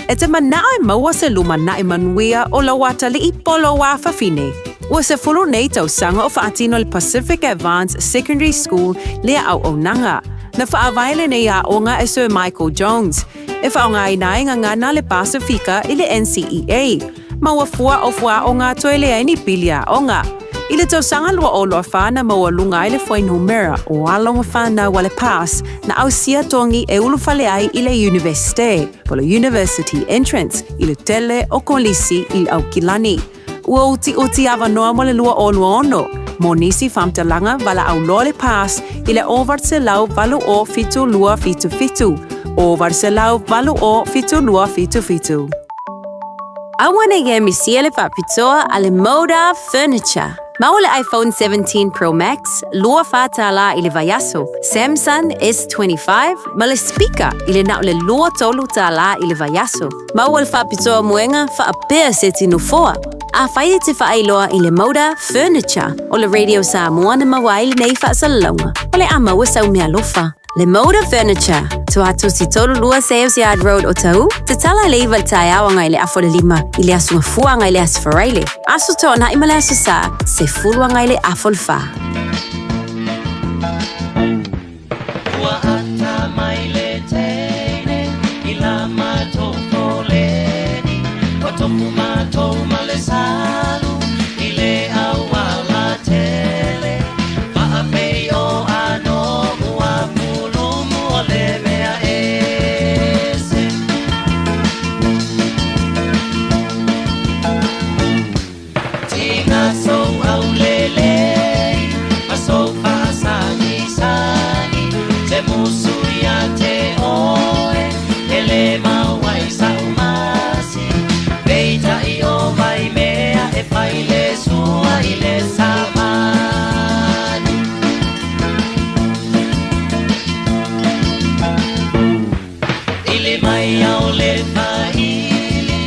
E te manae maua se luma nae manuia o la wata li I polo wa whawhine. Ua se fulu nei tau sanga o whaatino le Pacific Advanced Secondary School lea au o nanga. Na whaawaile nei a onga e Sir Michael Jones. E whaonga I nae ngana le Pasifika I le NCEA. Maua fua o fua o ngā toe lea ni pilia onga. I le tau sanga lua o loa whana maua lunga I le whai numera o alonga whana wale pass na au sia tongi e ulufale ai I le universite, polo university entrance, I le tele o kolisi I au kilani. Ua uti awa noa mo le lua o lua ono, mo nisi whamtalanga wala au loa le pass I le ovart se lau valu o fitu lua fitu fitu, ovart se lau valu o fitu lua fitu fitu. Awana ye misia le whapitoa a le Moda Furniture. Maua le iPhone 17 Pro Max, lua whātala I le Vayaso, Samsung S25, ma le speaker I le nau le lua tolu tāla I le Vayaso. Maua le whapitoa muenga whaapea se tinu foa. A whaia te whaailoa I le Moda Furniture, o le Radio Samoa na mawai le nei whaasalalonga, o le ama wasau mea lofa. Le Moda Furniture, tu atu si tolu lua Sales Yard Road o tau, te tala leiva le tai awa ngai le afo le lima, I le asunga fua ngai le asfaraile. Asu tona I male asu sa, se fulua ngai le afo le wha. Ua ata mai le teine, I la matoko leni, o toku matou ma le salu, I le awa la tele, whaapei o ano ua mulumu o le mea ese. Tina sou au lelei, ma sou pasani sani, te musu ia te oe, ele mawai sa umasi, veita I o vai mea e pai le sua I le samani. Ili mai au le faili,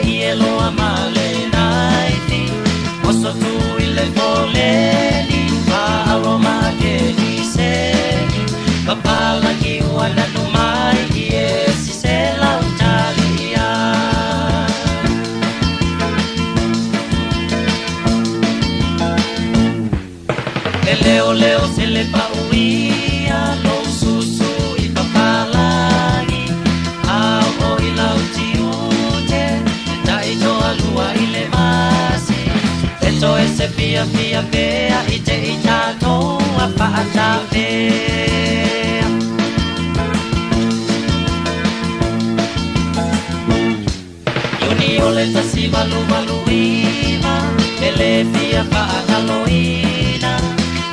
ie loa male naiti, oso tu I le voleni, pa aroma ke ni seni, papala ki wana numai, ie si se lau talia. Leo se le pauia, lo susu I papalagi, au o I lau tiute, tai toa lua I le masi, te toe se pia pea, I te I tātou a paata pea. Yuni o le tasi valu iwa, e le pia paata loina,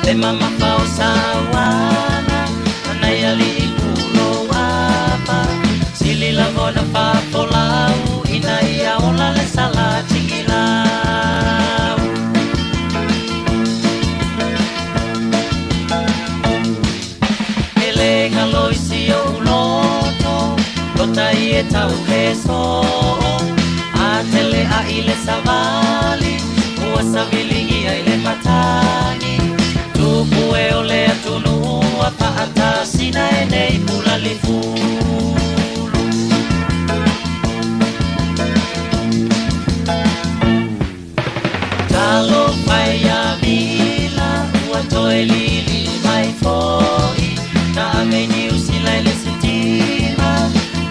le mama pausa wana, whāpolau ina ia ola le salati i lau. E le ngaloisi o uloto, kota i e tau he so, a tele a i le savali, ua savilingi ai le matangi, tupu e o le atunua paata sina e nei pula li fulu. Talo mai a mila, ua toe lili mai foi, na me niu sila le sitima,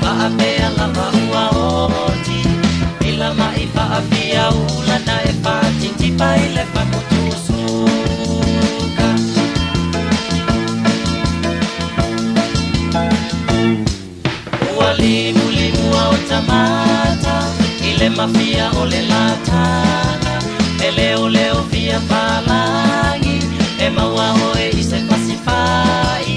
pa a mea lama ua oti, ila mai pa a pia ula na e pa titipa i le pa mutusuka. Ua limu limu au tamata, ile mafia o le latana, e leo leo via palangi, e maua hoe i se pasifai,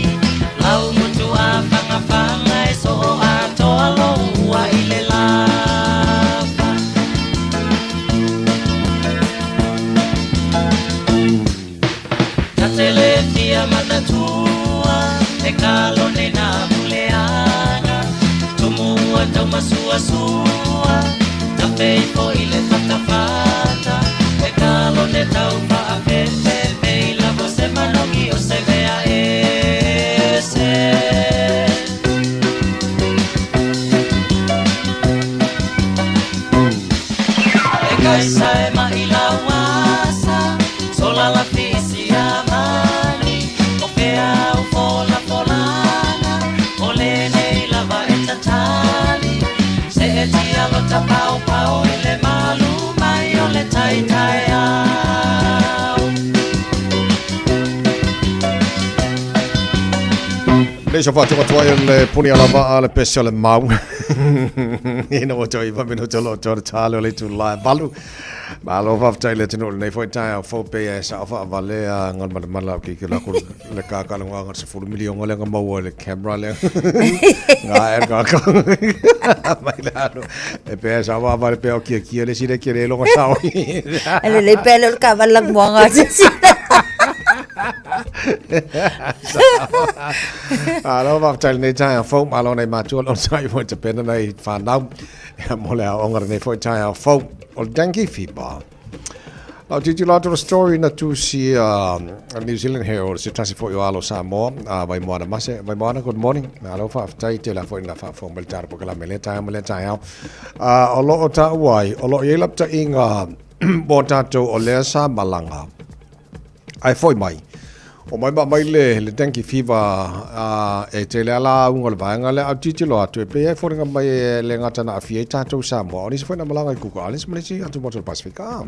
lau mutu a fanga fanga e so a toa loua i le lapa. Na tele fia manatua, e kalone na muleana, tumua tau masua sua, ta peifo i le fatafata, e kalone tau pa a pepe, me i lavo se manongi o se vea ese. E kaisa e ma i la wasa, sola la fisi a mani, o pea o fola folana, o lene i lava e tatali, se e tia lo ta pau pau i le malu mai o le tai tai au. Leisha whātua tuai le puni ala waa le pesi o le mau. Ina o toi wa minu tolo tōra tāle o le tu lai balu. Ma alo whaftai le tino nei fwoi tai au whaupe e sa awha awale a ngan mala ki ki lako le kākala ngā ngat sa 4 milion le ngā mau le camera le. Ngā e kākala. Mai le anu. E pe sa awha awale pe o kia kia le sire kia le longa sao. Ale le pe le ka walang mo nga sira. Alo whaftai nei tai au whau. Alo nei mātua lo tai fwoi te pena nei whanau. Mo le au ongara nei fwoi tai au whau. O danki fiba. Now, did you like the story na tu si New Zealand Herald si tasi fo yo alo Samoa vai moana mase vai moana good morning alo fa tai te la fo na fa fo mel tar porque la meleta au o lo o ta wai o lo yelap ta inga bo tato o le sa malanga ai foi mai o mai ba mai le danki fiba e te le ala unga le vanga le atiti lo atu pe e fo nga mai le ngata na afie tato Samoa o ni se foi na malanga ku ko alis malesi atu mo Pacifica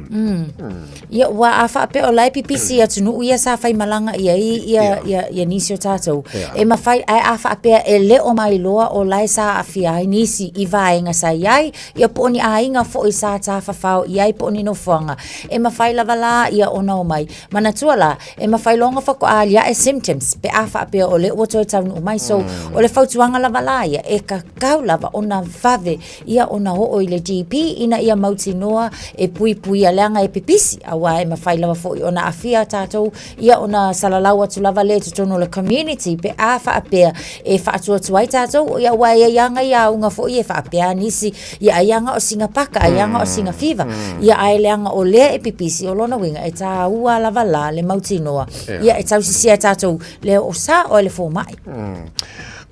ia wa afa pe o lai pipisi atu nu ia sa fai malanga ia nisi o tatou e ma fai ai afa pe e le o mai loa o lai sa afia ai nisi i vaenga sa iai ia po ni ainga fo i sa ta fa fao iai po ni no fonga e ma fai la vala ia ona o mai mana tuala e ma fai longa fa ko alia e symptoms pe afa pe o le o to tau mai so o le fautuanga la vala ia e ka kaula va ona vave ia ona ho o le GP ina ia mauti noa e pui ia langa e pipisi awa e mawhai lawa fo i ona afia tātou ia ona salalau atu lava le tutono le community pe a wha apea e wha atua tuai tātou ia wa e ianga ia unga fo i e wha apea nisi ia ianga o singa paka ianga o singa fiva ia ai leanga o lea e pipisi o lona winga e tā ua lava la le mauti noa ia e tau sisia tātou le o sa o le fo mai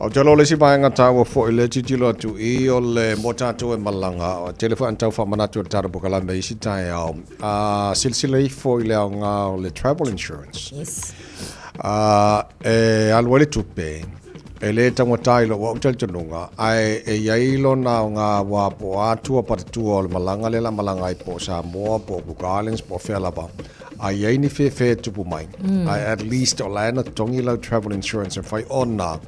o te lo le si vaenga tāua fo i le titilo atu i o le mo tātou e malanga o telefo antau wha manatu o tāra pokala me isi tai au silsila i fo i le au ngā o le travel insurance e alua le tupe e le tangotai lo wa utal tununga ai e yailo na ngā wa po atua patatua o le malanga le la malanga i po Samoa po Cook Islands po Whelaba ai ai ni fe tupu mai ai at least o lana tongi lau travel insurance and fai ona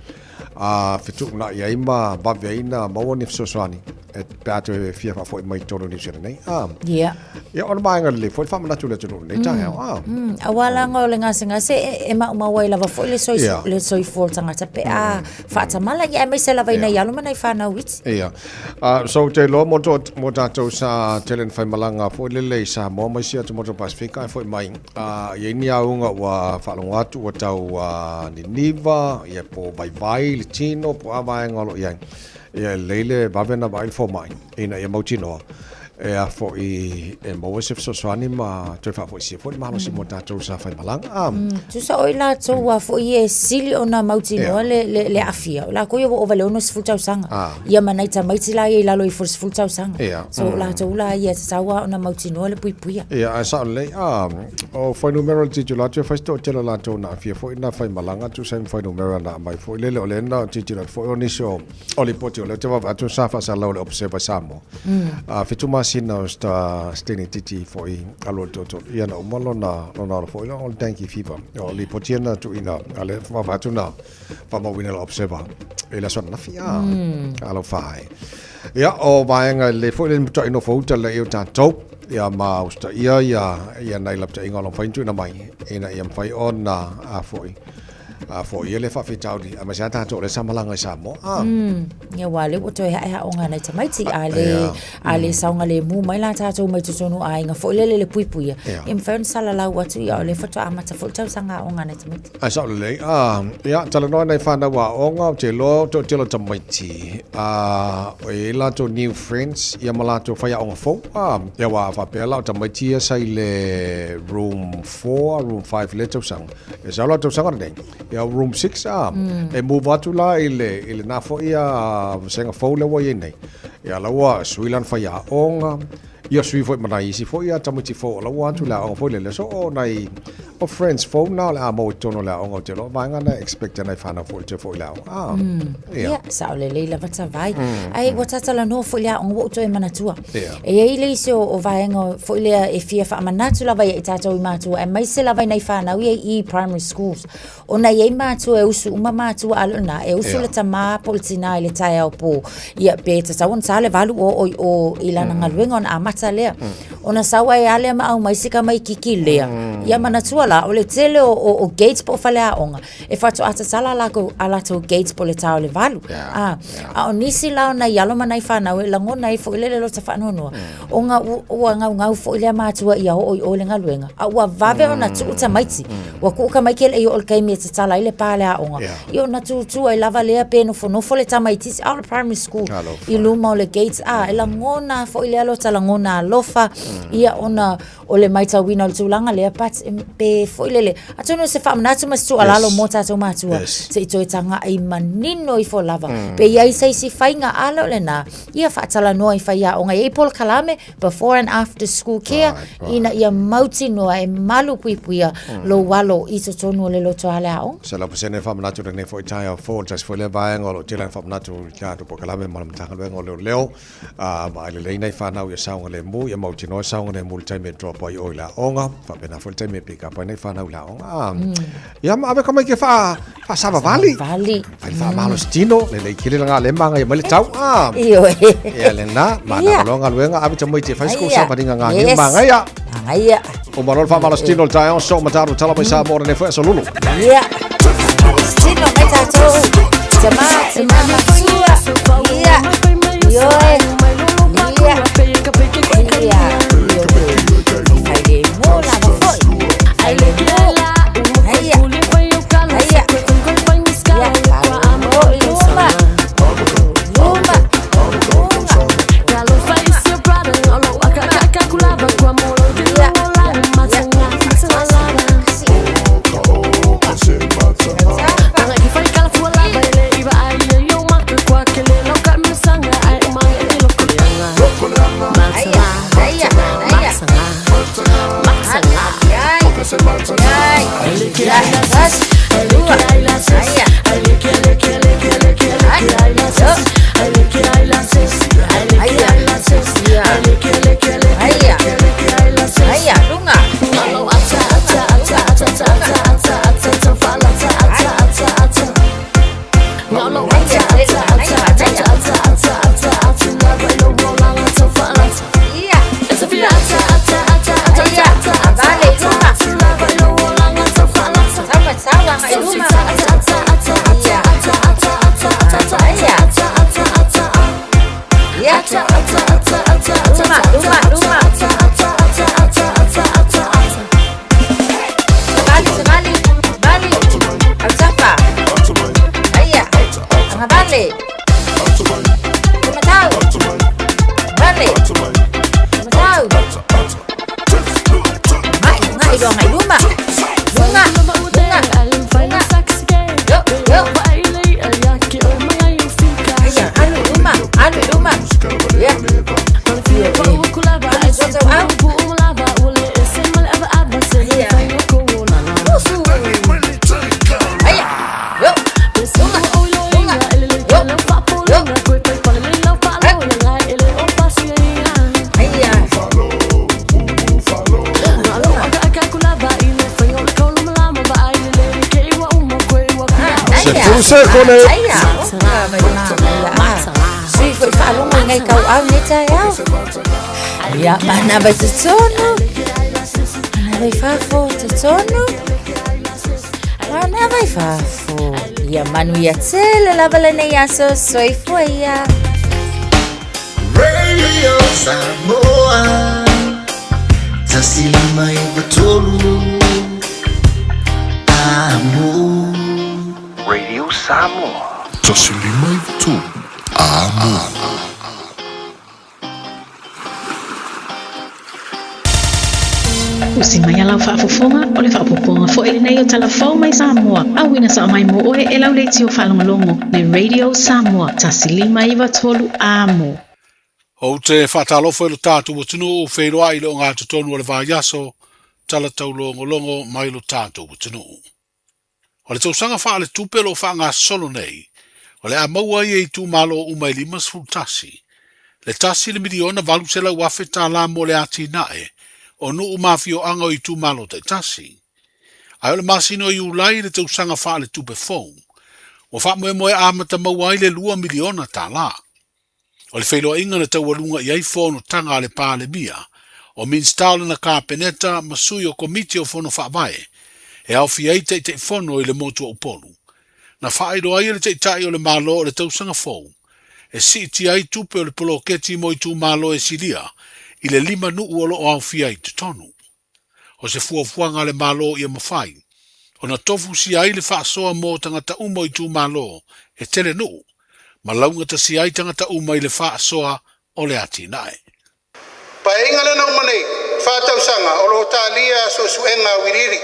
fitu na ia ima ba veina mo ni soswani et pato fia fa foi mai tolo ni sera nei yeah ya on ba ngal le foi fa mana tula tulu nei ta awala ngol nga se e ma wai lava foi le soi for tanga ta pe fa ta mala ya me se lava ina ya lo mana fa na wit so te lo mo to sa telen fa malanga foi le sa mo mai sia to mo Pacific foi mai ye ni aunga wa fa lo watu wa tau ni niva ye po vai le chino po ava ngolo yang e leile babena bail for mine ina e mochino e a fo I e mo se so swani ma te fa fo si fo ma no si mo ta sa fa malang tu sa oila to wa fo e sili ona mochino le afia la ko yo o vale ono se futa sanga ia mana ta mai tila e la lo I fo se futa sanga so la to la ia sa wa ona mochino le pui pui a sa le o fo numero ti tu la tu fa sto te la to na afia fo ina fa malanga tu sa fo numero na mai fo le na ti ti fo oni so oli poti le te va tu sa fa sa lo observa samo fitu ma sina sta steni titi foi alo toto ia na umalo na foi la on tanki fiva o li potiena tu ina ale va tu na fa mo wina observa e la sona fia alo fai ia o vaenga le foi le to ino fo tala eu tanto ia ma usta ia nai lapta ingalo fa tu na mai ina ia fai on na a foi for ye le fa fitau di ama sa ta to le samalanga sa mo ya wale o to ha onga na te mai ti ale saunga le mu mai la ta to mai to no ai nga fo le pui pui im fen sala la watu ya le foto ama ta fo tau sanga onga na te mai a sa le ya tala no na fa na wa onga te lo to te lo ta mai ti e la to new friends ya mala to fa ya onga fo ya wa fa pe la ta mai ti sai le room 4 room 5 le to sang e sa lo to sanga ding ya room 6 e move atu la ile na fo ia senga fo le wa nei ya la wa suilan fa ya onga ia sui fo mana isi fo ia tamuti fo la wa tu la onga fo le so nai o friends fo na la mo tono la onga te lo va nga expect na fa na fo te fo la ya sa le la va vai ai wa tata la no fo ya onga to e mana tua e ile so o va nga fo le e fia fa mana tu la va e tata o ma tu e mai se la va nei fa na we primary schools ona ye ma tu e usu ma tu alona e usu le tama politina ile tai au po ia pe ta sa sale valu o ilana ngalwenga on amata le ona sawa e ale ma au mai sika mai kiki le ia mana tu la o le tele o gates po fale onga e fa to ata sala la ko ala to gates po le tau le valu a onisi la ona yalo mana i fa na we lango na i fo le lo ta fa no onga o nga fo le ma tu ia o le ngalwenga a wa vave ona tu ta maiti wa ku ka mai ke le o kai me tsala ile pale a onga io na tu ai lava le pe no fo le tamaitis out primary school I luma o le gates e la ngona fo ile alo tala ngona lofa ia ona o le maita wina o le tulanga le pat pe fo ile le atono se fa mna tuma stu alalo mota to matua se to tanga ai manino I fo lava pe ia sai si fainga alo le na ia fa tala no I fa ia onga e pol kalame before and after school care ina ia mauti no e malu puipuia lo walo I to tonu le lo to ala on se la pesene fa mna tu ne fo taia fo just fo le vaenga o te la fa mna tu ka to po kalame malam tanga le leo ma le nei fa na ia saunga le mu ia mauti no saunga le multi me drop ai oila onga fa pena full time pick up nei fa na la onga ia ma ave come ke fa sava vali fa malo stino le kile nga le manga ia male tau io ia le na ma na longa luenga ave chamoi te fa school sa paringa nga ni manga ia o malol fa malo stino tai on so mataru tala mai sa mo ne fa so lulu ia stino mai tato Jama iya yo Mana vai te tono, mana vai fafo te tono, mana vai fafo. Ia manu ia tele la valene ia so soifuia. Radio Samoa, tasili mai batolu, amo. Radio Samoa, tasili mai batolu, amo. Usi mai ala whaafofonga o le whaapoponga fo ele nei o talafau mai Samoa. Awina sa mai mo oe e lau leiti o whalongalongo ne Radio Samoa tasili mai watolu amo. O te whaatalofo e lo tātu o tunu o whairoa i lo ngā tutonu o le vāiaso tala tau longo mai lo tātu o tunu. O le tausanga wha le tupelo wha ngā solo nei o le a maua i e tu malo umai limas fultasi. Le tasi le miliona valu se la wafe tā la mo le ati nae o nuu mafio anga i tu malo te tasi. Ai o le masino i ulai le tausanga wha le tupe fong. O wha moe amata mawai le 2 miliona tā la. O le whailoa inga na taualunga i ai whono tanga le pāle mia. O minstala na kāpeneta masui o komiti o whono whaavae. E au fi ai te whono i le motua upolu. Na whaero ai le te tai o le malo o le tausanga fong. E si ti ai tupe o le poloketi mo i tu malo e silia. I le 5 nuu o lo au fi ai te tonu. O se fuafuanga le malo i a mawhai. O na tofu si ai le whaasoa mo tangata umo i tu malo e tele nuu. Ma launga ta si ai tangata uma i le whaasoa o le ati nae. Pa inga le nau manei, whātausanga o lo tālia so suenga wiriri.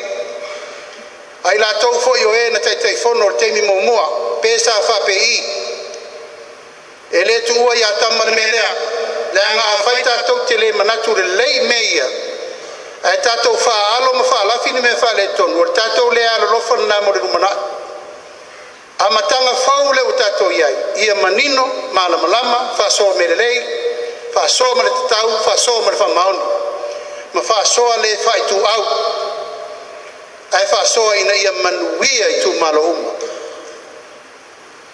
Ai la tau fo i o e na tai whono o teimi mo mua, pēsa whape i. E le tu ua i a tamar me lea, le anga a whaita tau te le manatu le lei meia. E tātou wha alo ma wha lafini me wha le tonu, o tātou le alo lofan nā mo le rumana. A matanga whau le o tātou iai, ia manino, malamalama, whasoa me le lei, whasoa ma le tatau, whasoa ma le whamaonu. Ma whasoa le whaitu au. Ai whasoa ina ia manuia i tu malo uma.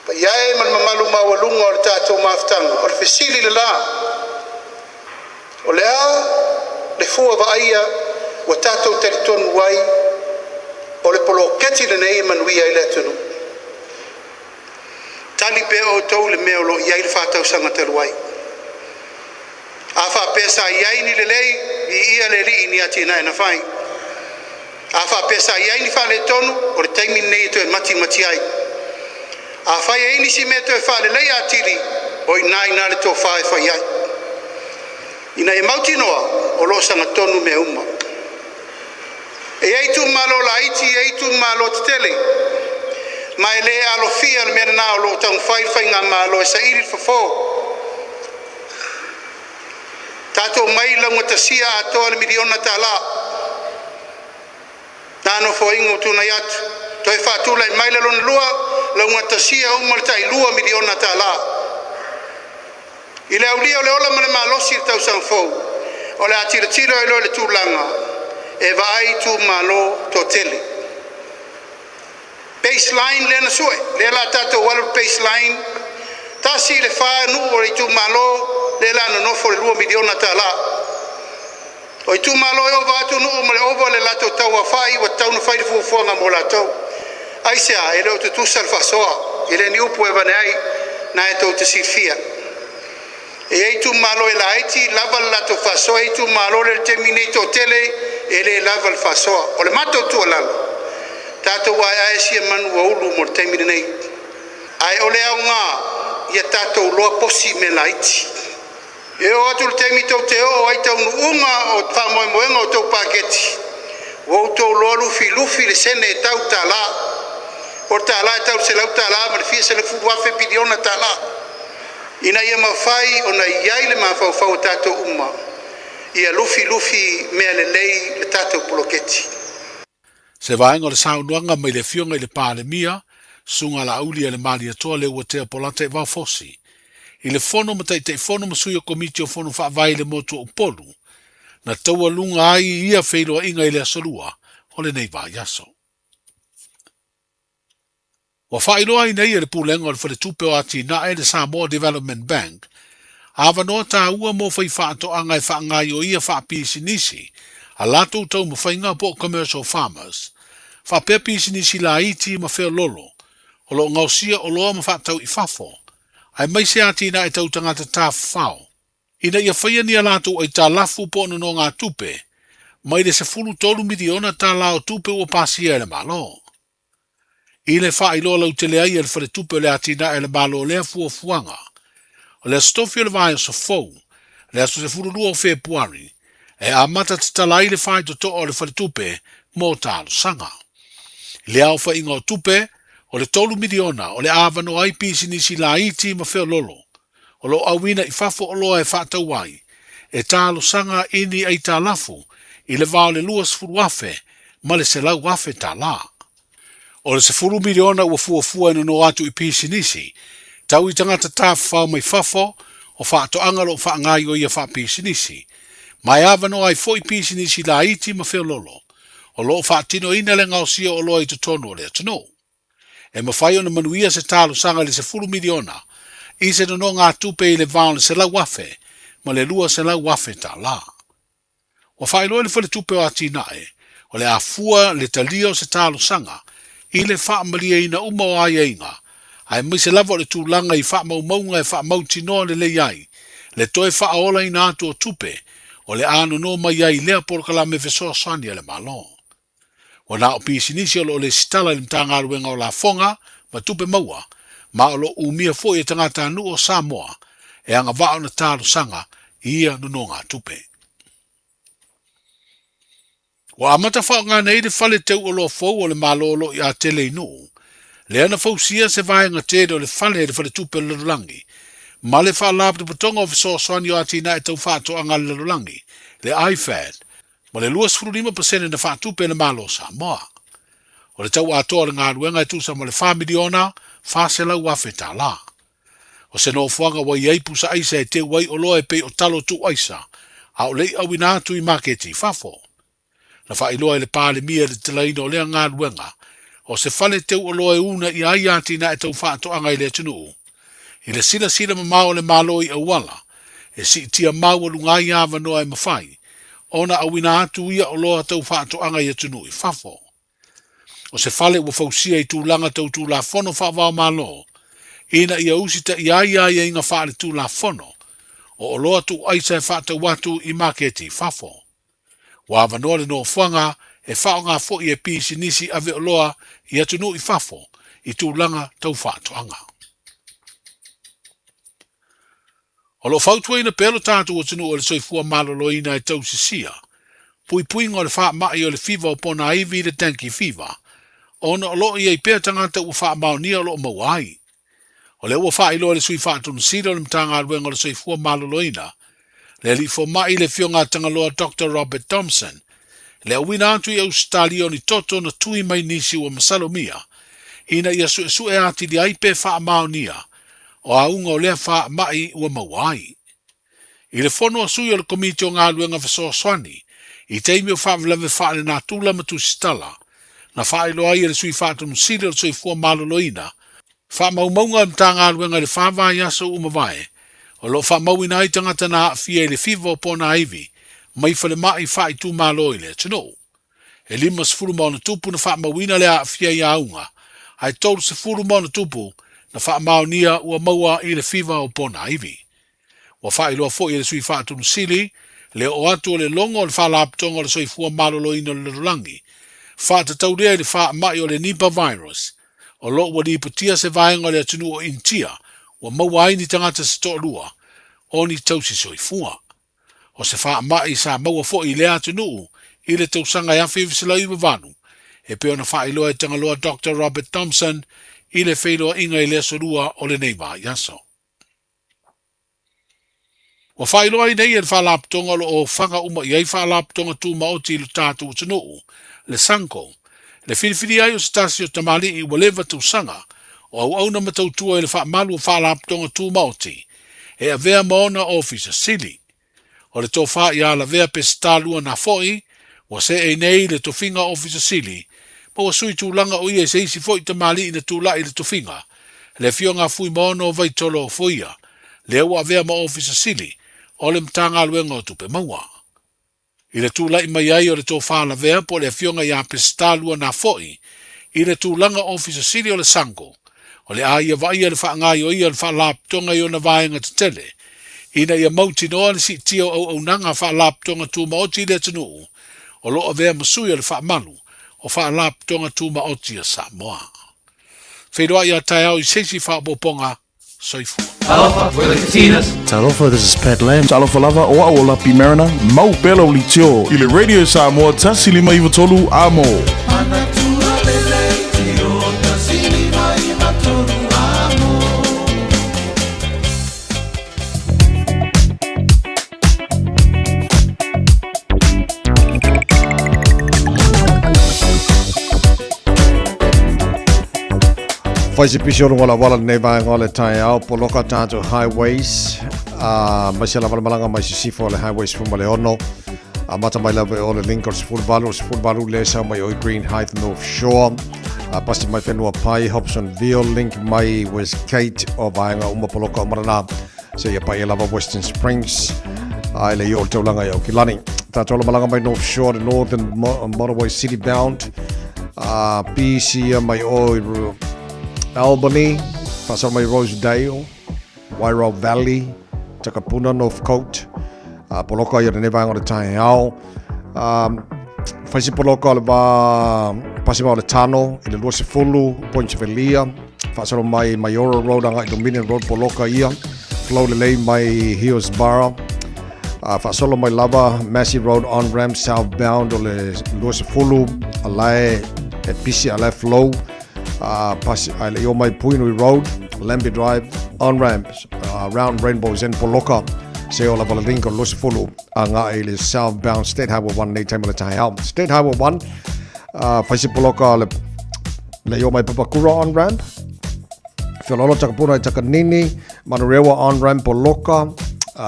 Pa iai man mamalu mawalunga o le tātou maftanga, o le whisili le la. O le a, le fua vaia, o tātou teritonu wai, o le polo keti le nei manuia i le tunu. Tali pe o tau le mea lo iai le whātau sanga te ruai. A wha pesa iai ni le lei, i ia le li ni ati nai na whai. A wha pesa iai ni wha le tonu, o le taimi nei to e mati ai. A whai e ini si me to e wha le lei atiri, o i nai nā le tō wha e whai ai. Ina e mauti noa, o lo sanga tonu me uma. E eitu malo la iti, eitu malo te tele. Mai le alo fia le mena na lo tang fai ngā malo e sa iri fafo. Tato mai launga tasia atoa le miliona ta la. Nano fo ingo tuna yatu. Toi whatula i mai le lona lua, launga tasia umalta i 2 miliona ta la. I le aulia o le ola male malosi tau sang fou. O le atira tira i lo le tūlanga. E vai tu malo to tele. Baseline le na sue, le la tato walu baseline. Tasi le wha nu o i tu malo, le la no nofo le 2 miliona ta la. O tu malo yo va tu no mo le ovo le lato tau afai wa tau no fai fu nga mo lato. Ai sea ele o tu salfa soa. Ele ni upo eva nei na e to te sifia. E ai tu malo e laiti lava lato faso e tu malo le terminator tele ele lava il faso. O le mato tu lalo. Tato wa ai si manu o lu mo terminate. Ai ole nga ia tato lo posi me laiti. E o atu le temi tau te o ai tau nuunga o whamoe moenga o tau paketi. O tau loa lufi le sene e tau tala. O tala e tau se lau tala, ma le fia se le fudu afe piliona tala. Ina ia mawhai o na iai le mawhau tatou uma. Ia lufi mea le lei le tatou puloketi. Se vaenga le saunuanga mai le fionga i le pāle mia, sunga la auli e le mali atoa le ua tea polate vau fosi. I le fono matai te fono masui o komiti o fono whaavai le motu o polu, na taua lunga ai ia whailoa inga i le asolua, o le nei vā yaso. Wa whailoa i nei e le pūlenga o le whare tupe o ati na e le Samoa Development Bank, awa noa tā ua mo whai whaato anga e whaangai o ia whaapisi nisi, a lato tau ma whainga po commercial farmers, whaapisi nisi la iti ma whea lolo, o lo ngausia o loa ma whaatau i whafo, ai mai se ati na e tau tangata tā whao. Ina ia whaia ni alato ai tā lafu po no ngā tupe, mai le se fulu tolu miliona tā lao tupe o pasia ele malo. I le wha ilo lau te lea i ele whare tupe le ati na ele malo lea fua fuanga. O le stofi o le vai o sa fau, le aso se fulu lua o Februari, e a mata te tala i le whai to to o le whare tupe mō tālo sanga. Le au wha inga o tupe, o le tolu miliona, o le awano ai pisi nisi la iti ma whea lolo, o lo awina i whafo o loa e whaatau ai, e tālo sanga ini ai tā lafu, i le vao le luas furu afe, ma le se lau afe tā la. O le se furu miliona ua fua ina no atu i pisi nisi, tau i tangata tā whao mai whafo, o whaato angalo o whaangai o ia wha pisi nisi, mai awano ai fo i pisi nisi la iti ma whea lolo, o lo whaatino ina le ngausia o loa i tutono o le atano. E mawhai ona manuia se talo sanga le se fulu miliona, i se no ngā tupe i le vaone se lau wafe, ma le lua se lau wafe tā la. Wa whai loa le whale tupe o ati nae, o le afua le talio se talo sanga, i le wha malia ina uma o ai einga, ai mai se lava le tūlanga i wha maunga e wha mautinoa le leiai, le toe wha aola ina atu o tupe, o le ano no mai ai lea porkala me vesoa sani le malo. O na o pisi nisi o le sitala i mtanga aruenga o la fonga, ma tupe maua, ma o lo umia fo i tangata anu o Samoa, e anga vao na talo sanga, ia no ngā tupe. O amata whao ngā nei le whale teu o lo fau o le malolo i a tele inu, le ana fau sia se vai ngā tere o le whale le whale tupe le lulangi, ma le wha lapu putonga o viso soani o ati na e tau whaato anga le lulangi, le IFAD, ma le 25% na whaatupe na malo Samoa. O le tau atoa le ngā ruenga e tusa ma le 5 miliona, whaasela uafe tā la. O se no fuanga wa iei pusa aisa e te wai o loa e pei o talo tu aisa, a o lei au ina atu i maketi fafo. Na wha iloa e le pāle mia le talaino o lea ngā ruenga, o se whale teu o loa e una i ai ati na e tau whaato anga i le tunu. I le sila ma mao le malo i awala, e si tia mau o lungai awa noa e mawhai, ona awina atu ia o loa tau whaato anga i atunu i fafo. O se whale ua fausia i tūlanga tau tū la fono whaavao malo, ina ia usita i ai inga whaare tū la fono, o loa tu aisa e whaata watu i maketi fafo. Wa avanoa le no whanga e whao ngā fo i e pisi nisi ave o loa i atunu i fafo i tūlanga tau whaato anga. O lo fautua ina pelo tātu o tunu o le soifua malolo ina e tau sisia, pui ngā le wha mai o le fiva o pona aivi le tanki fiva, ona o lo i ei pēr tangata ua wha maonia o lo mawai. O le ua wha ilo le sui wha atunu sira o le mtanga aruenga o le soifua malolo ina, le li fo mai le fionga tangaloa Dr. Robert Thompson, le awina atu i Australia ni toto na tui mai nisi ua masalomia, ina ia su e ati li aipe wha maonia, o aunga o lea wha mai ua mawai. I le fono asui o le komiti o ngā luenga whasoa swani, i teimi o wha vlawe wha le nā tūla matu sitala, na wha ilo ai le sui wha tunu siri o le sui fua maloloina, wha maumaunga mta ngā luenga le wha vai aso umawai, o lo wha mauina i tangata na fia le fiva o pona aivi, mai fale mai fai tu malo ile tino e lima sefulu mo na tupu na fa mawina le afia ia unga ai tolu sefulu mo na tupu na fa maunia ua maua ile fiva o pona ivi wa fa ilo fo ile sui fa tu sili le o atu le longo le fa laptongo le soi fua malo lo ino le langi fa te tau le fa mai o le Nipah virus o lo wa di putia se vaenga le tunu o intia wa maua ini tangata se to lua o ni tausi soi fua o se fa mai sa maua fo ile atunu ile tausanga ya fivisila iwa vanu e pe ona fa ilo e tangaloa Dr. Robert Thompson ile feilo inga ile sorua o le neiva yaso wa fa ilo ai nei e fa laptonga lo o fanga uma iai fa laptonga tu maoti lo tatu utunu le sanko le filifili ai o stasio tamali i waleva tausanga o au na matautua ile fa malu fa laptonga tu maoti e a vea maona officer sili o le tofa ia la vea pestalua na foi wa se e nei le tofinga officer sili ma wa sui tūlanga o ia se isi foi tamali ina tūla i le tofinga le fionga fui maono vai tolo o foia le ua vea ma officer sili o le mtanga aluenga o tupe maua i le tūla i mai ai o le tofa la vea po le fionga ia pestalua na foi i le tūlanga officer sili o le sanko o le aia vai le whaangai o ia le whaalaptonga i o na vaenga te tele ina ia mauti noa le si tio au nanga whaalaptonga tu maoti le tanu o lo avea masui o le whaamalu o whaalaptonga tu maoti a Samoa. Wheroa ia tai au i sesi whaapoponga soifua. Talofa, we're the Katinas. Talofa, this is Pat Lam. Talofa lava o au lapi marina. Mau belo li tio. Ile Radio Samoa tasilima iwa tolu amo. Faisi pisoro wala wala nei vai ngole tai au poloka tātou highways mai se lava malanga mai se sifo le highways fu male ono mata mai lava o le Lincoln's full le sa mai o Green Heights North Shore pasi mai whenua pai Hobsonville link mai West Kate o vaenga uma poloka o marana se ia pai lava Western Springs ai le i taulanga i o Kilani tātou la malanga mai North Shore the Northern Motorway City bound PC mai o Albany, pasal mai Rosedale, Wairau Valley, Takapuna, North Coast, poloka ia ne vai ngore tai au. Faisi poloka le ba pasi mau le tano, i le luase fulu, Pointsvelia, pasal mai Mayora Road anga i Dominion Road poloka ia, flow le lei mai Hillsborough, pasal mai lava Massey Road on ramp southbound o le luase fulu, alai e pisi alai flow. Pasi ai yo mai Puinui Road, Lambie Drive, on ramps, round Rainbows and Poloka, se o la Valalinko Lusifulu, anga ile southbound State Highway 1 nei taimala tai au. State Highway 1, faisi Poloka le yo mai Papakura on ramp, Whiololo Takapuna i Takanini, Manurewa on ramp Poloka,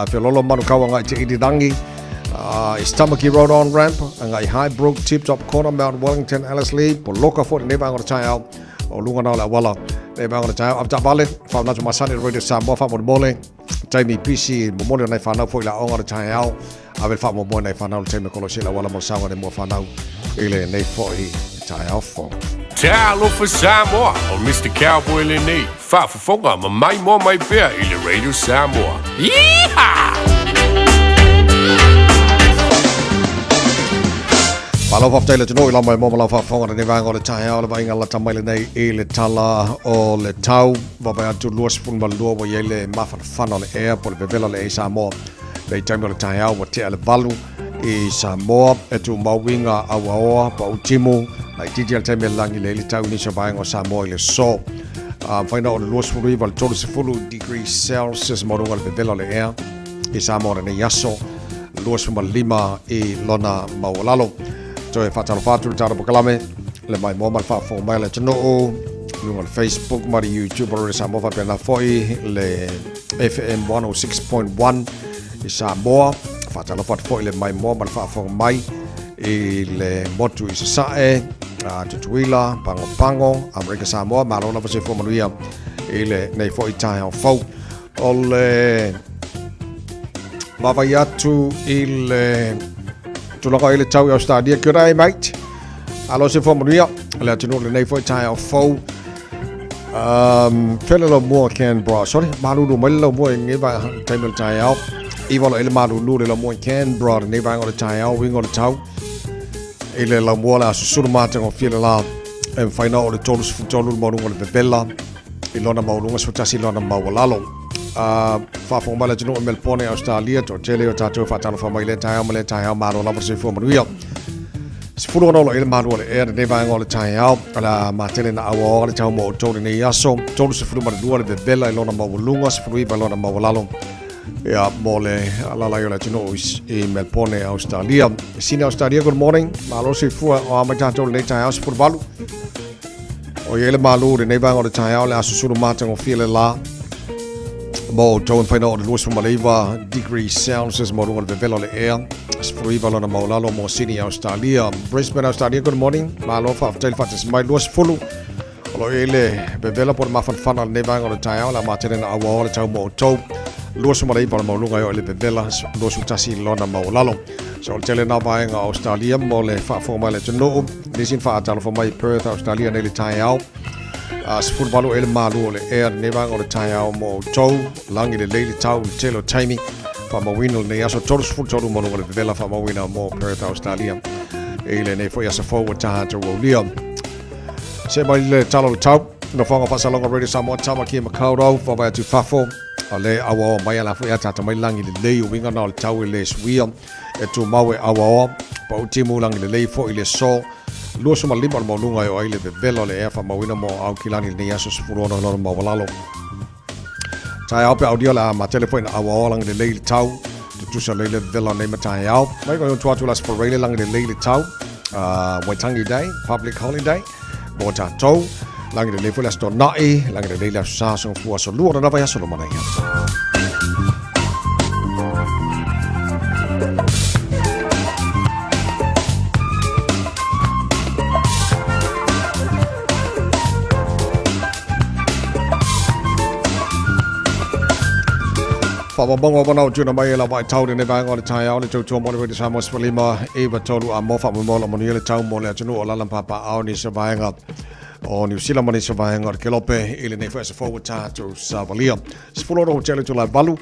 Whiololo Manukawa ngai te Irirangi, Istamaki Road on ramp, anga i Highbrook, Tip Top Corner, Mount Wellington, Ellerslie, Poloka for the neighbor tai au. O lunga na la wala le bang na tau afta vale fa na tuma sani Radio Samoa fa mo mole taimi PC mo mole na fa na foi la onga tai au ave fa mo mo na fa na taimi ko la wala mo sanga de mo fa na ile nei foi tai au fo Talo for Samoa o Mr. Cowboy le nei fa fonga ma mai mo mai pe ile Radio Samoa yeehaw Palo fa tele tino ila mai mo la fa fonga ne vanga le tai au le vai ngala tamai le nei ile tala o le tau va vai atu luas fun ba luo wa yele mafa fana le air po le bevela le Samoa le taimi le tai au wa te le valu i Samoa e tu mawinga awa pa utimu lai titi al taimi langi le tau ni so vai ngo Samoa le so faina o le luas fun rival 30 degrees Celsius mo le bevela le air i Samoa ne yaso luas fun lima i lona mawalalo e fatalo fatu tara pokalame le mai mo mal fa fo mai le tno o Facebook mari YouTube o Samoa fa pena foi le FM 106.1 i Samoa fatalo fatu foi le mai mo mal fa fo mai i le motu i sae tutuila pango America Samoa malona fa se fo manuia i le nei foi tai au fo o le mavaiatu i le tulanga ile tau Australia kia rai mate. Alo se fomuria, le tunu le nei foi tai au fou. Fela lo mo Canberra. Sorry, malulu mai lo mo ngi ba taimel tai au. Iwa lo ile malulu le lo mo Canberra nei ba ngol tai au wingo le tau. Ile lo mo la susuru mate ngo fila la. En faina o le tolus futolu mo ngol le bella. Ilona mo lunga sutasi lona mo lalo. Fa fo mala tunu Melbourne Australia to tele o tatu fa tanu fa mai le tai au malo la se fo manuia. Se fulu no ile malu le e ne vai ngol tai au ala matele na awo le tau mo to ne yaso to se fulu mara duale de bella ilona mo lunga se fulu ba lona mo lalo ya mole ala la yola tino is in Melbourne Australia. Sine Australia, good morning. Malo se fu o amata to le tai au se fulu balu o ile malu le ne vai ngol tai au la susuru mata ngo file la mo to en final de Luis Maleva degree Celsius mo ngol de bella le air. Sfruiva na maulalo mo Sydney Australia, Brisbane Australia, good morning. Malo fa tel fatis mai luas fulu. Lo ele bevela por ma fan fan al neva ngol tai la materen awa le tau mo to. Luas mo dai por mo lunga yo le bevela luas utasi lona maulalo. So tele na vai nga Australia mo le fa forma le tno. Disin fa atal for mai Perth Australia ne le tai au. As footballo ele malu le air neva ngol tai mo to. Langi le le tau telo timing. Famawino ne aso todos futuro mo ngol vela famawina mo Perth Australia ele ne foi asa forward ta to rolia se mai le talo tau no fanga fa salonga radio Samoa tama ki Macau for ba tu fafo ale awa mai ala foi ata mai langi le winga no tau le swia e tu mawe awa pa utimu langi le fo ile so lo so malima mo lunga yo ile vela le famawina mo au kilani ne aso futuro no mo walalo tai au pe audio la ma telefone awa lang de leil tau tu sa leil vela nei ma tai au mai ko tu atu las for leil lang de leil tau Waitangi Day public holiday mo ta tau lang de leil fo las to nai lang de leil sa so fu so lu na va ya so lo mana ya Fama bongo bona juna mai la vai tau ne vai ngol tai au le tau mo le Samoa Spalima e va tolu a mo fa mo la mo le tau mo le tunu o la papa au ni se vai nga o New Zealand mo se vai ngor ke lope ile ne fa se forward ta to Savalia spulo ro tele to la balu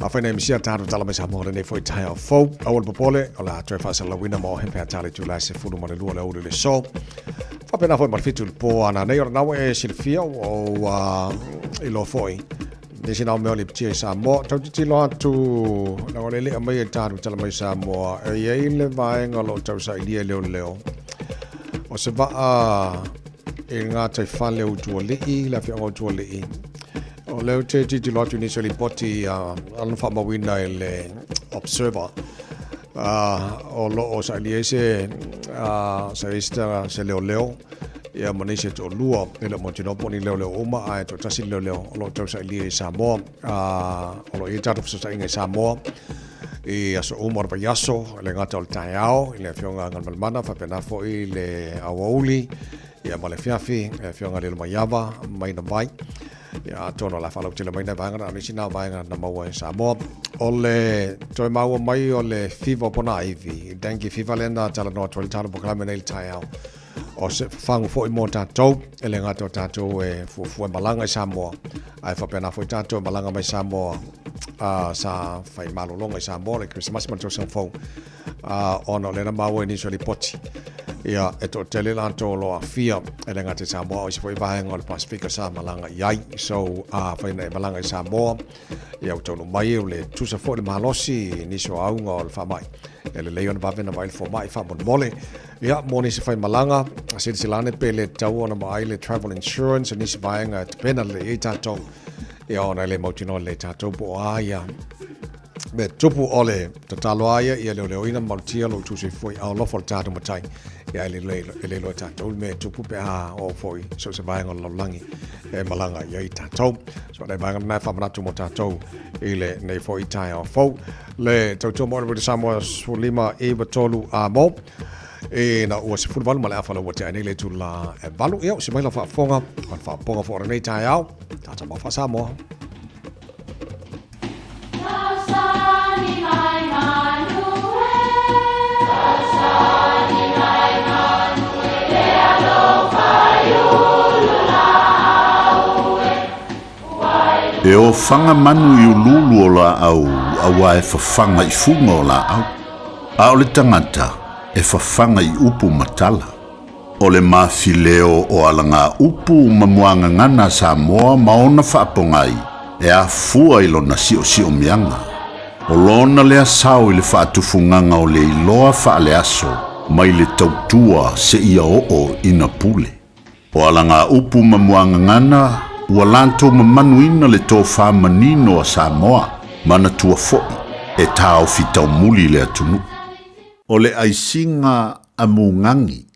a fa ne mi sia ta tala me sa mo ne foi tai au fo au le popole o la tre fa se la wina mo he pe tale to la se fulu mo le lu le so fa pena foi mal fitu po ana ne na we Silvia o ilo foi Desi na meo le ptia Samoa, tau titi lo atu, na wale le amai e tāru tala mai Samoa, e iei le vaenga lo tau sa ilia leo. O se vaa e ngā tai whale utua lii, la whianga utua lii. O leo te titi lo atu nisoli poti, anu wha mawina e le observer. O lo o sa ilia se, sa ista se leo. Ia manise to lua ele mo tino poni leo uma ai to tasi leo lo tau sa ili Samoa o lo ita to sa inga Samoa e aso umor pa yaso le ngata o tai au ile fionga ngal mana fa pena fo ile awauli ia male fiafi fionga le mayava mai na vai ia tono la falo tele mai na vanga ni sina vanga na maua Samoa o le toi maua mai o le fiva pona ivi dangi fiva lenda tala no tole tala programa nei tai au o se fangu fo i mo tātou, e le ngata o tātou e fuafua malanga i Samoa. Ai whapena fo i tātou malanga mai Samoa sa whai malolonga i Samoa, le Christmas man tōsang fau. Ono le na maua i niso li poti. Ia e tō tele lanto loa fia, e le ngata i Samoa, o se fo i vahenga o le Pasifika sa malanga iai. So, whai nei malanga i Samoa, ia o tōnu mai o le tusa fo i mahalosi, niso aunga o le whamai. E le leo na vavena vai le whamai, whamon mole. Ia, mo nisi whai malanga, a se silane pe le tau ona mai le travel insurance, nisi vaenga te pena le e tātou. Ia ona le mautino le tātou po aia. Me tupu ole te talo aia, ia leo ina mautia lo tusi foi au lofo le tātou matai. Ia le lo tātou, me tupu pe o foi, so se vaenga lo langi e malanga ia i tātou. So le vaenga nai whamanatu mo tātou, i le nei foi tai au fau. Le tautua mo le Samoa Sulima e batolu a mo. E na ua se fulvalu ma le awhala ua te anei le tu la e valu eo se mai la whaafonga kon whaaponga fōra nei tai au tata ma Samoa. Sani mai mai E o fanga manu i ululu o la au, awa e fafanga I funga o la au. A o le tangata, e fafanga I upu matala. O le mafileo o alanga upu mamuanga ngana Samoa maona whaapongai, e a fua ilo na sio mianga. O lona le asau I le whaatufunganga o le iloa whaale aso, mai le tautua se ia o ina pule. O alanga upu mamuanga ngana, ua lanto mamanuina le tō whamanino a Samoa, mana tua foi, e tāo fitau muli le atunu. O le aisinga a mungangi.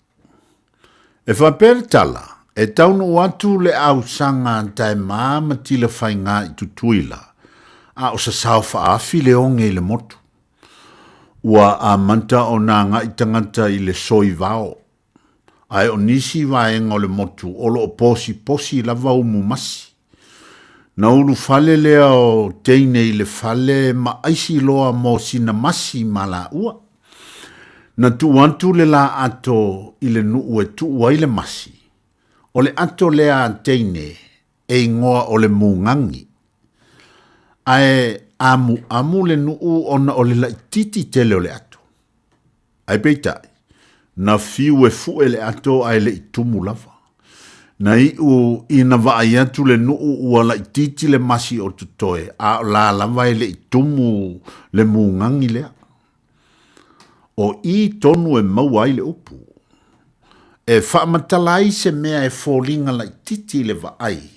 E whapere tala, e taunu watu le au sanga antai maama tila whainga I tutuila, a o sa sao whaafi le onge le motu. Ua a manta o nanga I tangata I le soi vao. Ai o nisi vaenga o le motu, o lo posi lava umu masi. Na ulu fale lea o teine I le fale ma aisi loa mo sina masi mala ua. Na tuantu le la ato I le nuu e tuua I le masi. O le ato lea teine e ingoa o le mungangi. Ai amu le nuu ona o le laititi tele o le ato. Ai peitai. Na fiu e fu ele ato ai le itumu lava. Na iu ina vaai atu le nuu ua la ititi le masi o tutoe, a la lava ele itumu le mungangi lea. O I tonu e maua I le upu. E whamatalai se mea e fōlinga la ititi le vaai,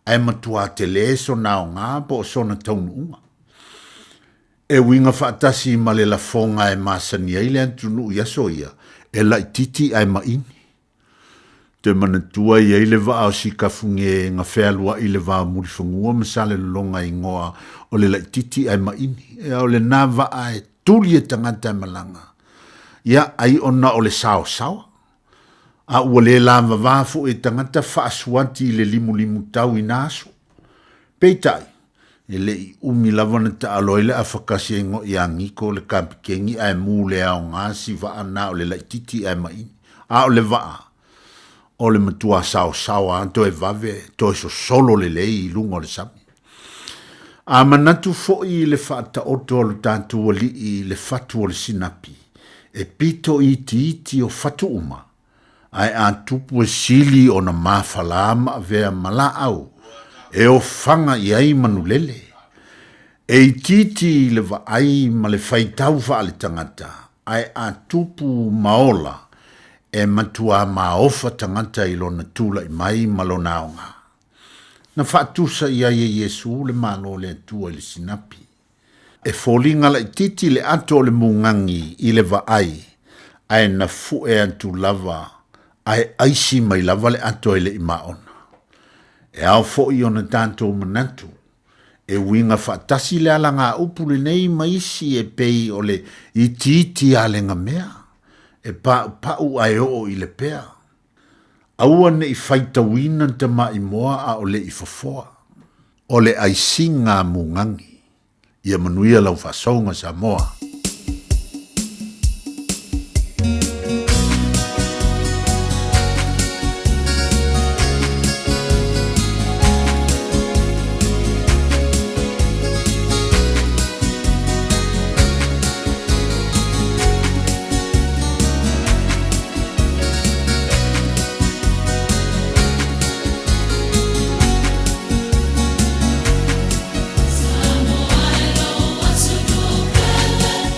ai matua te leso nao ngā po o sona taunu unga. E winga whaatasi ma le la fonga e masani eile antunu yaso ia, e la ititi ai maini. Te manatua I eile vaa o si kafunge nga whealua I le vaa murifangua masale longa I ngoa o le la ititi ai maini. E o le nā vaa e tuli e tangata malanga. Ia ai ona o le sao. A ua le lava vafu e tangata whaasuati le limu tau I naso. Peitai, e le I umi lavana ta aloile a whakasi e ngo I angiko le kampikengi ai mū le au ngasi vaa na o le laititi ai maini. A o le vaa, o le matua sao anto e vave, to e so solo le lei I lungo le sami. A manatu foi le whaata oto o le tātua li I le fatu o le sinapi. E pito iti o fatu uma. Ai a tupu e sili o na mawhalama vea mala au. E o fanga I ai manulele. E titi le vaai ma le whaitau wha le tangata. Ai a tupu maola. E matua maofa tangata I lona tula I mai malona onga. Na whaatusa I ai e Yesu le malo le tua le sinapi. E fōlinga la titi le ato le mungangi I le vaai. Ai na fu e antu lava. Ai aisi mai lava le ato ele I maona. E au fo I ona tanto manatu. E winga whaatasi le alanga upu le nei maisi e pei o le ititi ale nga mea. E pau ai o I le pea. Aua ne I whaita wina te mai moa a o le I fofoa. O le aisinga mungangi. Ia manuia lau whasonga Samoa. Samoa, I know what to do.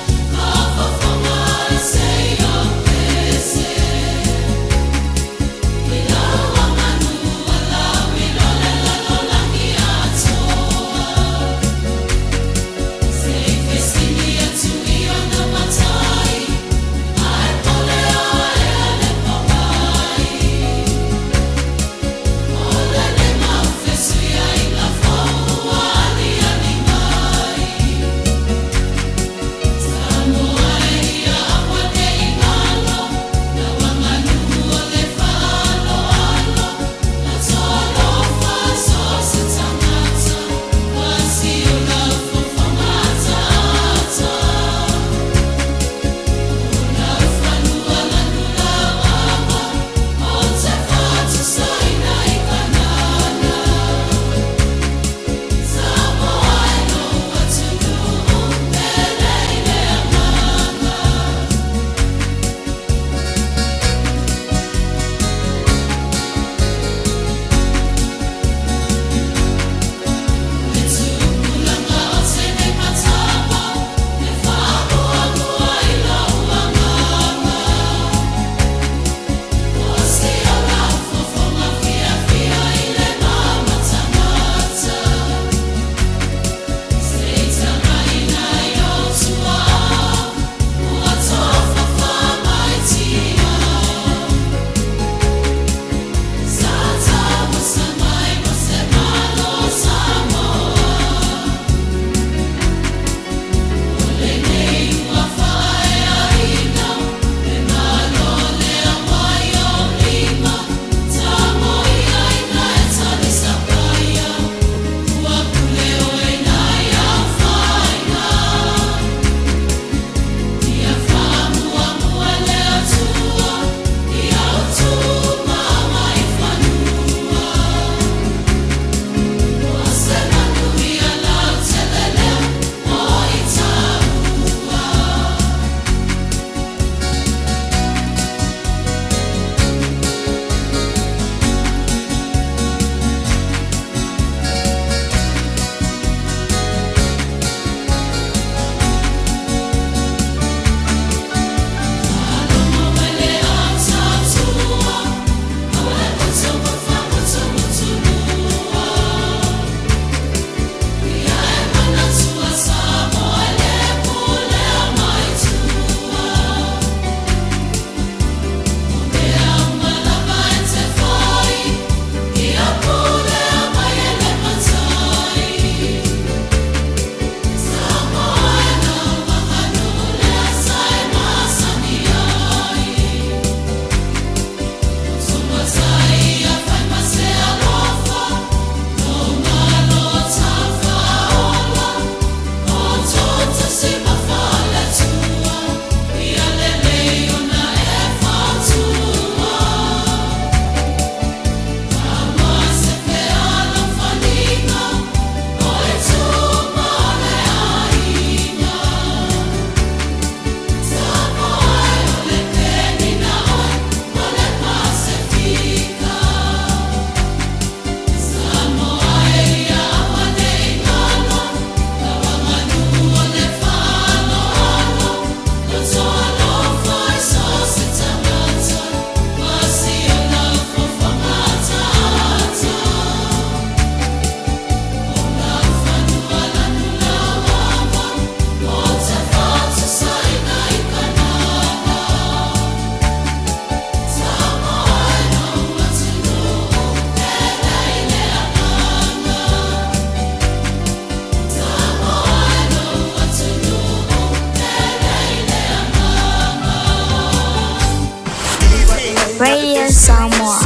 Radio Samoa.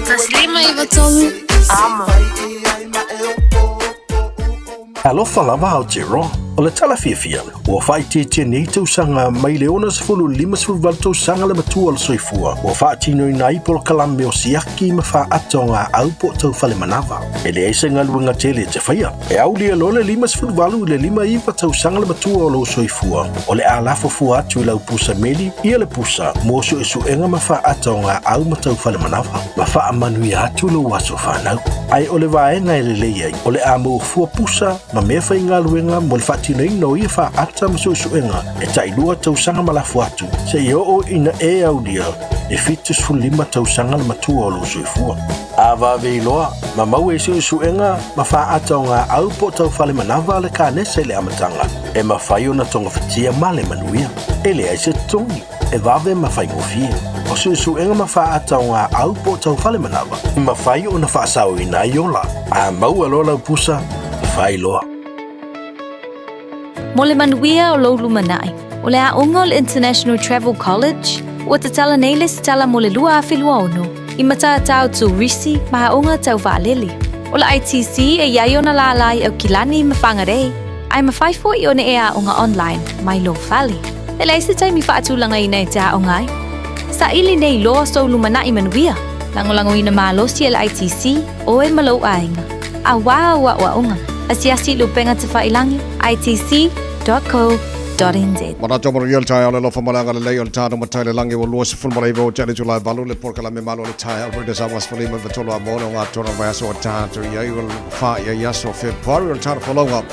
Taslima Ivatolu. Amo. Alofa lava o te roa. O le tala fia ua whaiti nei tausanga mai le ona sefulu lima sefulu wal tausanga le matua le soifua. Ua whaatino ina i polo kalame o siaki ma wha atonga au po tau whale manawa. E le eise ngaluenga tele te whaia. E au lia lo le lima sefulu walu le lima iwa tausanga le matua o lo soifua. O le alafo fua atu i lau pusa meli ia le pusa moso e suenga ma wha atonga au ma tau whale manawa. Ma wha amanui atu lo waso whanau. Ai o le vaenga e le leiai. O le amo fua pusa ma mea whai ngaluenga mo le whaatino ino ia wha ata ma suenga e tailua tausanga malafu atu. Se i o ina e au lia e fitus fulima tausanga le matua o lo soifua. A vave iloa, ma mau e suenga ma wha ata o ngā au po tau whale manawa le ka nese le amatanga. E ma whai o na tonga whatia ma le manuia. E le aise tongi. E vave ma whai ngofia. O suenga ma wha ata o ngā au po tau whale manawa. E ma whai o na wha sao ina iola. A mau aloa lau pusa, whai loa. Mo le manuia o lou lumanai, o le aʻoga o le International Travel College, ua tatala nei le setala mo le 2.2 i matatau turisi ma aʻoga tau vaaleli. O le ITC e iai ona lalai au kilani ma whangarei, ai mawhai foʻi ona e aʻoga online, mai lo valley. Le leise taimi whaatulaga ina e te aʻoga ai. Sa ili nei loa so lumanai manuia, langolango ina malosi e le ITC o e malou ainga. A wā ua aʻoga, asiasi lupenga te whailangi, itc.co.nz. Mana tomo riel tai ole lo famalanga le lei ole tano matai le langi wo luas ful mara ivo tele July valu le porkala me malo le tai al rida sa was fulima vetolo amono nga tona vaso tanto ia il fa ia yaso February on tano folonga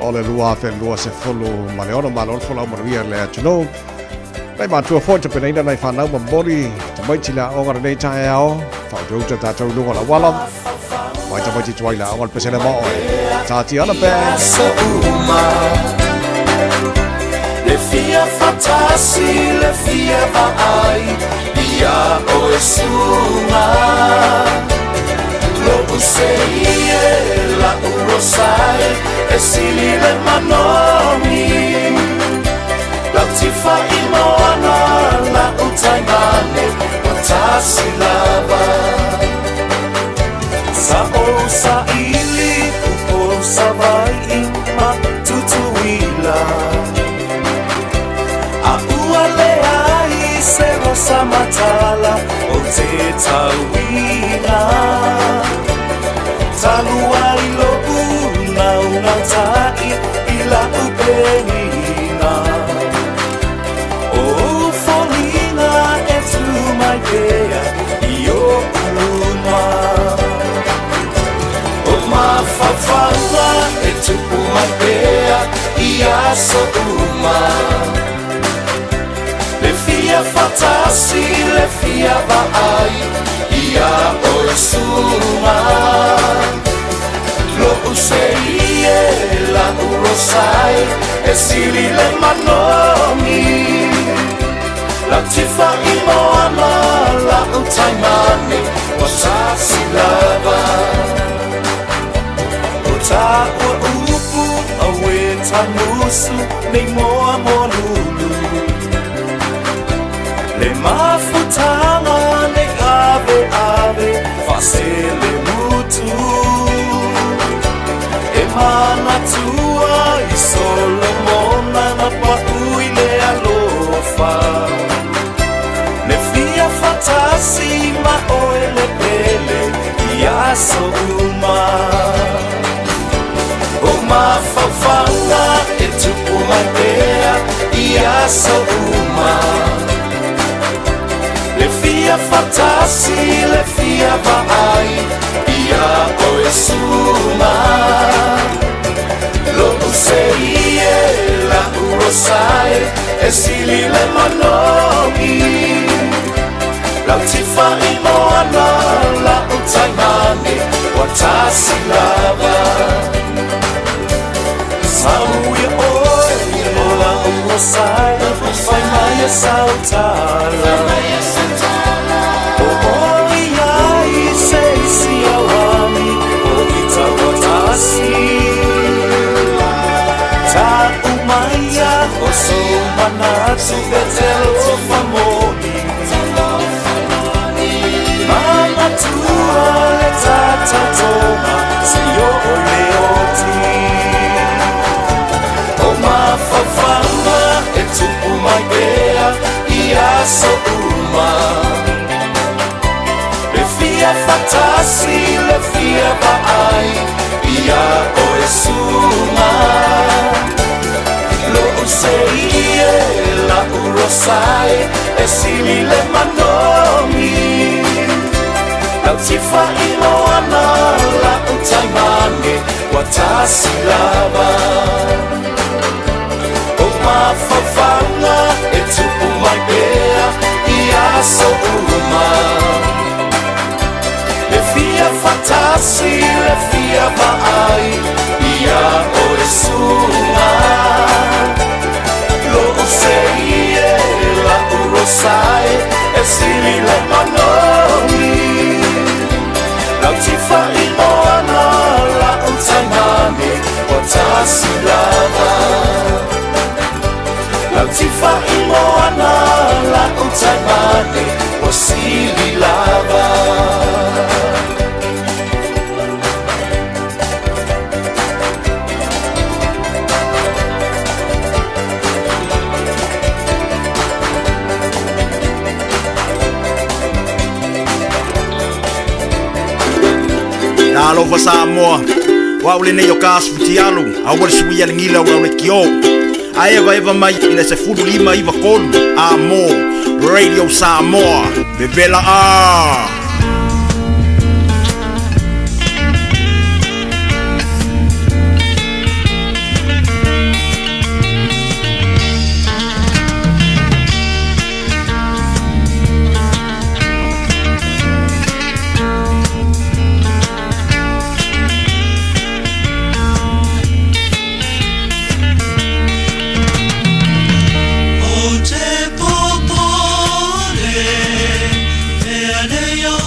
ole lua fe lua se fulu maleona malo fulu maria le tuno nei ma tua fonte penaina nei fa nau mambori te mai tila onga nei tai ao fa jo ta ta lunga la wala mai te mai ti twaila onga pesele mo ta ti ana pe Le fia fatasi, le fia vaai, ia o e sunga. Lo usei la urosai, e sili le manomi. La tifa imoana, la utaimane, fatasi lava. Sa o sa ili, upo sa vai ima tutuila. Samatala o te tauina Talua I lo una tai I la upenina O folina e tu mai pea I o uma O ma fafala e tu mai pea I aso uma Le fia fatasi, le fia vaai, ia o e suma. Lo usei e la urosai, e sili le manomi. La tifa imoana, la utaimane, o tasi lava. O ta ua upu, a we tanusu, nei moa molulu. Le mafutanga ne ave ave fasele mutu E mana tua I Solomona na paui le alofa Le fia fatasi ma oe le pele I aso uma O mafafanga e tupu mai pea I aso uma Le fia fatasi, le fia vaai, ia o e suma. Lo usei e la urosai, e sili le manomi. La tifa imoana, la utaimane, wa tasi lava. Sauia oe, o la urosai, fai mai e sautala. Ta umaya o so manatsu betelo famoni so uma le fia fatasi le fia vai ia o esuma lo usei la urosai e sili le manomi la tifa ino ana la utaimane watasi lava o mafafanga e tupu mai bea ia so uma le fia fatasi le fia vai ia o esuma lo usei la urosai e sili le manomi la tifa ino ana la utaimane watasi lava la tifa ino ana la utaimane wasili lava Alova Samoa wa ule nei o kasputi alu a wale sui ale ngila ula ule kio a eva mai ina se fudu lima iwa kolu a mo Radio Samoa bebela a Te popole, e aneo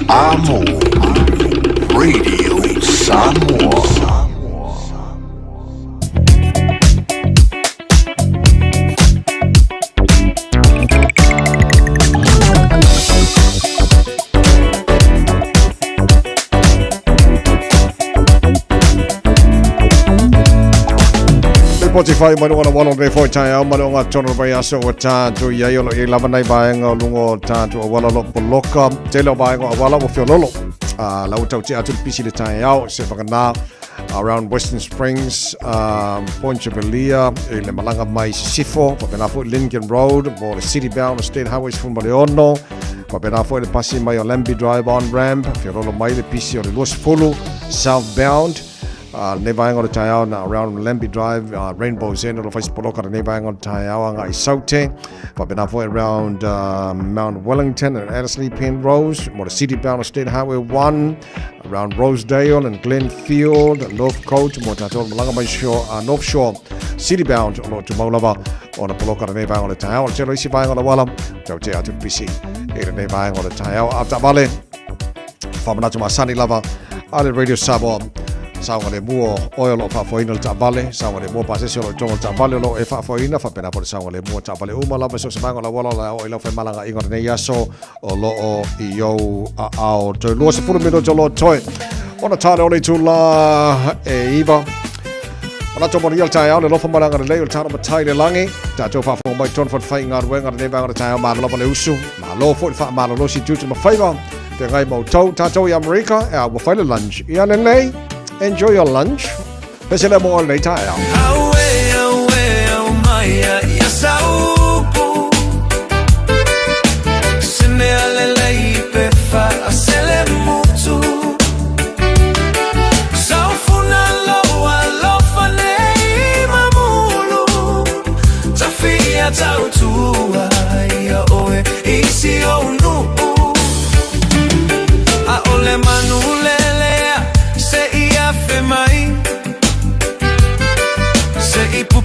Amo Radio Samoa. Spotify manunga na walong day for tayo manunga channel ba yaso wata to yayo lo ilaban nay ba nga lungo ta to wala lo poloka telo ba nga wala mo fiololo la uta uti atul pisi de tayo se na around Western Springs Ponce Velia ile malanga mai sifo pa na fo Lincoln Road mo city bound state highways from Baleono pa na fo le pasi mai Lambi Drive on ramp fiololo mai le pisi o Los Polo southbound Nevang on the Tayao around Lambi Drive, Rainbow's End, or Vice Poloka, Nevang on Tayao, and Isote, Papinafo around Mount Wellington and Addersley Penrose, more the city bound State Highway 1, around Rosedale and Glenfield, North Coast, more Tato, Malanga Shore, North Shore, city bound, or to Molava, on the Poloka, Nevang on the Tayao, Jealousy Bang on the Wallam, Jotea to PC, Nevang on the Tayao, after Valley, Famanato Masani Lava, Ale Radio Sabo. Sawa le mua oil o fafoina ta vale sawa le mua pasesi o tongo ta vale lo e fafoina fa pena por sawa le mua ta vale uma la so semanga la wala la o ilo fe malanga ingo ne yaso o lo o io a to lo se puru mino jolo toy ona tale oli tu la e iva ona to morial ta ya le lo fa malanga le o ta ma tai le langi ta to fa fo mai ton for fai ngar wenga ne ba ngar ta ma lo le usu ma lo fo fa ma lo si tu ma faiva te ngai mo ta to ya America e wa fa le lunch ya le nei. Enjoy your lunch. Besele mo all later.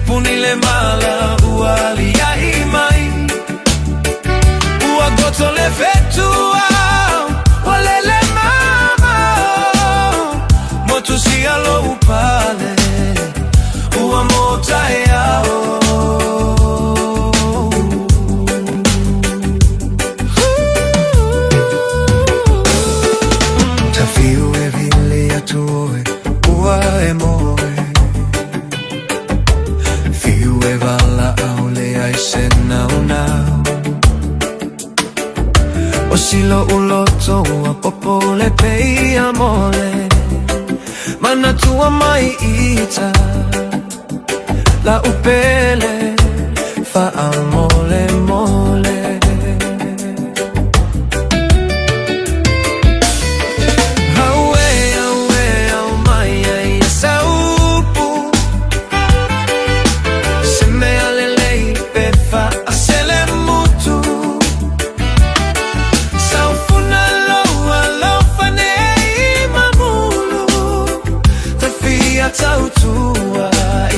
Punile mala uali ya imai Uagoto le fetua Walele mama Motu sialo upale Ua mota yao Tafiu e vile atuoe Ua emoe Vala aule ai senau nau Osilo uloto a popole pei amole Mana tua mai ita La upele fa amole mole Tautua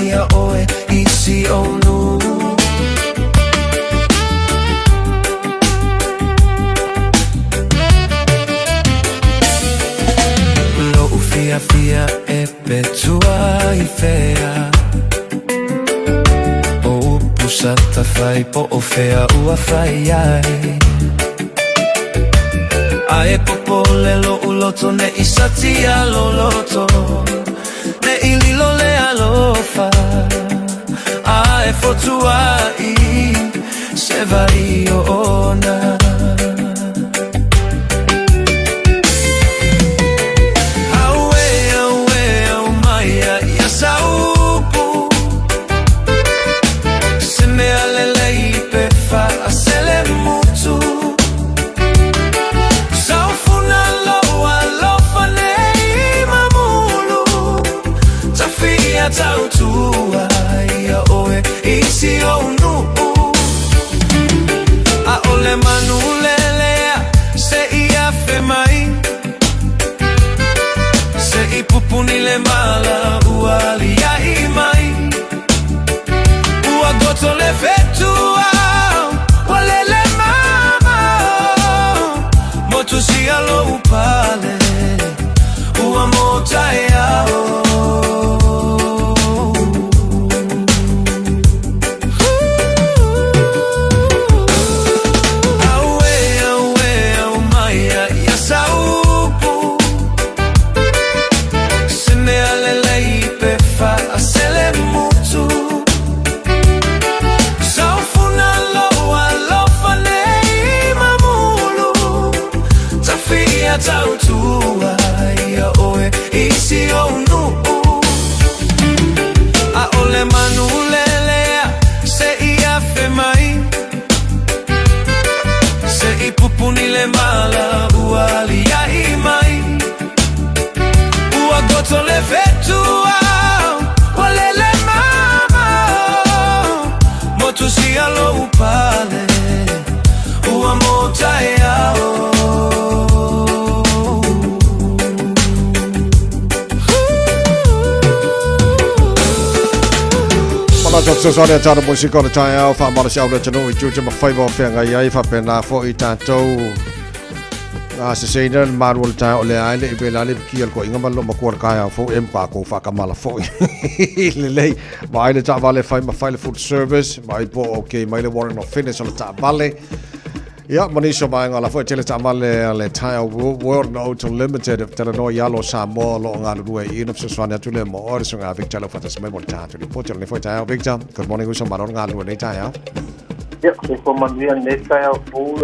ia oe isi onu Lo ufia fia e petua i fea O pusata fai po o fea ua fai ai Ae popole lo uloto ne isatia lo loto Ne ililo le alofa Ae fotua I Se vai ona Aue, aue, au maia Ia saupu Se me alele I pefa A sele mutu Saufuna loa lofa nei mamulu Tafia tautua ia oe isi onu A ole manulelea se ia femai Se I pupunile mala uali ia imai Ua goto le fetua Walele mama Motu sia alo upale ua motai ao tautua ia oe isi o nuu a ole manu lelea se ia fe mai se i pupuni le mala ua lia i mai ua goto le vetua ua lele mama motu si alo upale ua motai ao So sorry at the music on the time for Marshall to know you to my favor of Yaifa Pena for it to as a senior Marvel Town Leile Belali Kiel going on Lomakor Kaya for Empako Fakamala for Lele by the Tavale find my file food service my boy okay my warrant of finish on the Tavale. Ja, manisha maanga la foi tele tamale le tile world out limited tele no yalo Samoa lo nga ruwe ino swana tule mo orso nga Victor fa tas memo tatu ni poto le foi tile Victor. Good morning uso maron nga ruwe tile. Ja, ko manvia ne tile fu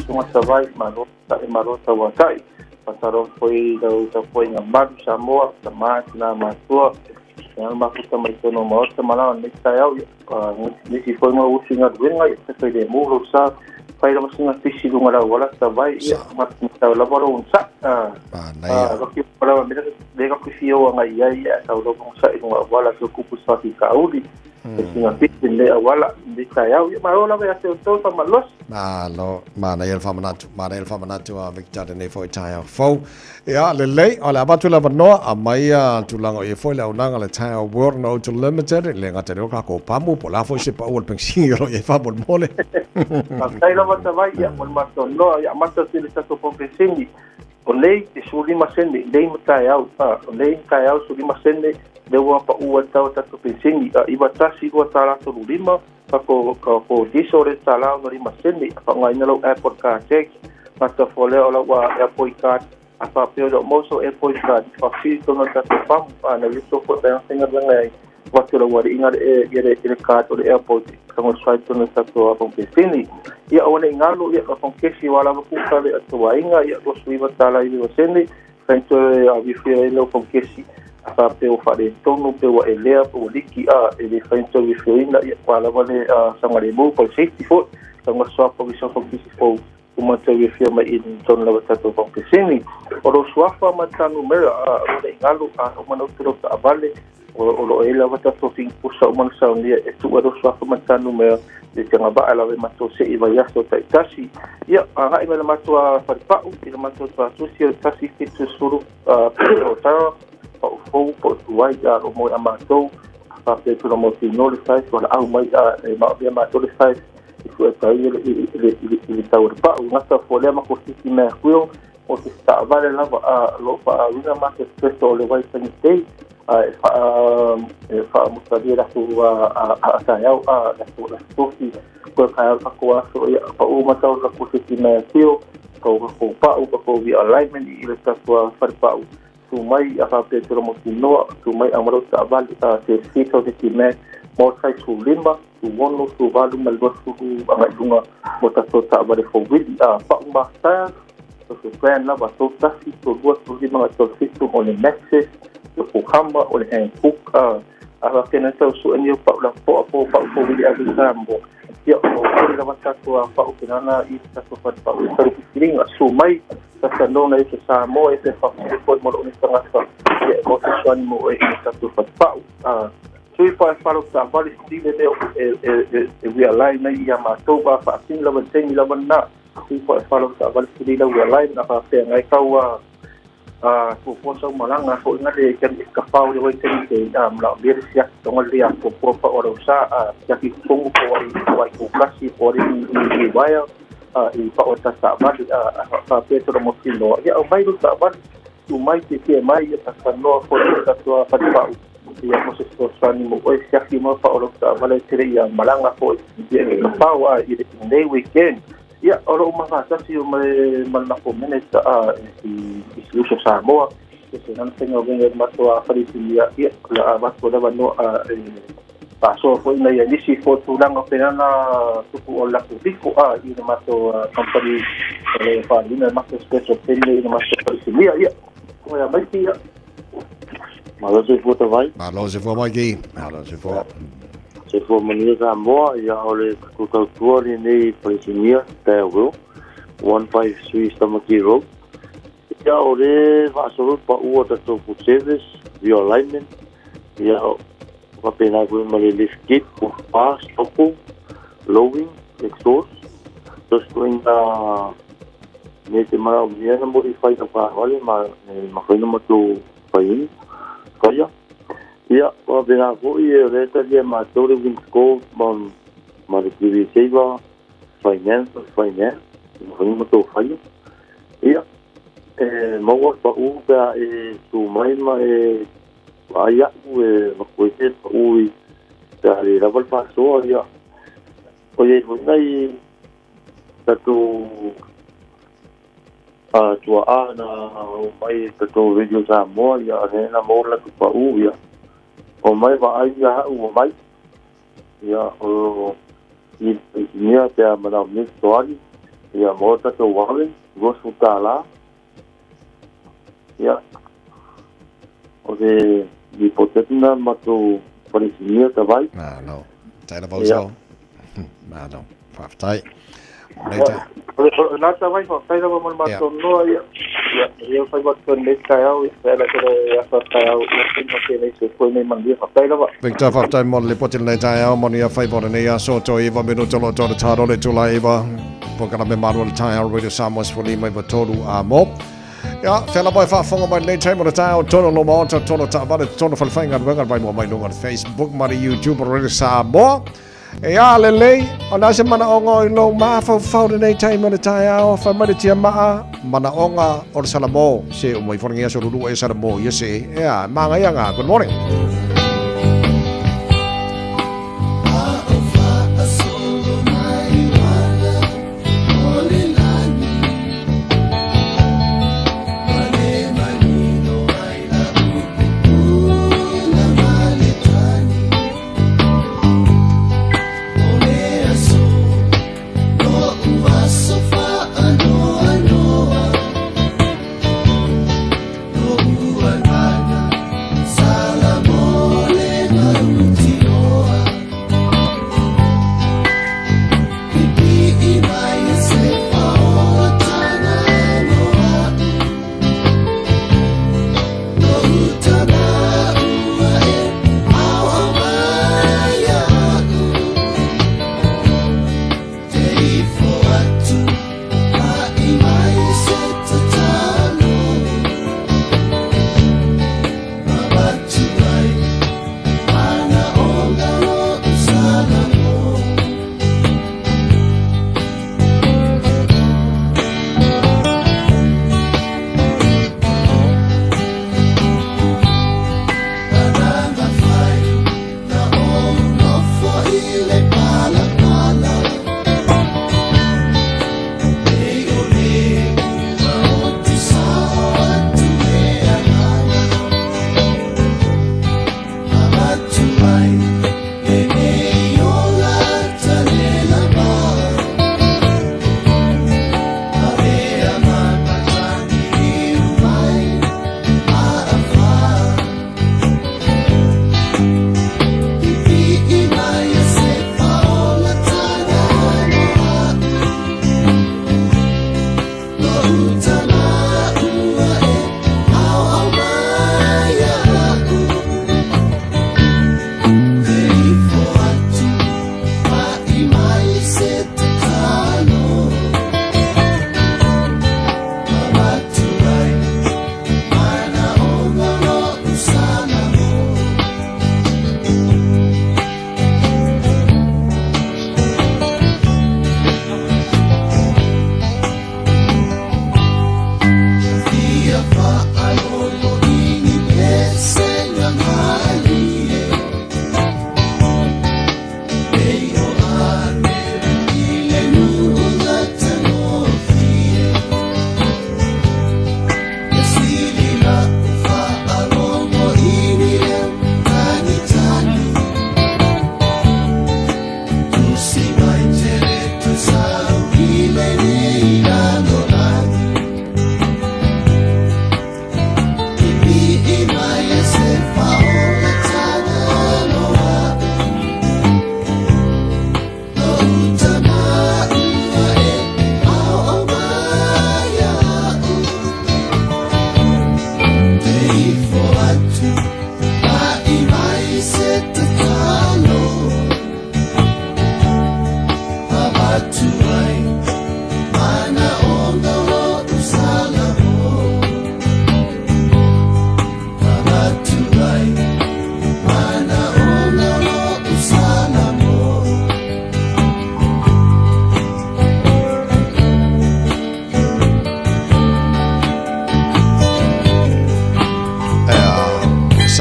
suma savai maro tawatai. Pasaro foi da foi nga madu Samoa sama na matua. Yang makuta mai tono mo tamala ne tile ni si foi mo usinga ruenga se de mulo sa pai la masinga tisi lunga la wala tabai ia mata la baro unsa roki para mira de ka kufio nga ia ta lo ko sa lunga wala so ku sa ki kauli singa tisi le wala de kaya ia ma ola ve ase to ta malos ma na el famanatu Victor de ne foi taya fo ia le lei ala batula no amai tulango e foi la unanga le taya world no to limited le ngata ro ka ko pamu pola foi se pa ol pensi ro e fa bol mole Kai la wata vai ia mon mato no ia mata sile sa to pompesingi o lei e suli masende lei mata au o lei kai au suli masende de wa pa u ta to pensingi i bata si ko ta la to lima pa ko diso re ta la no lima masende pa ngai na lo airport ka check mata fole ola wa airport card apa peo do moso airport card pa fi to no ta pam na yuso ko ta singa ngai waktu lawan ingat ia card oleh airport kamu swipe tu nak satu apa sini ia awak ingalu ia apa kesi wala aku kali atau ingat ia tu swipe tala ini sini kanto wifi lo kesi apa pe ofa de tonu pe wa elea pe liki ele kanto wifi na ia wala wale sangat ribu pol safety food kamu swap provision for kesi for uma wifi mai in ton la satu apa sini oro swafa mata numero oleh ingalu mana tu tak abale o ela wata to ting pusa man sound dia tu ado swafa matanu me de tanga ba ala mato se iba yaso tai tasi ya nga ina mato pa ina mato pa social tasi fitu suru o ta o po wai ya o mo amato pa pe tu mo ti no le sai wala au mai ma be mato le sai ku ta ile ta pa nga ta fole ma ko ti me ku o ti sta vale la lo pa una ma que esto le vai sanitei fa mustadia da tu atayau da tu ko kaya ko so ya pa uma tau ka ku ti me tio ko pa ko vi alignment ile ta tu fa tu mai apa pe tu mo no tu mai amaro ta val se fito de ti me mo sai tu limba tu wono tu valu mal do tu anga dunga mo ta to ta vale fo vi pa uma ta so plan la ba to ta si to do tu di ma to si tu on message ko kamba o le cook ala kena tau su ani pa la po vi a sambo ya o la mata to pa o kana i ta to pa o taru kiring su mai ta no na ese samo ese fa ko mo ni tanga fa ya mo se swan mo e ta to pa so i pa lo ta va di de we align na ya ma to ba fa sin la ben la na i pa lo ta va di la we align na fa pe ngai kawa ko posa malanga ko ngade kan kapau de waiting ke la bir sia tong lia ko pa oro sa ya ki tung ko ai ko kasi ko ri ni waya i paota sa vali a Petro Mosino ia o mai sa vali tu mai ke mai ta no ko ta tua patipau ia mo se sani mo o sia ki mo pa o sa vali tire ia malanga ko ia ka pawa i the weekend ia oro mga sa si malna ko minutes i solution sa mo ke nan senyo venga mato a farisia ia la mato da no paso po na ia nisi foto lang o penana tupu o la publiko i na mato company pa ina mato special pele ina mato farisia ia ko ia mai ia malo se foto vai malo se foto mai ki malo se foto se foto mania sa mo ia ole ko tuori nei farisia te wo 153 Stamaki Road ia ole va solo pa u ta to service via alignment ia va pena ko mali lift kit ko pass topo lowing exhaust dos ko inda nete mara ia na modify ta pa vale ma ko no moto pain kaya ia va pena ko ia reta dia ma to wing ko mon mari ki seiva finance ko no moto fai ia mau pa u ka tu mai ma aya u ko te u ta le la pa so ya o ye ko nai ta tu tu na mai ta tu video sa mo ya ne na mo la tu pa u ya o mai ba ai ya u mai ya o ni te ma mi story ya mo ta tu wa go su ta la ya oke di potenna mato parisinia tabai no tai na bozo no faftai later na tabai faftai na mo mato no ya eu fai bot con le kaya pela que ya kaya no tiene que foi nem mandia faftai na Victor faftai mo le potin le tai mo ia fai bot ne ya so to iva minuto lo to ta le to la iva pokana me maru le tai radio Samoa for mai botolu a mo ja, fella boy fa fonga mai nei time o tao tono lo mo tono ta ba tono fal fainga wenga bai mo mai no on Facebook mari YouTube Radio Samoa e ale le ona se mana ongo no ma fa nei time o tao fa mai tia ma mana onga or salamo se o mai fonga so lu e salamo yese ya manga yanga good morning Salamo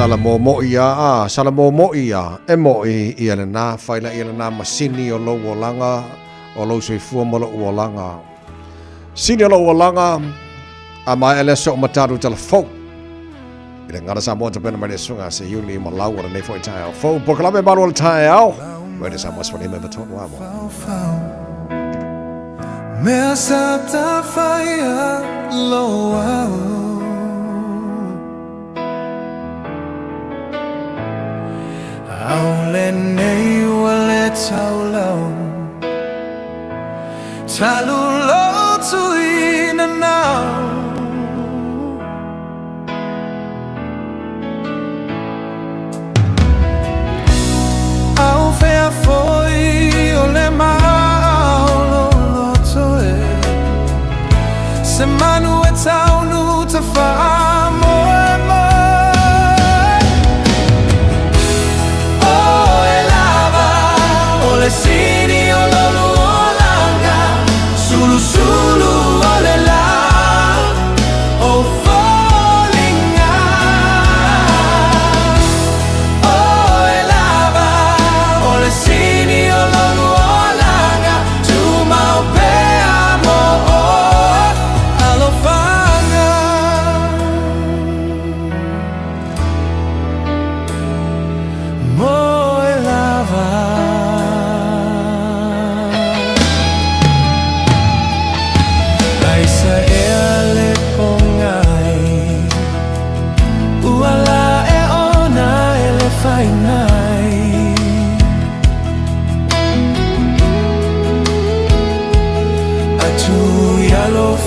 Salamomo ia e mo ia le na faila ia le na masini o lo langa o lo se fu mo lo langa sini lo langa a mai ele so mataru telefon ile ngara sa mo te pena mai sunga se yuli mo lau ora nei foi tai fo por kala me balo tai au where is amos for him ever talk wa mo me sapta fire lo Aule nei wale taulau Talulo tu ina now Au fea foi ole mau lo toe Se manu e tau nu te fa mo Sini o lolu o langa Sulu sulu o le la Oh falling out Oh e lava O le sini o lolu o langa Tu mau pe amo Alo fanga Mo e lava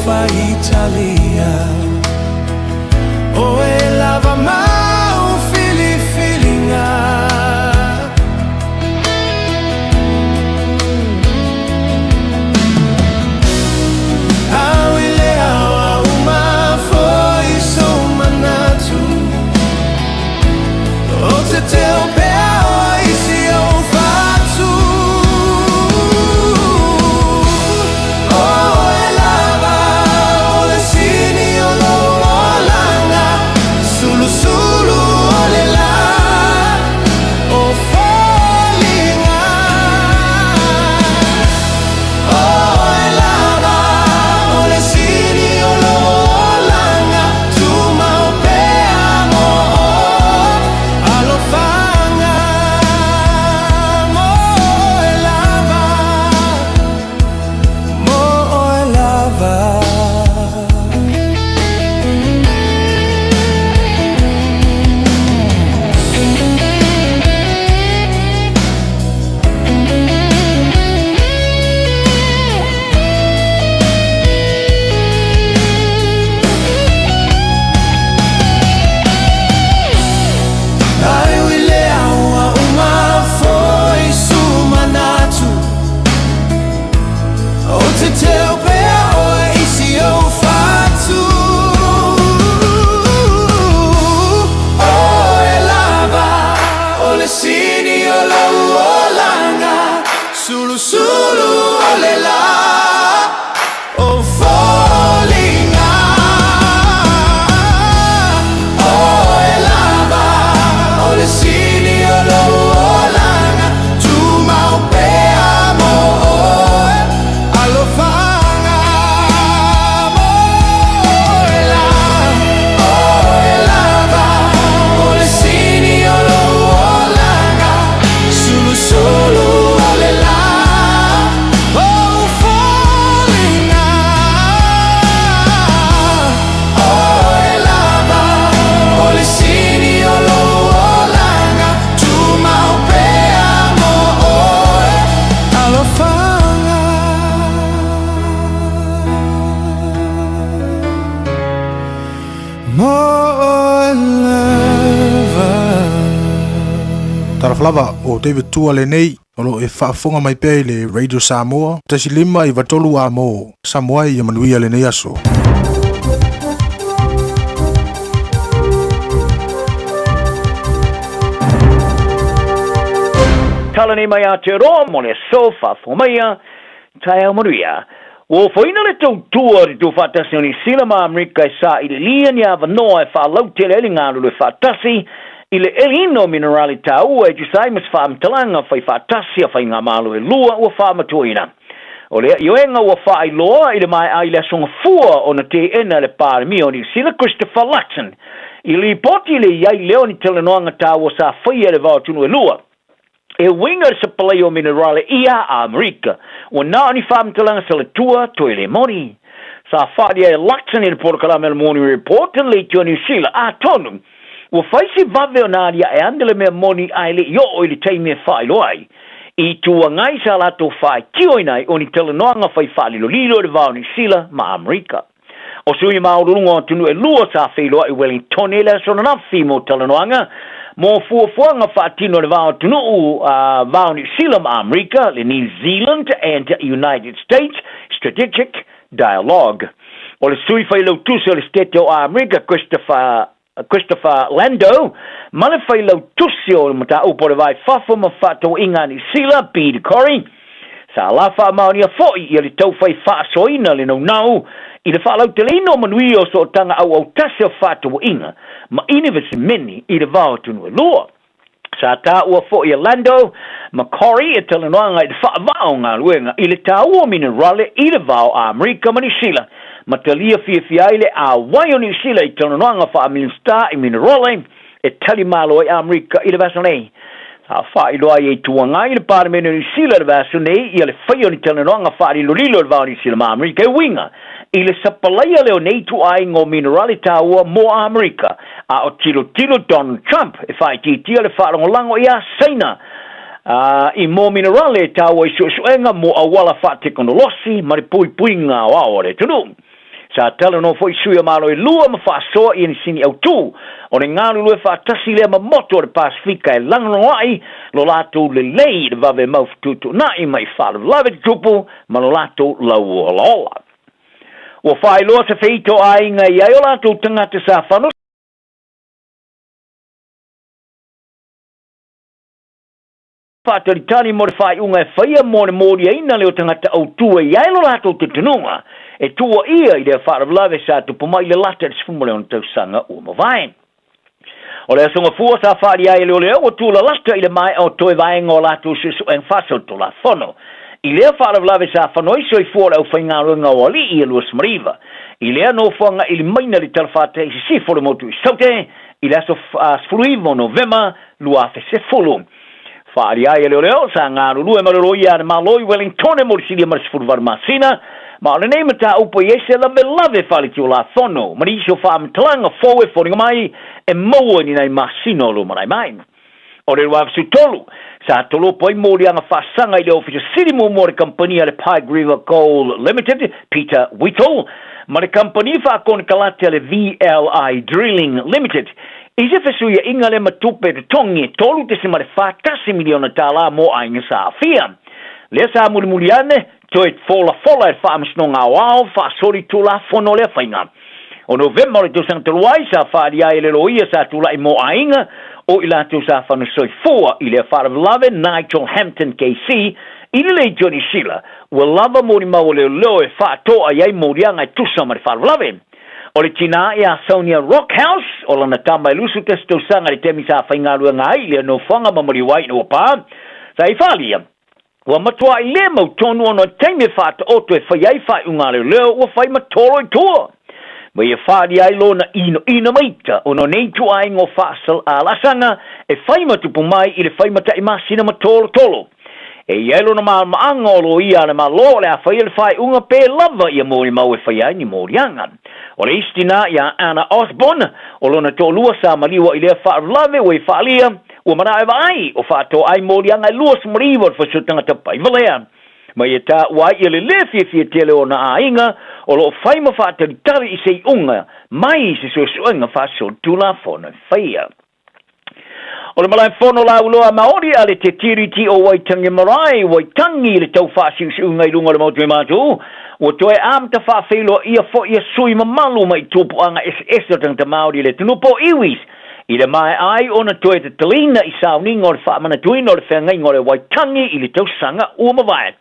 Fa Italia O e lava mau feelinga Au ile au uma foi so manatu O te teo pea isi o fatu Lava o David Tua le nei o lo e whaafonga mai pēi le Radio Samoa tasi lima I vatolu a mo Samoa I amanuia le nei aso. Talani mai a te roa mo le sofa fomaia tai amanuia. O foina le tau tua ri tu whatasi o ni sila ma Amerika I sa I le lia ni a vanoa e wha laute le ngāru le whatasi ile elino minerali tau e jusai mas fam talanga fai fatasi fai ngamalo e lua o fam tuina ole yoenga o fai loa ile mai ai le songa fua ona te ena le par mi oni sila Christopher Luxon ile poti le yai leoni telenoanga tau sa fai le va tunu e lua e winga se paleo minerale ia America o na ni fam talanga sala tua to ile moni sa fadia Luxon in Port Kalamel Morning Report le New Zealand a tonu o faisi vave onaria e andele me moni aile yo ile taime fai loai I tua ngai sa lato fai kioinai oni telenoanga fai fali lo lilo de va New Zealand ma America o sui maurungo tunu e lua sa filo I Wellington ele sona na fimo telenoanga mo fuanga fatino de va tunu va New Zealand ma America le New Zealand and United States strategic dialogue o le sui fai lo tu so le state o America Christopher Lando male fai lo tusio mata upo le vai fafo ma fato inga ni sila Peter Corey sa la fa mauni a foi I le tau fai fa soina le no nau I le fa lo telino manui o so tanga au tasio fato inga ma inivisi mini I le vao tunu lua sa ta ua foi Lando ma Corey e telenoanga I le fa vao ngā luenga I le tau o minerale I le vao a Amerika mani sila ma talia fiafiaile a wai o New Zealand I telenoanga fa Minstar I minerale e tali malo I Amerika I le vasonei sa fa I loa I tuanga I le parameno New Zealand vasonei I le fai o ni telenoanga fa I lolilo le vao New Zealand ma Amerika e winga I le sapalaya leo nei tu ai ngō minerale taua mo Amerika a o tilo Donald Trump e fai titia le wharongolango I a seina I mo minerale taua I suenga mo awala wha teknolosi ma le pui ngā waore tunu sa tala no foi suia malo I lua ma wha soa I ni sini au tu o ne ngāru lue wha tasi lea ma moto o le Pasifika e langangai lo lato le lei le vave maufututu na I mai wha lave tupu ma lo lato lau o lola o fai loa se feito ai nga I ai o lato tangata sa whanu whataritani mo le whai unga e whaia mo le mōri aina leo tangata au tua I ai lo lato te tununga e tua ia I le wharavlave sa tu pumai le lata le sfumole on tau sanga o mawai o le asonga fua sa whari ai leo leo o tula lata I le mai o toi vaenga o lato susu en whasau to la whono I lea wharavlave sa whanoi soi fuora au whaingarunga o ali I Luas Mariva I lea no whanga I le maina li talwhate I si fore motu I saute I lea so sfuluivo Novema lua se fulu whaari ai leo sa ngaru lue maroroi ane maloi Wellington e morisilia marisfuru varmasina ma le nei mata upo yese lave whali ki o la whono mariso whaamtalanga foe whoringa mai e maua ni nei masino lo marai mai o le waf sutolu sa tolo poi mori anga whasanga I le officer city mo le compania le Pike River Coal Limited Peter Whittle ma le company whakone kalate le VLI Drilling Limited Ise fesuia inga le matupe te tongi tolu te sima le whakasi miliona tala mo ainga sa afia. Le sa muri ane, toi fola e whaamisnonga wao, whaasori tula whono le whainga. O November le tusang teluai sa whaaria ele loia sa tula I mo ainga, o ila tu sa whanusoi fua I le wharavlave Nigel Hampton KC, I le Johnny Sheila, ua lava mori mau le leo e whaatoa iai morianga I tusama le wharavlave. O le tina I a Sonia Rockhouse, o lana tama I lusu testo sanga le temi sa whaingarua ngai, le no whanga mamari wai no pa. Sa I whalia, ua matua I le mau tonu ono teime whata oto e whaiai whai ungare leo, ua whai matoro I toa. Mai e whaari ai lona ina maita, ono neitu ai ngō whaasal a lasanga, e whai matupu mai I le whai mata I masina matolo tolo. E ielo na maanga o lo ia na malo le a whai le whai unga pe lava I a mori mau e whai ai ni mori anga. O le istina I a Anna Osborne, o lona tō lua sa maliwa I lea whaarlave o I whaalia, o mana e vai, o whaato ai mori anga luas mariwa o whasutanga tapai valea. Mai e tā wai I le fia tele o na a inga, o lo whaima whaatari tari I sei unga, mai se suenga whasol tula whona whaia. O le malai whono la uloa Maori a le te tiriti o Waitangi Marae, Waitangi le tau whaasiusi unga I lunga le mautu matu, o toe am ta whaafelo ia fo ia sui mamalu mai tupu anga SS o tangta Maori le tunupo iwis. I le mai ai ona toe te talina I sauninga o le whaamana tuina o le whengai o le Waitangi I le tau sanga ua mawai.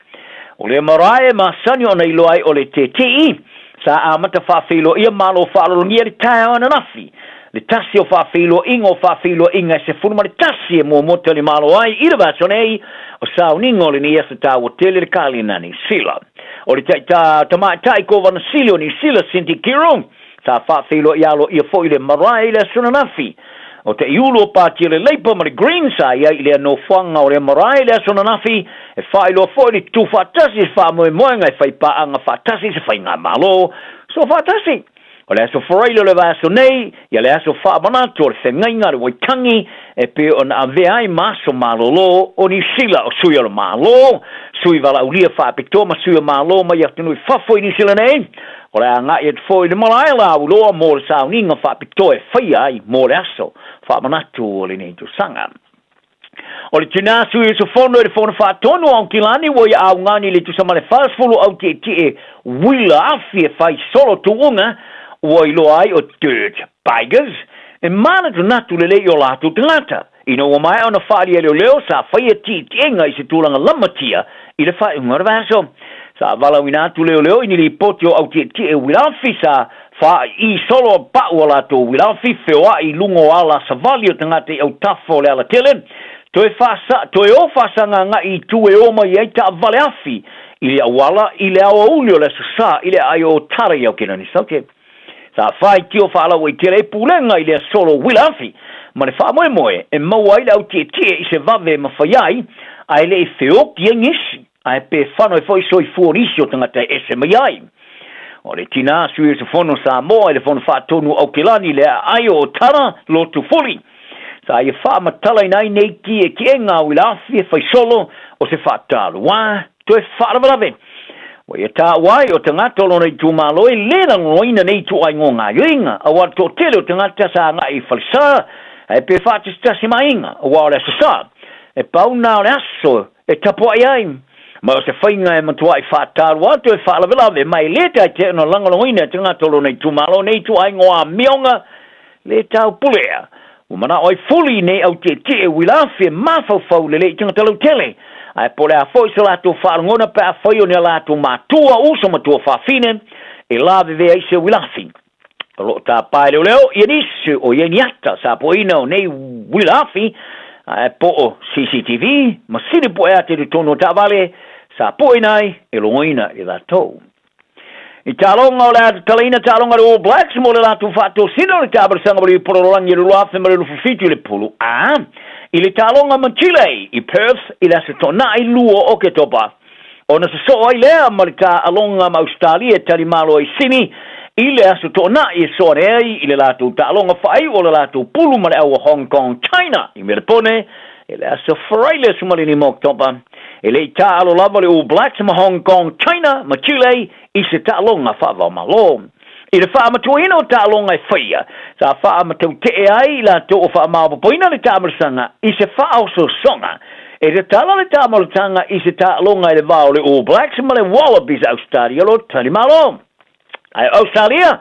O le Marae masani ona I loai o le te tei, sa amata whaafelo ia malo whaalolongia le tae ana nafi. le tasi o whaafilo inga se furuma le tasi e mua mota le malo ai ira vaso nei o sao ningo le ni esa ta o tele le kali na ni sila o le tai ko vana sila o ni sila sinti kiro sa whaafilo ialo ia fo ile marai le sunanafi o te iulo pati le leipa ma le green sa ia ile no whanga o le marai le sunanafi e whailo fo ile tu whatasi wha moe moenga e whaipa anga whatasi se whainga malo so whatasi o le aso wharailo le vaso nei, ia le aso whaamanato o le whengainga le waitangi, e pe o na aveai maso malolo o ni sila o sui o le malo, sui vala ulia whaapito ma sui o malo ma iatunui whafoi ni sila nei, o le anga i foi le malaila au loa mo le sauninga whaapito e whaia ai mo le aso, whaamanato o le nei tu sanga. O le tina sui e so fono e le fono whaatono au kilani wo ia au ngani le tu sama le whaasfulu au te e wila afi e whai solo tu unga, ua ilo ai o dirt bikers e mana tu natu le lei o latu tangata. Ino o mai ona whaari e leo sa whaia tienga i se tūlanga lamatia i le whai unga vaso. Sa vala winatu leo ini li poti o au te wilafi sa wha i solo pa o latu wilafi whioa i lungo ala sa vali o tangata i au tafo le ala tele. Toe o whasanga nga i tue oma i eita vale afi i le awala i le awa ulio le susa i le ai o tara i au kena ni sauke. Sa fai tio fala wai tere pulenga i le solo wilafi, ma le wha moe e maua i le au tie i se vave ma whaiai, ai le e whioki e ngisi, ai pe whano e whai soi fuorisi o tangata e se maiai. O le tina sui e se whono sa moa i le whono whaatonu au kelani le ai o tara lotu fuli. Sa i wha matala inai nei ki e ki e ngā wilafi e whai solo o se whaatalu. Wā, to e whaarawarave. O ia tā wai o tangata lona i tūmalo e lena ngoina nei tu ai ngā yoinga a wā tō tele o tangata sa ngā i whalisa e pe whātis tasi mainga a wā o le asasa e pauna o le aso e tapo ai ai ma o se whainga e matua i whātaru atu e whaalawelawe mai leta i te no langaloina tangata lona i tūmalo nei tu ai ngā mionga le tau pulea o mana oi fuli nei au te wilafi e mawhauwhau le le i tangata lau tele ai pole a foi so lato farngona pa foi o ne lato matua uso matua fafine e lave ve ai se wilafi lo ta pai leo e nisu o ye niata sa poina o nei wilafi ai po CCTV ma sini po e ate tono ta vale sa poinai e loina e lato i talonga o la talina talonga o Blacks mo le lato fatto sino le tabra sanga li porolangi le luafe ma le fufitu le pulu i le talonga Machile i Perth i la se tona i luo o ke topa. O na se so ai lea marita alonga ma Australia tali malo i sini i le se tona i so rei i le latu talonga fai o le latu pulu ma le au Hong Kong China i Melbourne i le se fraile sumalini mo topa. I le talo lava le All Blacks ma Hong Kong China Machile i se talonga fava malo. I le wha amatuina o tālonga e whaia. Sa wha amatau te e ai la tō o wha amawapoina le tāmarasanga i se wha au so songa. E te tala le tāmarasanga i se tālonga e le wao le All Blacks ma le Wallabies Australia lo tani malo. Ai Australia,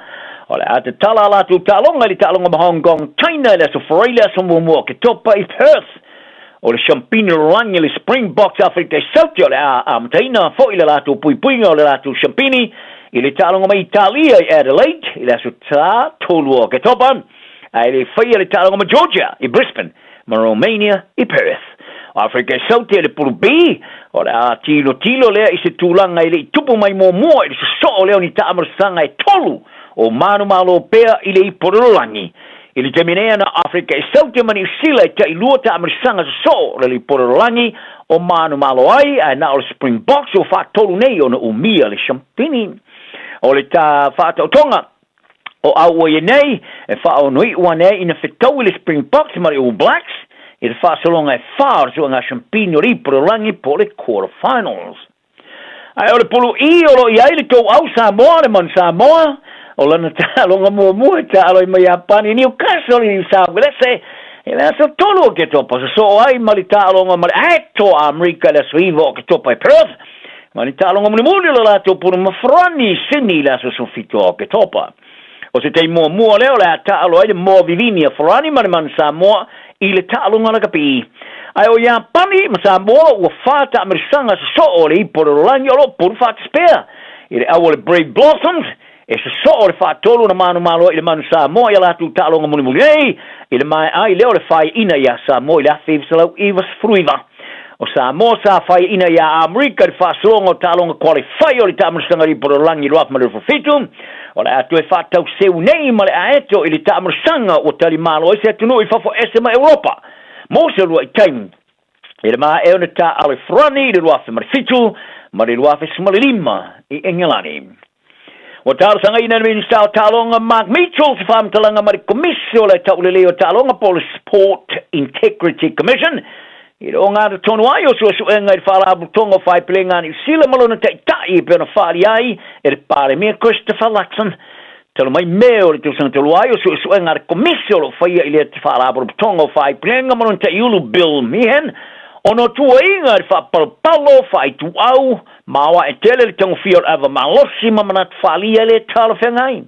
o le a te tala la tō tālonga le tālonga ma Hong Kong China le so whareila so mua ke topa i Perth. O le Champini Rangi le Springboks Afrika i Sauti o le a amataina fo i le la tō puipuinga o le la tō Champini i le talonga ma Italia i Adelaide, i le asu tā tolu o ke topa, ai le whaia le talonga ma Georgia i Brisbane, ma Romania i Perth. Afrika i Sauti le puru B, o le a tilo lea i se tūlanga i le tupu mai mua i le so o leo ni tāmarasanga i tolu o manu malo pea i le i porolangi. I le teminea na Afrika i Sauti mani usila i ta i lua tāmarasanga so le li porolangi o manu malo ai na o le Springboks o wha tolu nei o na umia le Champini. O le tā whātautonga o au e nei e whaonui ua nei ina whetau i le Springboks ma le All Blacks i le whaasalonga e whaar so ngā Champini o riporangi po le quarterfinals. Ai o le pulu i o lo i ai le tau au Samoa le man Samoa o lana tālonga mua tā alo i mai apani Newcastle i Saugelese e le aso tolu o ke topa so ai ma le tālonga ma le ato Amerika le suiva o ke topa i Perth. Ma ni talonga muni lo lato puru mafrani sini la so sofito ke topa. O se te mua leo la talo ai le mua vivini a frani man Samoa i le talonga la kapi. Ai o ya pani ma Samoa ua fata amerisanga so o le i poro langi o lo puru fata spea. I le awole Brave Blossoms e so le whaatolu na manu malo i le manu Samoa ia latu talonga muni muni ei i le mai ai leo le whai ina ia Samoa i le awhi visalau i was fruiva o Samoa sa whai ina ia Amerika le whaasolonga o talonga qualify o le tamarusanga riporo langi roaf mare fitu o le atu e whaatau seu nei ma le aeto i le tamarusanga o tali malo i se atunu i whafo esema Europa mo se lua i taimu i le maa e ona ta ale frani i le roaf mare fitu ma le roaf esema le lima i Engelani o talo sanga ina minister talonga Mark Mitchell se fam talanga mari komisio le taulele o talonga Police Sport Integrity Commission i o ngā tonu ai o su enga i whala abutonga whai pelenga ni sila malona tai pe ona whali ai e pare mea Christopher Luxon talo mai meo le tūsanga tolu ai o su enga komisio lo whaia i le whala abutonga whai pelenga malona tai ulu Bill Meehan ono tua inga i whapalpalo whai tu au mawa e tele le tango fior ava malosi mamanat whalia le tala whengai.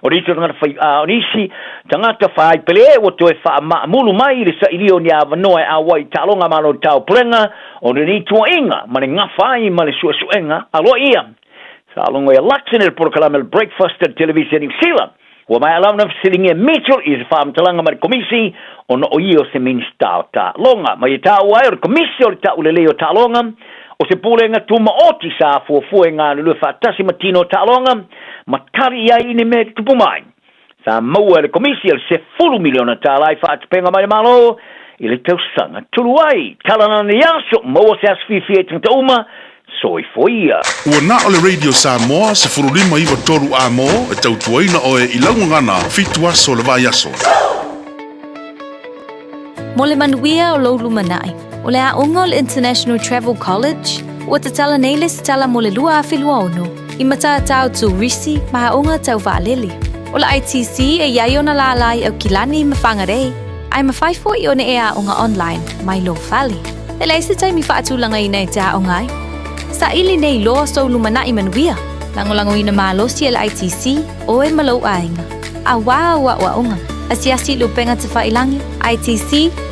O rito tangata whai onisi, tangata whai pele o to e wha mulu mai le sa ilio ni ava noe a wai talonga malo tau prenga, o ni tua inga, mane ngā whai ma le sua suenga, alo ia. Sa alongo e laksin e porkalame le breakfast at television New Zealand. Wa mai alamna fsilinge Mitchell is fam talanga mar komisi ono o io se minsta ta longa mai ta wa o komisi o ta ulele o ta longa o se pulenga tuma oti sa fu nga le fatasi matino ta longa matari ya ine me tupu mai sa mo le komisi el se fulu miliona ta lai fa penga mai malo ile tau sanga tuluai talana ni yaso mo se asfifi tenta uma soi foia. Ua na o le Radio Samoa se furulima iwa toru a mo e tau tuaina o e ilangu ngana fitu aso le vai aso. Mo le manuia o loulu manai, o le aunga o le International Travel College, ua te tala neile se tala mo le lua a filua ono, i mataa tau tu risi ma haunga tau vaalili. O le ITC e iai ona la lai au kilani i mawhangarei, ai mawhaifo i one e aunga online, mai lo fali. Le leise taimi whaatulanga i nei te aungai. Sa ili nei loa so lumana i manuia. Lango ina malosi el ITC o e malo ainga. A wa unga. Asiasi lupenga te whailangi itc.co.nz.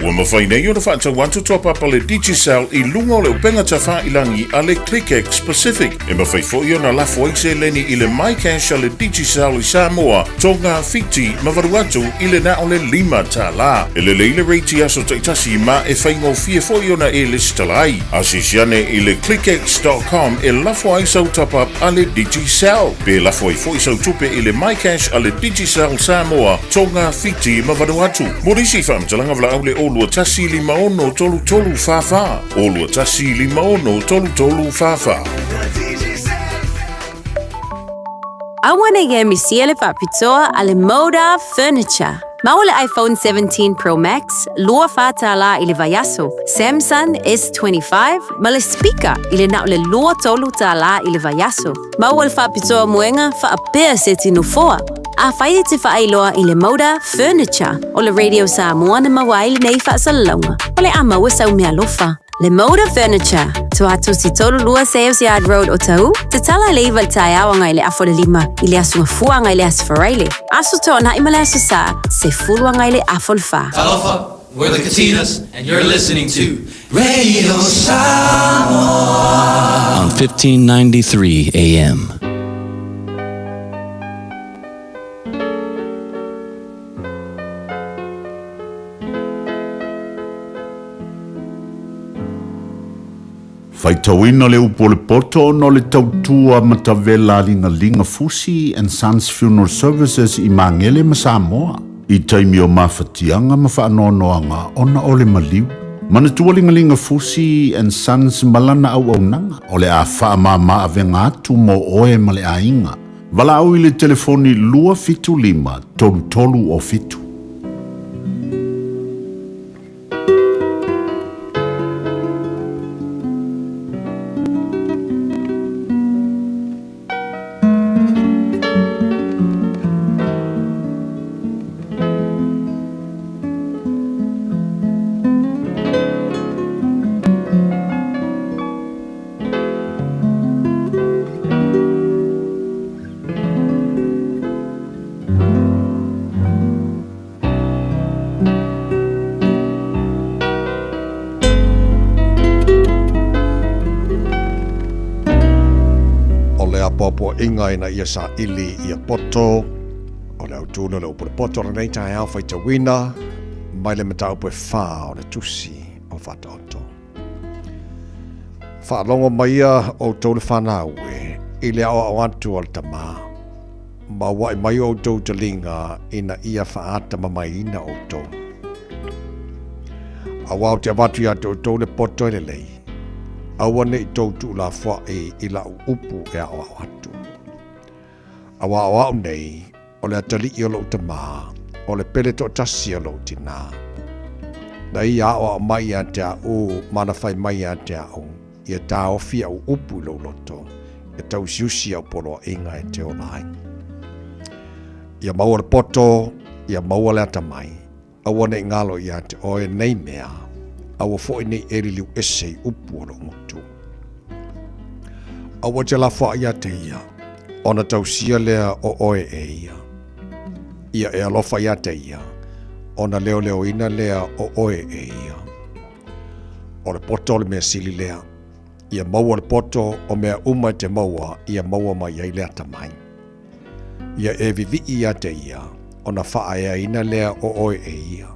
Ua mawhai nei o na whaata wantu topa pa le Digicel i lunga o le upenga ta whailangi a le ClickX Pacific. E mawhai fo i o na lafo eise leni i le MyCash a le Digicel i Samoa tō ngā whiti mawaruatu i le na o le 5 tā la. E le leile reiti aso taitasi ma e whaingo fia fo i o na e listalai. Asisiane i le clickx.com e lafo ai sau tapa a le Digicel. Pe lafo ai fo i sau tupe i le MyCash a le Digicel Samoa tō ngā whiti mawaruatu. Morisi whamtalanga vla au le olua tasi 5 tolu tolu fafa. Olua tasi 5 tolu tolu fafa. Awana ye misiele whapitoa ale Moda Furniture. Mau le iPhone 17 Pro Max, lua fata la ile vayaso. Samsung S25, ma le speaker ile na le lua tolu ta la ile vayaso. Mau le whapitoa muenga wha apea se tinu foa. A whaide te whaailoa i le Moda Furniture o le Radio Samoa na mawaili nei whaasalalaunga. O le amaua sau mea lofa. Le Moda Furniture, tuatu si tolu lua Sales Yard Road o tau, te tala le iwa tai awanga i le afo le 5, i le asunga fuanga i le asfaraile. Asu tona i male asu sa, se fuluanga i le afo le fa. Talofa, we're the Katinas, and you're listening to Radio Samoa on 1593 AM. Faitauina le upo le poto no le tautua matavela linga Fusi and Sons Funeral Services i Mangele ma Samoa. I taimi o mawhatianga ma whaanoanoanga ona o le maliu. Manatua linga Fusi and Sons malana au nanga o le a whaamama avenga atu mo oe ma le ainga. Wala au i le telefoni 255 tolu o fitu. popo inga ina ia sa ili ia poto o le autuno le upo le poto na nei tae au faita wina mai le matau poe wha o le tusi o whata oto. Whaalongo maia o tau le whanau e i le au antu o le tama ma wai mai o tau te linga ina ia whaata mamaina o tau. A wau te avatu ia tau le poto le lei. Awane i tau tu la fwa i la upu e au atu. Awa au nei o le atali i o lo tama o le pele to tasi o lo tina. Na i au mai a te au mana fai mai a te au i a ta ofi au upu lo loto e tau siusi au polo inga e te o lai. Ia maua le poto, ia maua le atamai. Awane i ngalo i a te oe nei mea. Awa fo nei eri liu ese upu o lo mutu. Awa te la fo ia te ia. Ona tausia lea o oe e ia. Ia e alofa ia te ia. Ona leo leo ina lea o oe e ia. O le poto le mea sili lea. Ia maua le poto o mea uma te maua ia maua mai ai lea tamai. Ia e vivi ia te ia. Ona faa ea ina lea o oe e ia.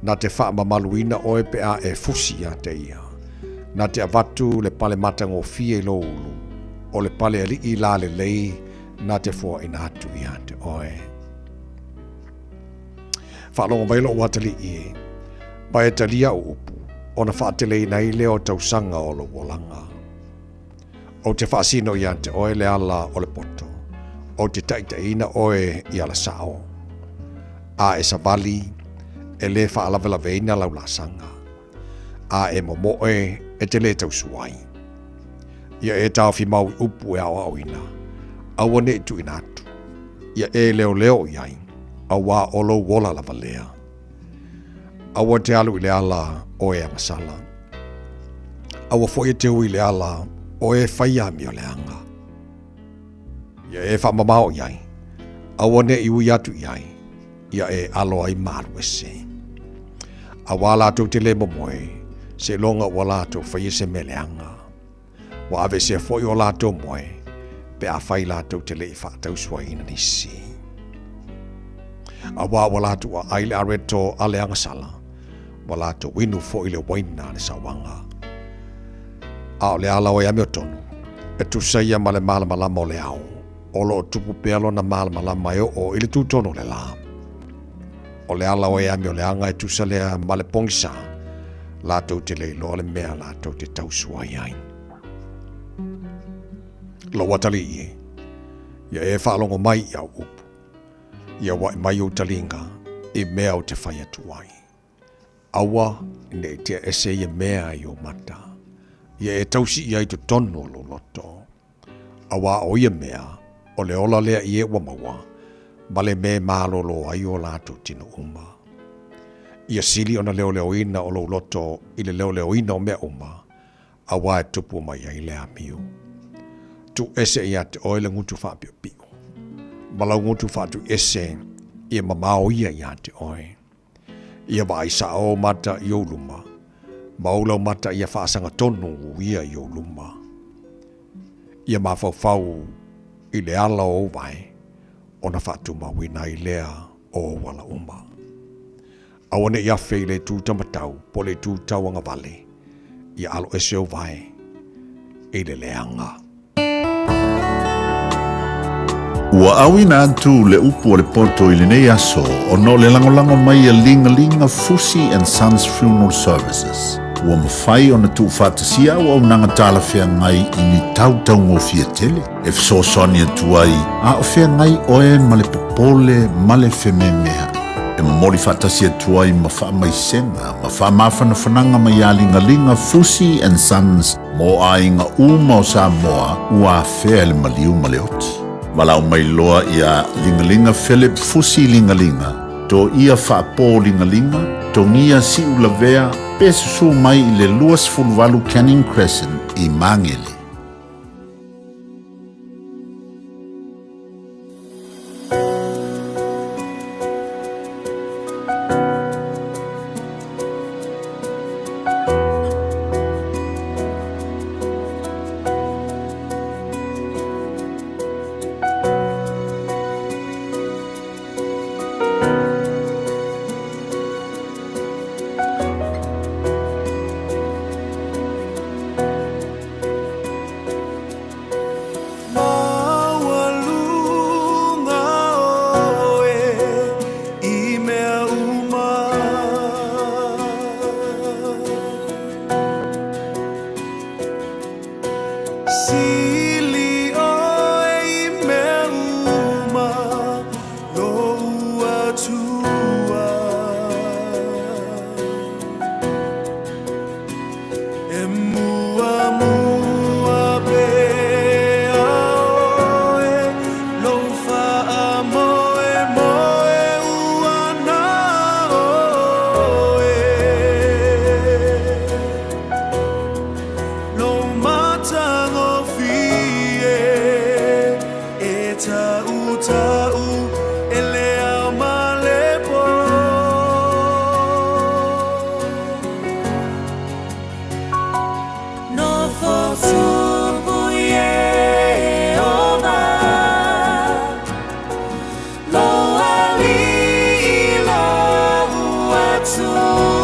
Na te wha mamaluina oe pe a e fusi a te ia. Na te avatu le pale matango fie lo ulu. O le pale ali i la le lei na te fua ina atu i a te oe. Whalongo mailo o atali i e. Pai e talia o upu. O na whaatele nei leo tausanga o lo wolanga. O te whaasino i a te oe le ala o le poto. O te taita ina oe i ala sao. A e savali. E le whaalawela veina lau la sanga. A e momoe e te le tau suai. Ia e tau fi mau upu e au au ina. Awa ne tu inatu. Ia e leo leo iai. Awa olo wola lava lea. Awa te alu i le ala o e masala. Awa fo e te ui le ala o e whaia mi o le anga. Ia e wha mamao iai. Awa ne i ui atu iai. Ia e alo ai maru ese. A wala tau te le momoe, se longa wala tau whai se meleanga. Wa ave se foi o la tau moe, pe a whai la tau te le i whaatau suaina nisi. A wala tau a aile areto ale anga sala, wala tau winu foi le waina le sawanga. A le ala o e ame tonu, e tu saia ma le malamalama o le au, o lo tupu pealo na malamalama o ili tu tono le la. O le ala o e ame o le anga e tusa lea ma le pongisa. La tau te leilo le mea la tau te tausua iai. Lo watali i. Ia e whaalongo mai i au upu. Ia wai mai o talinga i mea o te whai atuai. Awa ne te ese i mea i o mata. Ia e tausi i ai to tono lo loto. Awa o i mea o le ola lea i e wamawa. Male me malolo ai o lato tino uma. Ia sili ona leo leo ina o lo loto i le leo leo ina o mea uma. Awa e tupu mai ai lea miu. Tu ese ia te oile ngutu whapio piu. Malau ngutu whatu ese ia mamao ia ia te oe. Ia vai sa o mata i o luma. Maulau mata ia whaasanga tonu ia i o luma. Ia mawhau i le ala o vai. Ona whatu mawina i lea o wala uma. Awane ia whei le tū tamatau, po le tū tauanga vale. Ia alo ese o vai, i le leanga. Ua awina atu le upu o le poto i le nei aso, o no le langolango mai a linga Fusi and Sons Funeral Services. Ua mawhai o na tu whatasia o au nanga tala whea ngai i ni tautau ngō fia tele. E fsosoni atu ai, a o whea ngai oe ma le popole ma le whememea. E mori whatasia atu ai ma wha mai senga, ma wha mawhana whananga mai a linga Fusi and Sons mo a inga uma o Samoa ua whea le maliu ma le oti. Walau mai loa ia linga Philip Fusi linga. To ia whaapō linga, to ngia si ulavea, pe susu mai i le luas fulwalu Canning Crescent i Mangele. Oh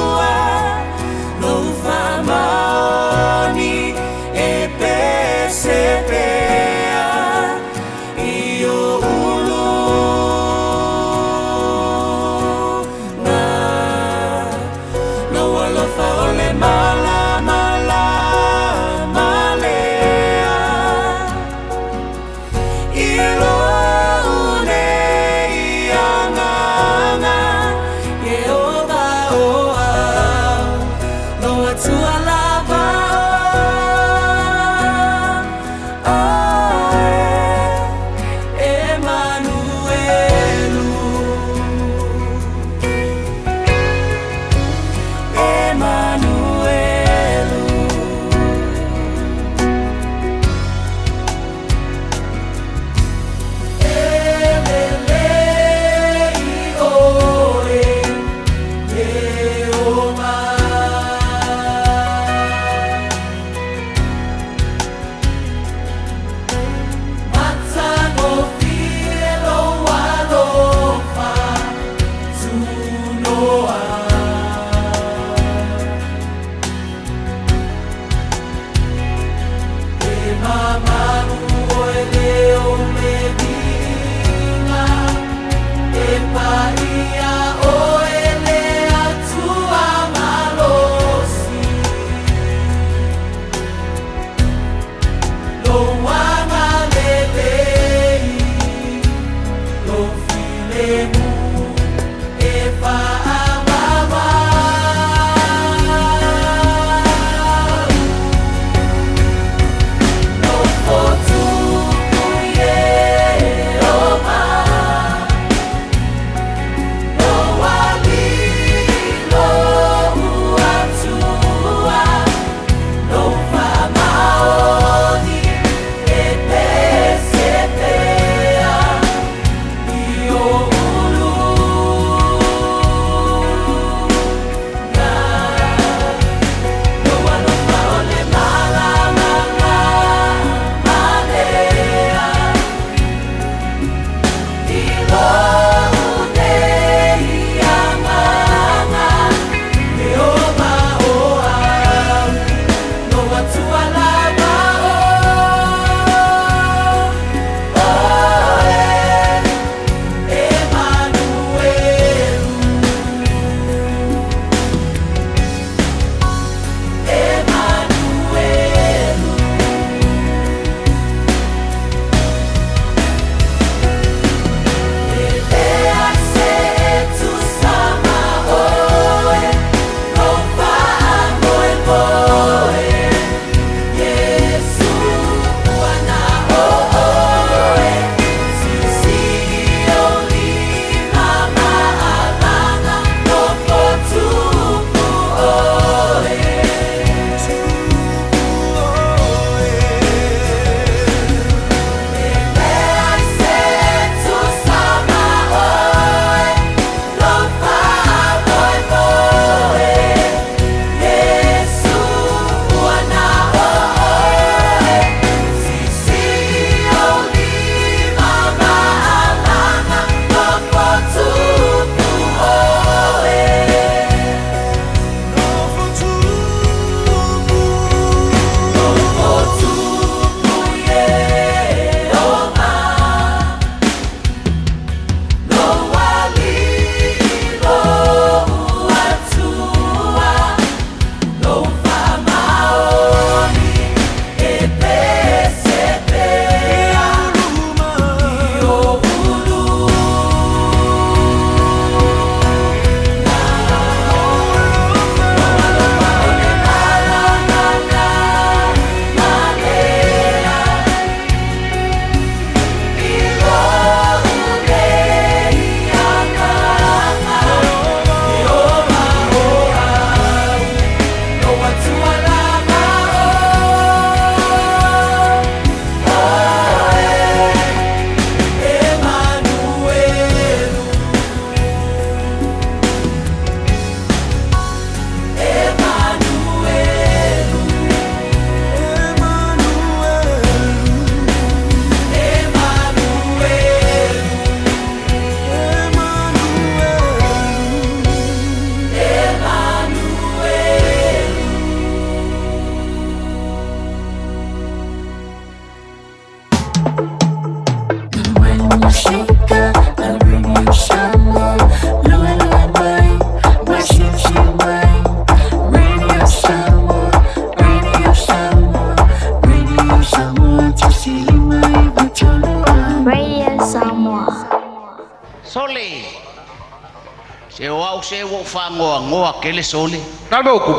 ngoa kele sole. Tal mo ku.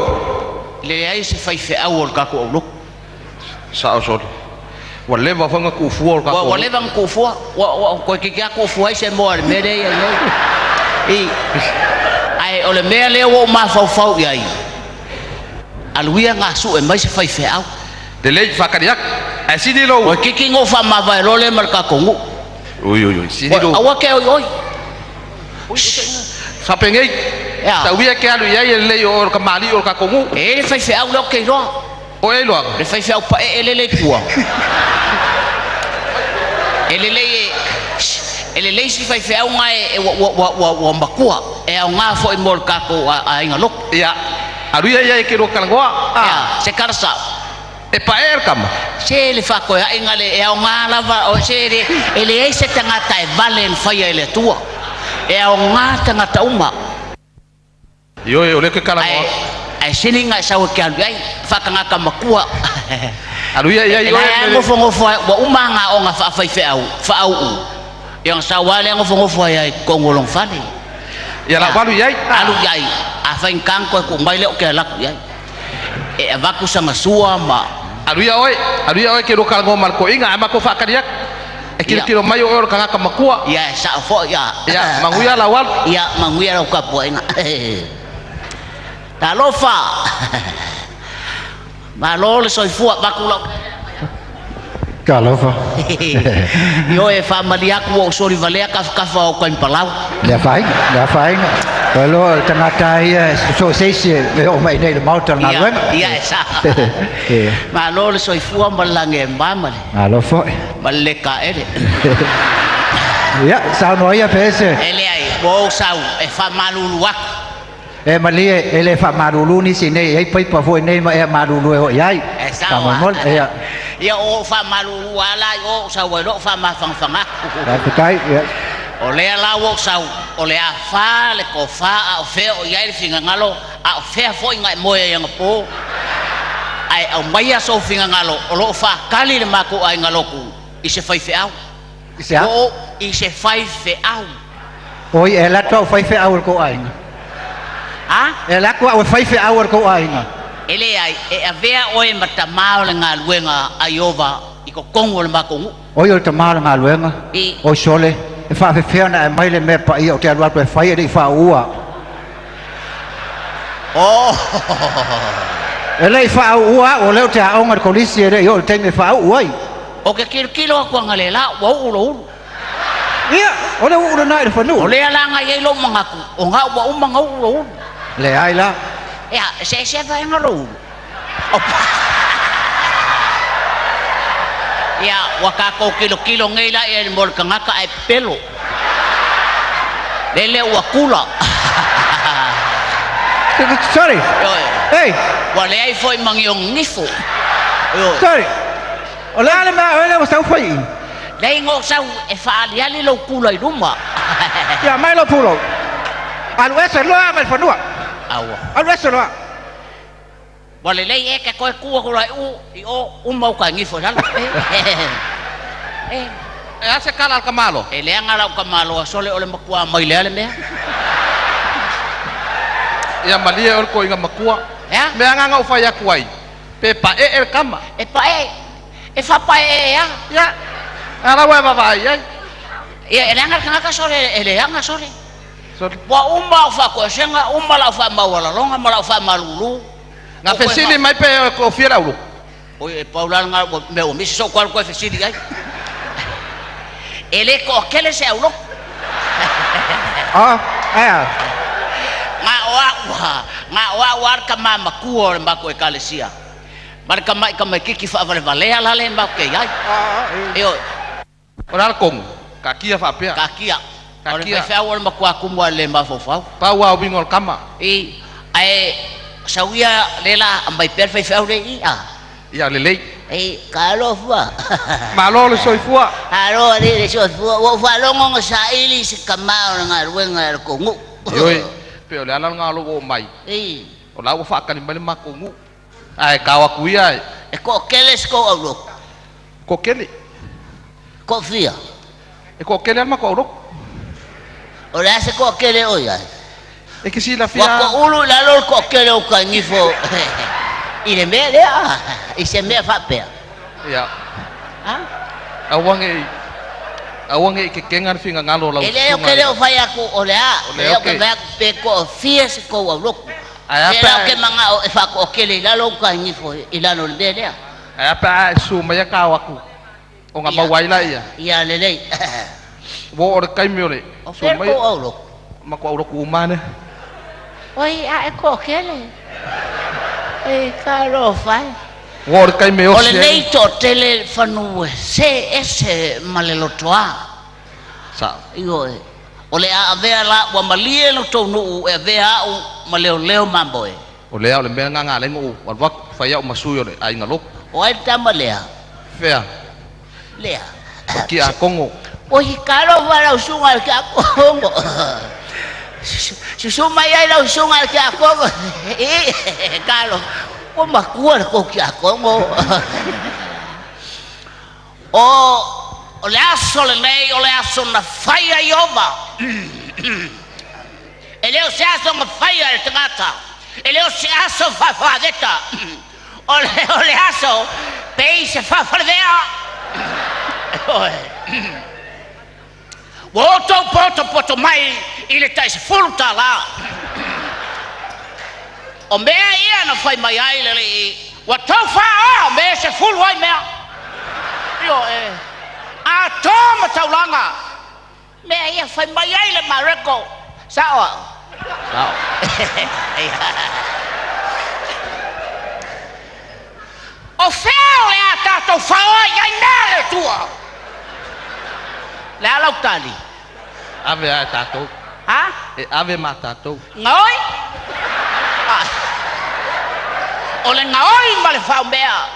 Le ai se fai fe au ka ko lo. Sa sole. Wa le va fanga ku fu ka ko. Wa le van ku fu. Wa ko ki ka ku fu ai se mo me de ya. Ai ole me le wo ma fau ya ai. Aluia nga su e mai se fai fe au. De le fa ka yak. Ai si di lo. Wa ki ngo fa ma va lo le mar ka ko ngu. Oi, si di lo. Awa ke oi. Sa pengai. Ta wia ke alu ia le yo ka mali o ka ko ngu. E fai fe au lo ke ro. O e lo. Le fai fe au pa ele pua. Ele si fai fe au ngai wa makua. E au nga fo mol ka ko a inga lok. Ya. Alu ia ke ro ka ngoa. Ya, se karsa. E pa kama. Se le fa ko ya inga le e au nga lava o se ele e se tangata e valen fai ele tua. E au nga tangata uma. Yo ole ke kala ngoa. Ai sininga sa o ke alu ai fa kanga ka makua. Alu ia yo. Ngofo wa umanga o nga fa fai fe au. Fa au. Yang sawale ngofo ya kongolong fale. Ya la walu yai. Alu yai. A fa ingkang ko mai le o ke la yai. E avaku sama sua ma. Alu ya oi ke ro kala ngo mal ko inga ama ko fa kadiak. E kilo mai o kanga ka makua. Ya sa fo ya. Ya manguya la wal. Ya manguya la ka po inga. Talofa. Malole soi fuak bakulau. Talofa. Yo e family aku o sori valea ka fa o kan palau. Ya fai. Kalau tengah so sesi o mai nei mau tengah wen. Ya sa. Malole soi fuak malange mbamale. Talofa. Maleka ere. Ya, sao nói ya pese. Ele ai bo sau e fa maluluak. E malie ele fa marulu ni sine ai pai pa foi nei ma e marulu ho yai. Sa mol e ya o fa malulu ala o sa wa do fa ma fang fanga. Ka kai ya. O le ala wo sau o le fa le ko fa o fe o yai finga ngalo a fe foi ngai mo yang po. Ai au mai so finga ngalo o lo fa kali le mako ai ngalo ku. I se fai fe au. I se fai fe au. Oi e la to fai fe au ko ai. E la ko o fai fe hour ko ainga. Ele ai e avea o e matamao le nga luenga aiova i ko kongo le makongu. O yo tamao nga luenga. O sole e fa fe na mai le me pa i o te alwa ko fai e fa ua. Oh. Ele fa ua o le te aonga ko lisi e yo te me fa ua. O ke kilo ko ngale la wa ulo. Ia, o le ulo na e fa nu. O le ala nga ye lo mangaku. O nga wa umanga ulo. Le ai la. Ya, se vai ngalo. Ya, wakako kilo ngela e mol kangaka e pelo. Lele wakula. Sorry. Hey. Wale ai foi mangyong nifo. Sorry. Ola ma ole sa foi. Dei ngo sau e fa ali lo kula i ruma. Ya mai lo pulo. Al wese lo ama fonua. Awa. Al wese lo. Wale lei e ka ko ku ko i o mau ka ngi fo dal. E ase kala al kamalo. E le ngala al kamalo sole ole makua mai le me. Ya malia or ko inga makua. Ya. Me anga ufa ya kuai. Pe pa e kama. E pa e fa pa e ya. Ya. Ara wa ba ya. Ya ele ngala ka sole ele anga sole. Wa umma fa ko senga umma la fa ma wala longa ma la fa malulu. Na fesili mai pe ko fiera ulo. Oi Paula nga me o misi so kwal ko fesili ai. Ele ko kele se ulo. Nga wa ka mama kuo mba ko ekalesia. Marka mai ka mai kiki fa vale vale ala le mba ke ai. Yo. Oral kong kakia fa pe. Kakia. Ora pe fa wal mba ko akumwa le mba fo fa. Pa wa bingol kama. Ai sawia lela ambai perfect fa ore Ya lele. Kalau fa. Malo le soifua. Alo le soifua wo fa longo sa ili se kamao nga ruenga ko ngu. Yoi. Pe le ala nga lo wo mai. O la wo fa ka ni mali ma ko ngu. Ai kawa kuia. E ko keles ko alo. Ko kele. Ko fia. E ko kele ma ko ro. Ora se ko kele o ya. E ke sila fia. Wa ko ulu la lo ko ke lo ka ngifo. Ile me dia. Ise me fa pe. Ya. Ha? Awange ke kengar finga ngalo la. Ele ke le fa ya ko olea. Ele ke va pe ko fie se ko wa lo. Ele ke manga o fa ko ke le la lo ka ngifo ilano le dia. Ai pa su ma ya ka wa ku. O nga mawai la ia. Ia lele. Wo or kai mi ole. Su ma ko lo. Ma ko lo ku mane. Oi a ko ke le. Caro fai. Wo kai me o. Ole nei to tele fanu se ese malelotoa. Sa. Io ole a avea la wa malie no to no e avea o maleo leo mamboe. Ole ole me nga le ngu wa wa fa ya o masu yo le ai nga lok. O ai tamalea. Fea. Lea. Ki a kongo. Oi caro para usunga que a kongo. Si suma ya la usunga que a kongo. Caro. O makua ko que a kongo. O le aso le nei o le aso na faia iova. Ele o se aso na faia e tangata. Ele o se aso fa deta. O le aso pei se fa fardea. Woto poto mai ile tai se fulta la. O mea ia na fai mai ai le wa tofa o me se fulu ai mea. Yo a toma taulanga. Mea ia fai mai ai le mareko. Sao? Sao? O feo le a tato fao ai nale tua. Le alau tali. Ave a tato. Ha? E ave ma tato. Ngoi? Ole ngoi ma le fao mea.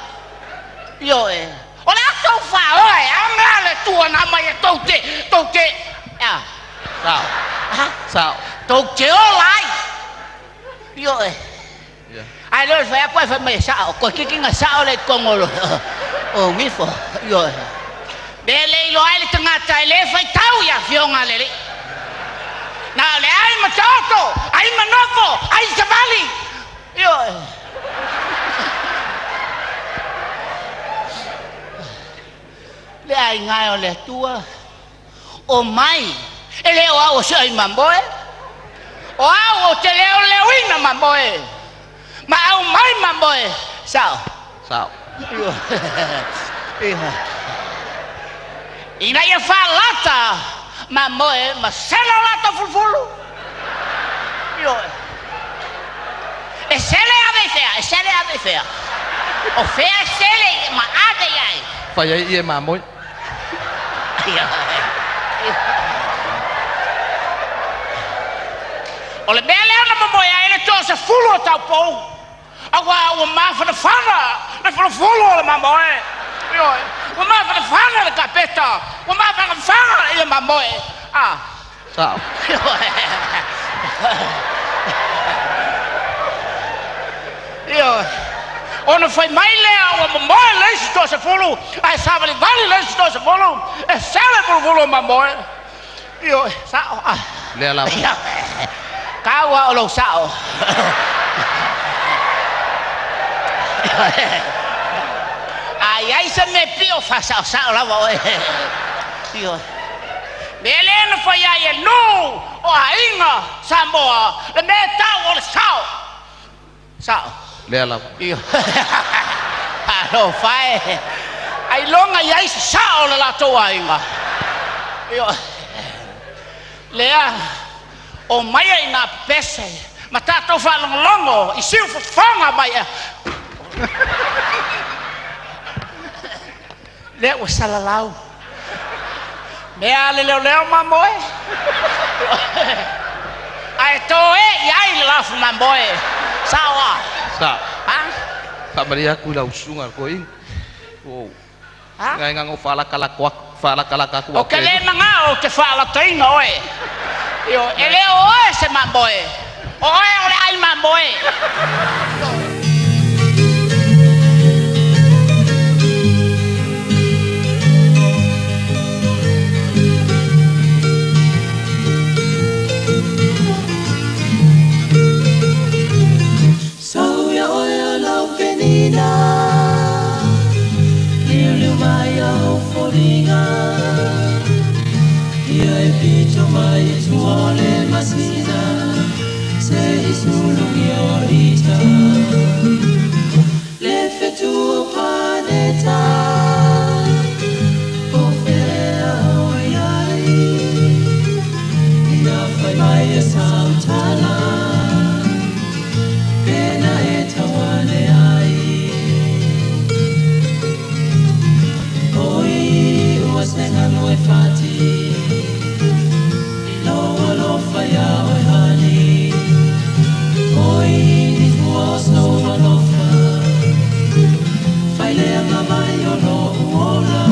Yo ole a tau fao a mea le tua na mai e tau te. Ya. Sao? Ha? Sao? Tau te o lai. Yo ai lo fa pa fa me sao ko ki nga sao le kongolo. O ngifo. Yo. Bele lo ai le tangata le fa tau ya fionga le. Na le ai matoto, ai manofo, ai sabali. Yo. Le ai ngai o le tua. O mai. Ele o sai mamboe. O te leo leuina mamboe. Ma au mai mamboe. Sao? Sao? Ina ia fa lata mamboe ma sela lata fulfulu. Yo. E sele ave fea. O fea sele ma ade ai. Fa ia ma moi. Ole bele ana mamboe ele to se fulu tau pou. Agora o mafa da fana, na fulu mamboe. Yo. O mafa da fana da capeta. O mafa da fana ele mamboe. Ah. Sao? Yo. Ona foi mai lea o mamboe le sto se fulu. Ai savali vale le sto se fulu. E sele fulu mamboe. Yo, sao? Le la. Kawa o lo sao. Ai se me pio fa sao la vo. Yo. Belena foi ai no o ainga Samoa. Le meta o sao. Sao? Le la. Yo. Alo fai. Ai longa ai sao la to ainga. Yo. Lea o mai ai na pese. Mata to fa longo i siu fanga mai. Le o salalau. Me ale leo mamoe. Ai to ai la mamoe. Sawa. Sa. Ha? Ka Maria ku la usunga ko in. Oh. Ha? Ngai ngang o fala kala ku. O ke le manga o te fala taina oe. Yo, ele o se mamoe. Oe ole ai mamoe. tuole masina se isulungiorita le fetu planeta ofea oyai ina fai mai samtala pena etawane ai oi uasenga noe fati loa lofa ya oi hani oi ni fuos loa lofa fai lea mamai o no uola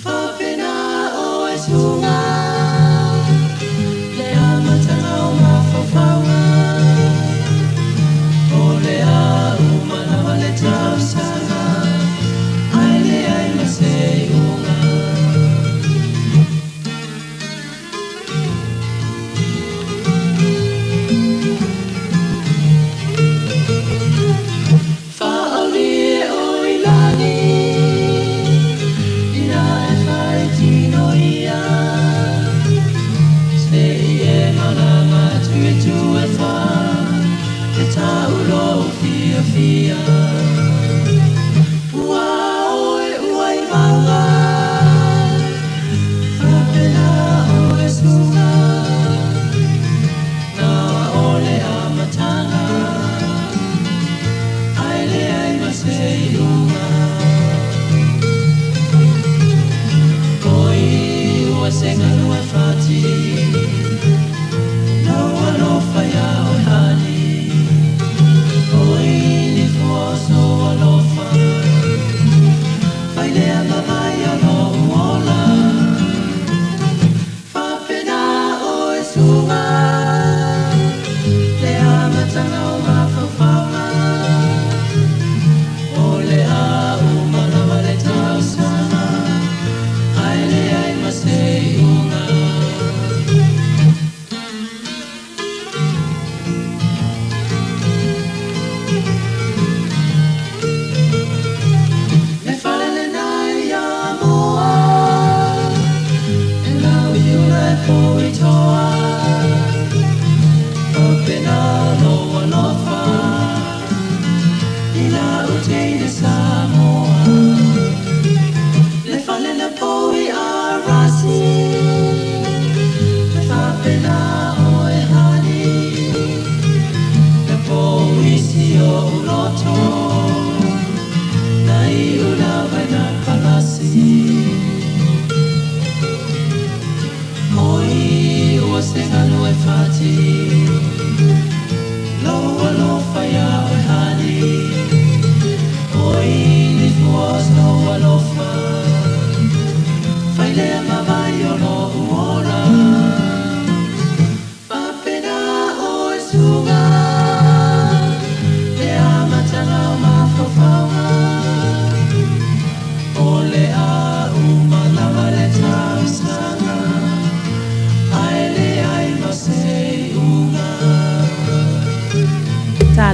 fa pena o esunga le amatanga o mafafawa o le a umana vale tausana ai le ai masei unga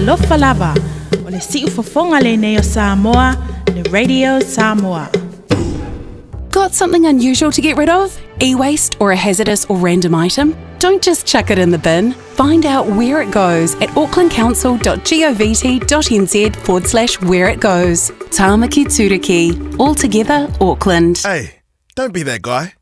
Alofa lava, o le si'u fofonga le nei o Samoa, le Radio Samoa. Got something unusual to get rid of? E-waste or a hazardous or random item? Don't just chuck it in the bin. Find out where it goes at aucklandcouncil.govt.nz/where it goes. Tāmaki Turiki. All together, Auckland. Hey, don't be that guy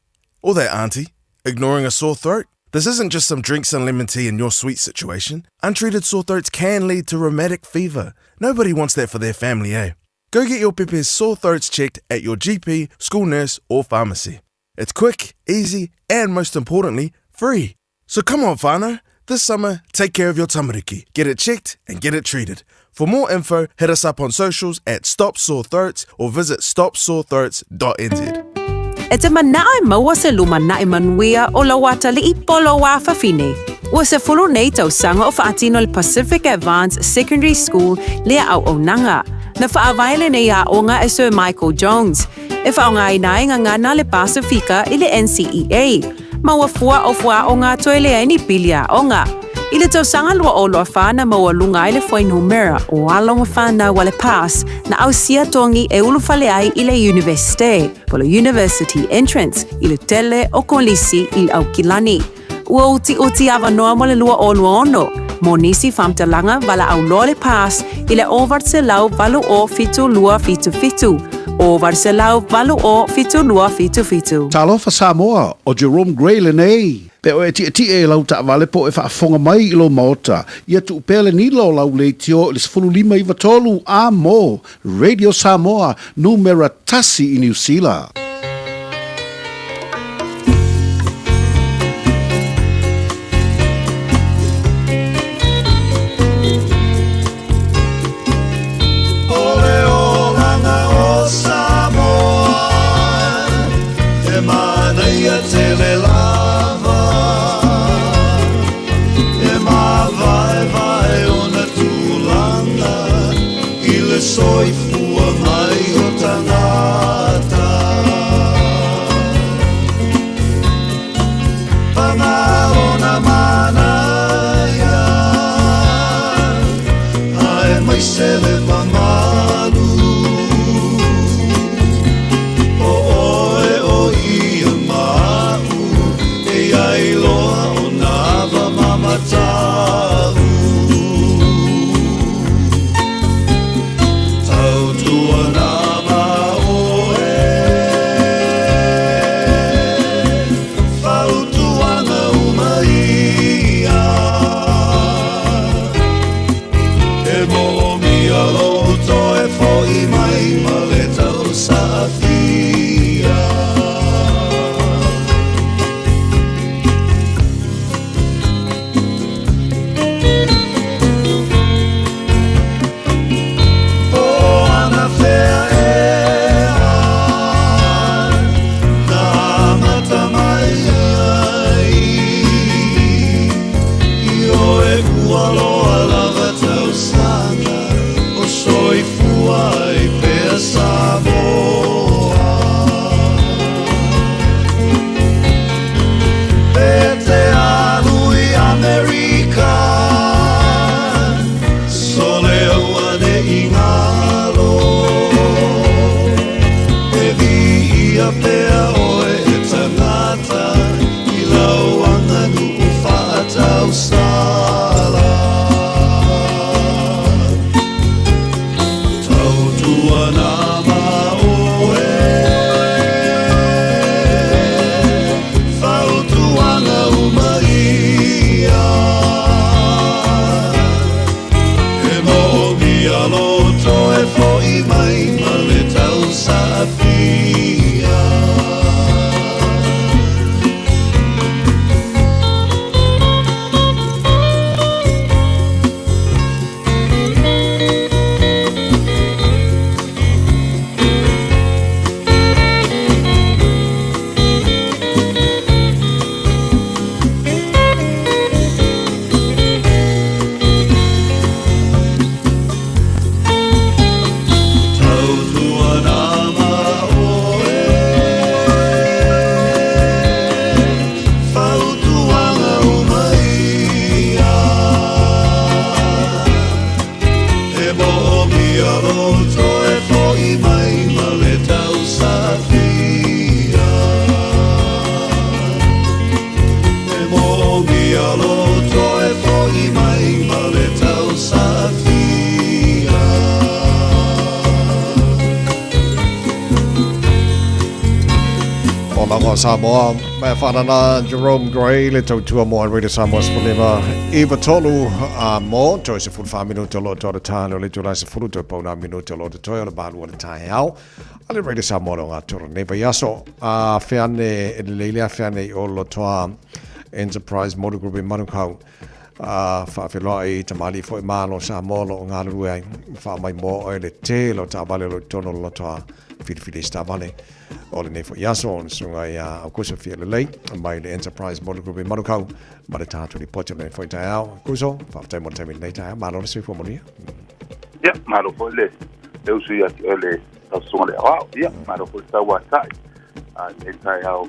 or that auntie ignoring a sore throat. This isn't just some drinks and lemon tea in your sweet situation. Untreated sore throats can lead to rheumatic fever. Nobody wants that for their family, eh? Go get your Pepe's sore throats checked at your GP, school nurse or pharmacy. It's quick, easy and most importantly, free. So come on, whānau. This summer, take care of your tamariki. Get it checked and get it treated. For more info, hit us up on socials at Stop Sore Throats or visit stopsorethroats.nz. E te manae maua se luma nae manuia o la wata li I polo wa whawhine. Ua se fulu nei tau sanga o whaatino le Pacific Advanced Secondary School lea au o nanga. Na whaawaile nei a onga e Sir Michael Jones. E whaonga I nae ngana le Pasifika I le NCEA. Ma ua fua o fua o ngā toe lea ni pilia onga. Ile tau sanga lua o loa whana maua lunga ile foi numera o alonga whana wale pass na au sia tongi e ulu fale ai ile universite, polo university entrance, ile tele o kolisi il au kilani. Ua uti ava noa mole lua o lua ono. Mo nisi famtalanga wala au lole pass ile overse lau valu o fitu lua fitu. Overse lau valu o fitu lua fitu. Talofa Samoa o Jerome Gray le nei. Pe o e e lau ta vale po e whaafonga mai ilo maota. Ia tu upele ni lo lau le tio le sifuru lima iwa tolu a mo. Radio Samoa numera tasi i New Zealand. Soifua mai o tangata Pangarona manaya Ai mai sele mamalu O oe o ia mau E ai loa o nava mamatau Samoa, me whanana Jerome Gray, le tautua mo Radio Samoa Spolema, Iwa tolu mo, toi se fulu wha minuto lo tōra tāno, le tūrai se fulu tō pauna minuto lo te toi o le bālu o le tāi au, ale Radio Samoa o ngā tōra neba yaso, whiane e le leilea whiane i o lo toa Enterprise Motor Group i Manukau, whawhiloa i tamali fo i mālo Samoa lo ngā rue ai, wha mai mo o le te lo tā vale lo tono lo toa whiriwhiri sta vale. O le nei fo yaso on sunga ia au kuso fia le lei mai le Enterprise Motor Group i Manukau ma le tātu li pote le fo i tai au kuso whaftai mo te mi nei tai au malo le sui fo monia ia malo fo le e usu ia ki le au sunga le au ia malo fo tau wa tai e tai au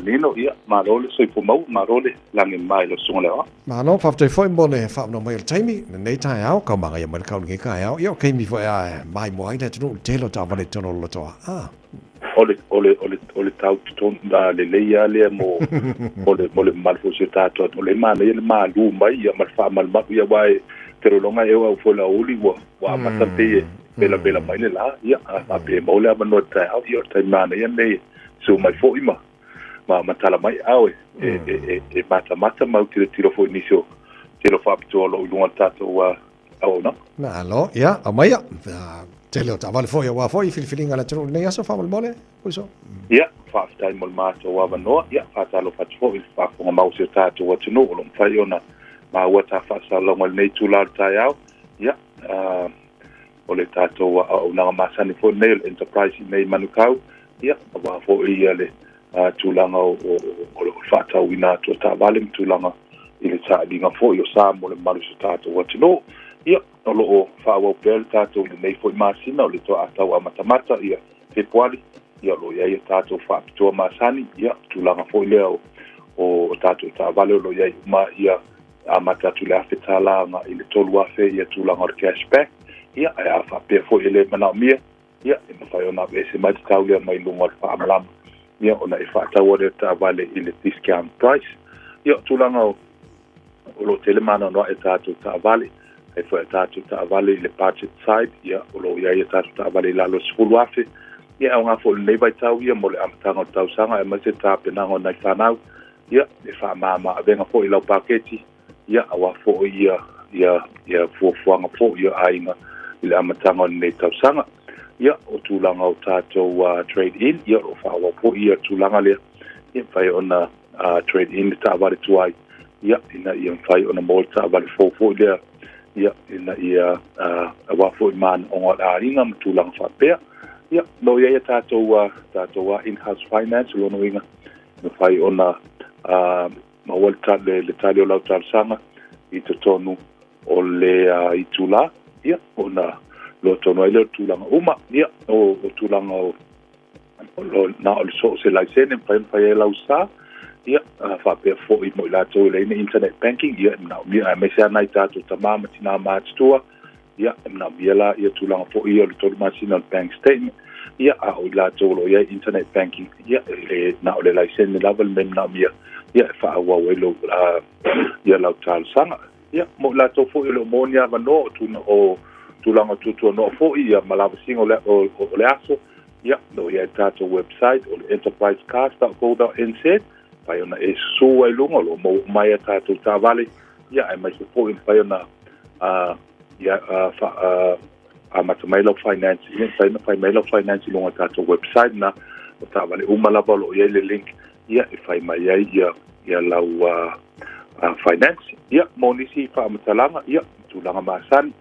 nino ia Marole so po mau marole langi mai lo sunga lewa. Ma no fa te foi mo le fa no mai taimi nei tai au ka manga ya mai ka ngi ka au yo ke mi foi a mai mo ai le tu te lo ta vale tono lo to ole tau ton da le leia le mo ole mal fo se ta to ole ma le ma lu mai ya mal fa mal ma ya vai pero longa eu au fo la uli wa matante bela mai le la ya a pe mo le ma no ta au yo tai ma ne ne so mai fo ima ma matala mai au e mata mau tiro fo inisio tiro fa to lo lunga tato wa au no na lo ya amaya te lo ta vale foi wa foi filfilinga la tro ne aso fa mal mole uso ya fa sta mal mato wa no ya fa ta lo fa fo fa ko ma uso tato wa tino lo fa yona ma wa ta fa sa lo mal nei tu la ta ya ya ole tato wa na ma sa ni fo nail enterprise nei manukau ya wa fo ile tulanga o fata wina to ta vale tulanga ile sa dinga fo yo sa mo le malu tato wa tino ia o lo fa wa pel tato le nei fo masina o le to ata wa matamata ia te poali ia lo ia tato fa to masani ia tulanga fo le o tato ta vale lo ia ma ia amata tu le afetala ma ile to lua fe ia tulanga o cashback ia ia fa pe fo ile mana mia ia e fa yo na ese ma tau le mai lunga fa amlam ia ona e fa ta wa ta vale ile discount price ia tulanga o lo telemana no e tato ta vale e foi tato ta vale le budget side ia lo ia tato ta vale la lo sfulu afe ia nga fo le vai tau ia mo le amtanga tau sanga e ma se ta pena ngo na fanau ia e fa mama venga fo ila paketi ia awa fo ia fo nga fo ia ainga ile amtanga ne tau sanga ia o tulanga o tato trade in ia o fa wa fo ia tulanga le ia fai ona trade in ta vale tuai ia ina ia fai ona mo ta vale fo ia ia ina ia wa fo man on a ringa tulang fa pe ia no ia tato in house finance lo no inga no fai ona ma volta le talio la sanga i to tonu o le i tula ia ona lo tono ile tulanga uma ia o tulanga o lo na o so se la sene fai la usa ia fa pe fo i mo la to le internet banking ia na mi a me sa na tato tamama tina matstua ia na biela ia tulanga fo ia le to national bank statement ia a o la to lo ia internet banking ia le na o le license level mem na mi ia fa wa lo ia la tal sanga ia mo la to fo lo monia va no tu o tulanga tu no fo ia malava singo le o le aso ia no ia tato website o enterprisecast.co.nz pai ona e su ai lunga lo mo mai tato ta vale ia ai mai po in pai ona Matamelo Finance ia pai Matamelo Finance lunga tato website na o ta vale uma lava lo ia le link ia e fai mai ia lau finance ia monisi fa matalanga ia tulanga masani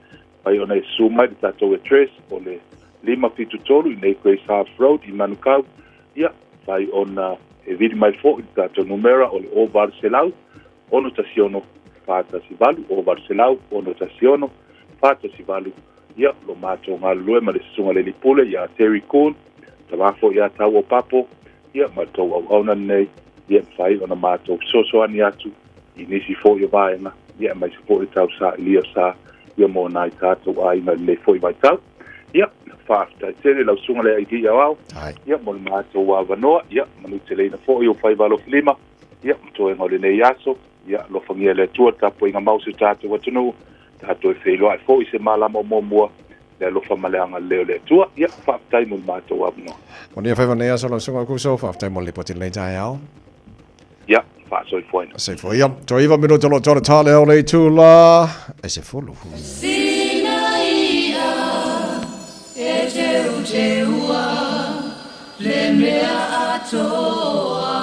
pai ona e su mai tato address o le 5 nei Grace Half Road i Manukau ia fai ona e vidi mai fo tato numera o le o Barcelau ono tasiono fata sivalu o Barcelau ono tasiono fata sivalu ia lo mato ngalue ma le sunga le lipule ia Terry Coon tamafo ia tawo papo ia mato au ona nei ia fai ona mato soso ani atu inisi fo ia vaenga ia mai fo tau sa lia sa ia mo nai tato ai na le fo vai tau ia fasta tele la sunga le ai ia wao ia mo mato wa vanoa ia manu tele na fo ia fai valo flima ia to ngole nei yaso ia lo fangia le tua tapo inga mausi tato watunu tato e felo ai fo se mala mo mo le lo famaleanga le tua ia fasta mo mato wa no mo ni fai vanea so lo sunga ku so fasta mo le potin le tai ao ia fa so foi se foi ia to iva minuto lo to tale o le tula e se folo Teua, le mea atoa,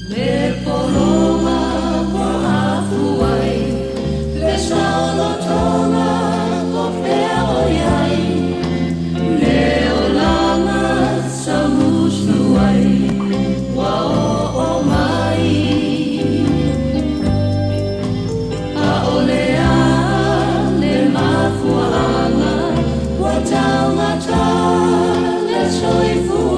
le poloma po hafuai, le salo tonga po feo iai, le olanga sa musnuai, wa o mai, a olea le mafua. Taunga ta le soifu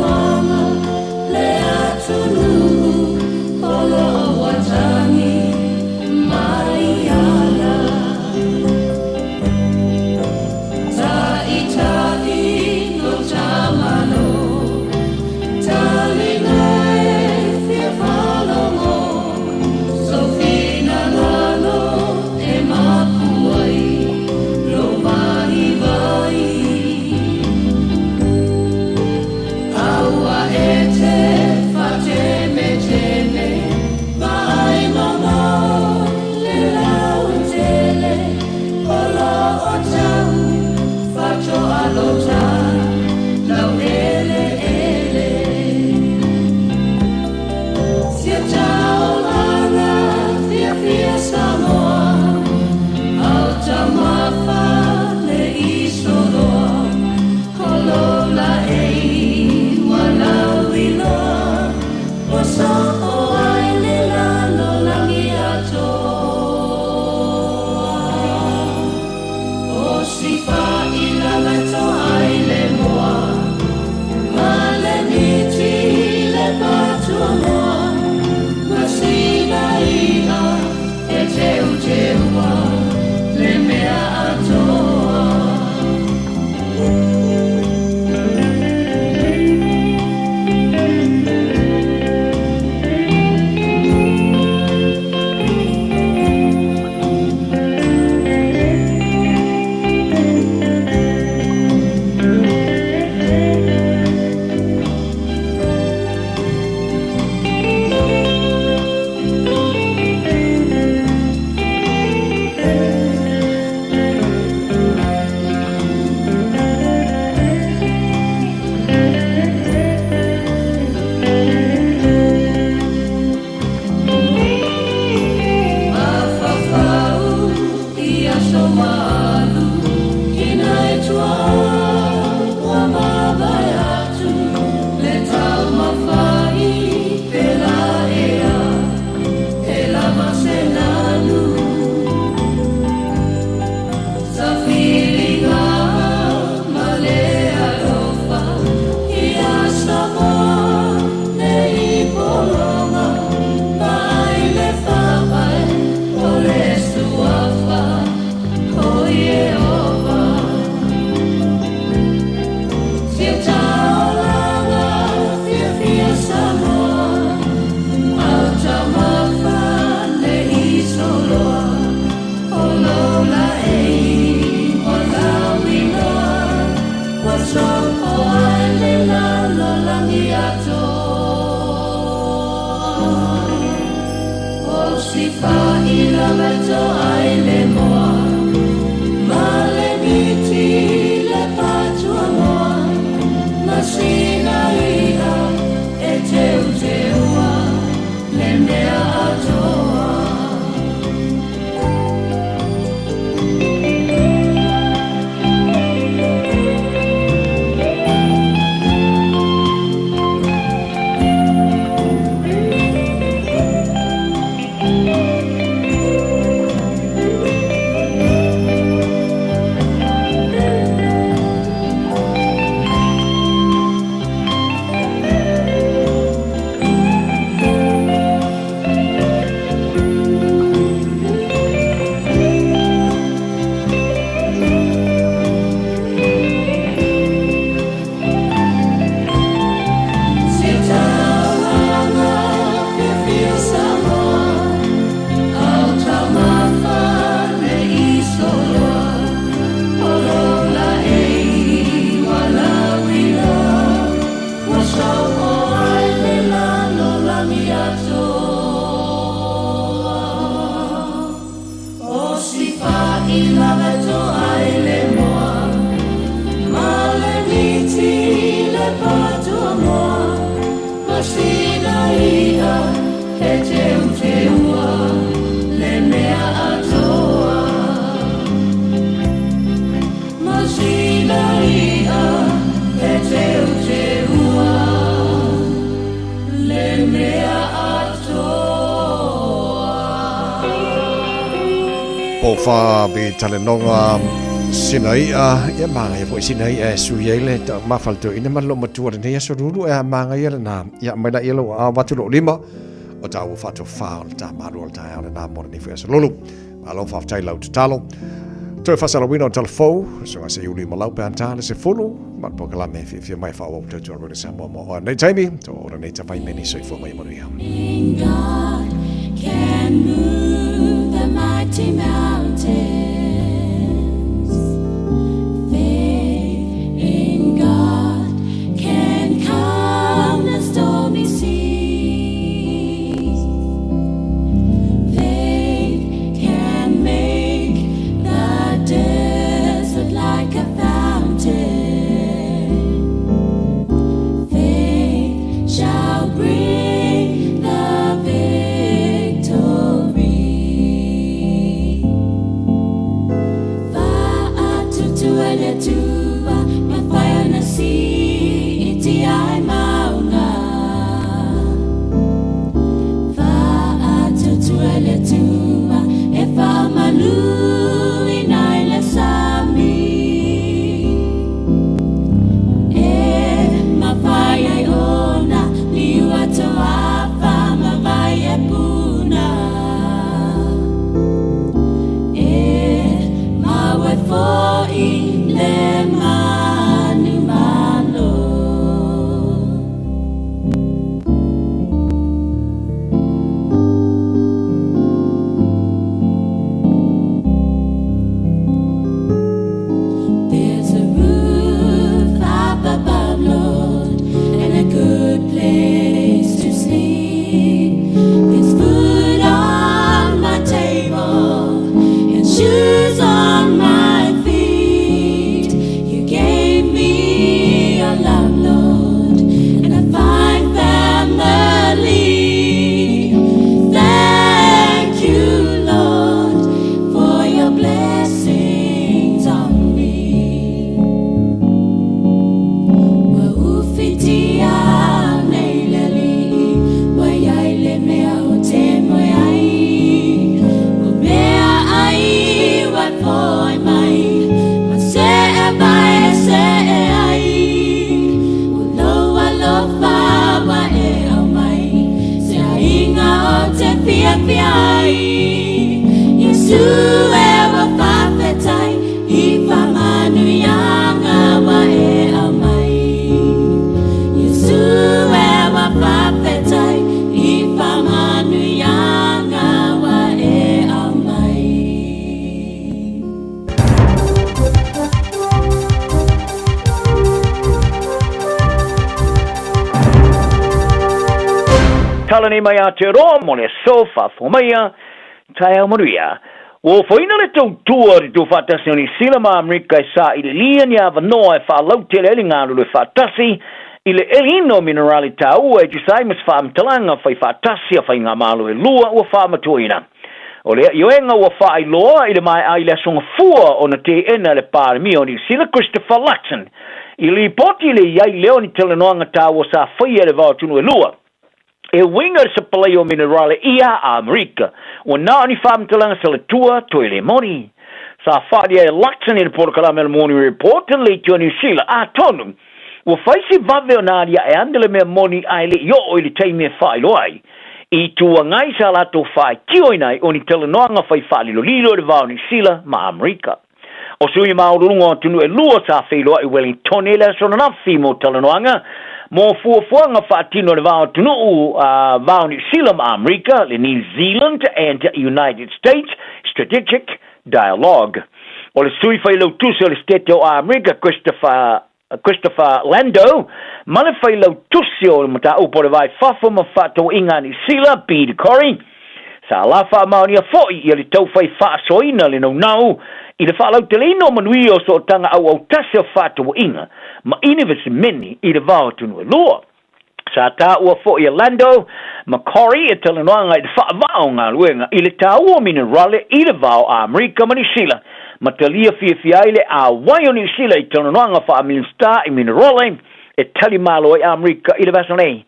Fa be talenonga sinai ia manga ia sinai suyele ta mafalto ina malo matua ne ia soruru manga ia na ia mena ia lo watulo lima o ta fato fa ta maru ta ia na mo ni fes lolu alo fa tai lau talo to fa sala wino telefo so ase yuli malau pa anta se fulu ma po kala me fi mai fa o to ro sa mo mo nei taimi to ora nei ta vai meni so fo mai mo ia can move the mighty mountains. Faith in God can calm the stormy seas. Faith can make the desert like a fountain. Faith shall bring the victory. Tua mafaya na si iti ay maunga fa atutuele tua e fa manu inaile sami e mafaya ona liwa toa fa mafaya puna e mawe fo le manu malo there's a roof up above, Lord, and a good place to sleep. There's food on my table and shoes on my Talani mai a te roa mo le sofa fo mai Tai Maria. O foina le tau tua di tu whatasi o New Zealand ma Amerika sa i le lia ni ava noa e whalau te le ngāru le whatasi i le elino minerali tau e jusai mas whaamtalanga whai whatasi a whai ngā malu e lua ua whaamatuina. O le ioenga ua whai loa i le mai ai le songa fua o na te ena le pāremi o New Zealand Christopher Luxon. I li poti le iai leo ni tele noanga tau o sa whai e le vau tunu e lua. E winga se paleo minerale ia a Amerika. O nā ni whaamtalanga sa le tua toi le mori. Sa whadia e Luxon i le Portokalame le Morning Report in le tio New Zealand a tonu. O whaisi vave o nāria e andele mea moni ai le yo o i le teimea whailo ai. I tua ngai sa lato whai kioinai o ni tele noanga whai whalilo lilo le vau New Zealand ma Amerika. O sui maurunga tunu e lua sa whailo ai Wellington e le sona nafi mo tele noanga. Mo fuafuanga whaatino le vau tunu vau New Zealand ma Amerika, le New Zealand and United States Strategic Dialogue. O le sui whailo tusi o le state o Amerika, Christopher Lando, ma le whailo tusi o le mata upo le vai whafo ma whato inga New Zealand, Peter Corey. Sa la wha maoni a foi i le tau whai whaasoina le nau i le whaalau te leino manui o so tanga au tase o whato inga, ma inivisi meni i le vau tunu e lua. Sa tā ua foi a Lando, ma Corey e tala noanga i le whaavao ngā luenga i le tā ua minerale i le vau a Amerika ma New Zealand. Ma talia fia ile a wai o New Zealand i tala noanga wha minstar i minerale e tali malo i Amerika i le vasonei.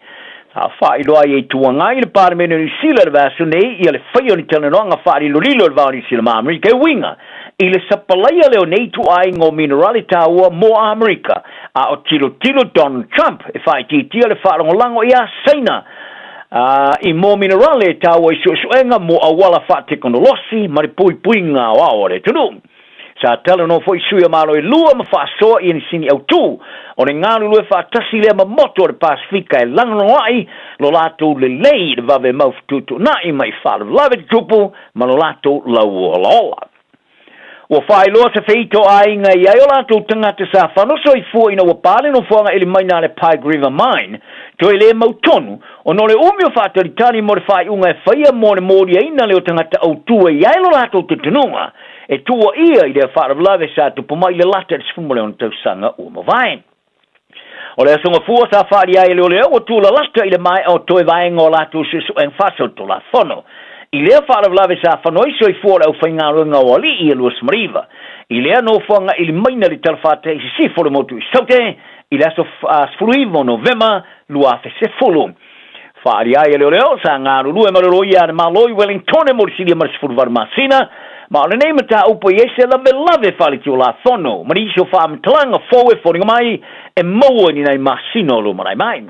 Sa whai loa i tuanga i le pārmene New Zealand le vasonei i le whaio ni tala noanga wha i lolilo le vau New Zealand ma Amerika e winga. I le sapalaya leo nei tu ai ngō minerali tāua mō Amerika. A o tilo Donald Trump e whai titia le whaarongolango i a seina. I mō minerali tāua i suenga mō awala wha teknolosi ma le pui ngā waore tunu. Sa tala no fo i suia malo i lua ma wha soa i ni sini au tū. O ne ngāru lue wha tasi lea ma moto le Pasifika e langano ai lo lato le lei le vave maufututu na i mai wha lave tupu ma lo lato lau o lola. O whai loa sa feito ai ngai ai o lato tangata sa whanoso i fua ina wapale no fuanga ili mai nā le Pike River Mine, to le mautonu, o no le umio whataritani mo le whai unga e whaia mo le mōri e ina leo tangata au tua i ai lo lato te tununga, e tua ia i le wharavlave sa tu pumai le lata e sfumule on tau sanga o mawai. O le asonga fua sa whari ai leo leo o tula lata i le mai o toe vaenga o lato susu en faso to la fono. I lea wharavlave sa whanoiso i fuora au whaingarunga o ali i Luas Mariva. I lea no whanga ili maina li talwhate i si folo motu i saute, i lea so sfruivo Novema lua se folo. Whaari ai leo sa ngaru lue maroro i ane maloi Wellington e morisilia marisfuru varmasina, ma ole nei mata upo i ese lave whali ki o la fono, marisio whaamtalanga foe foringa mai e maua ni nei masino lo marai mai.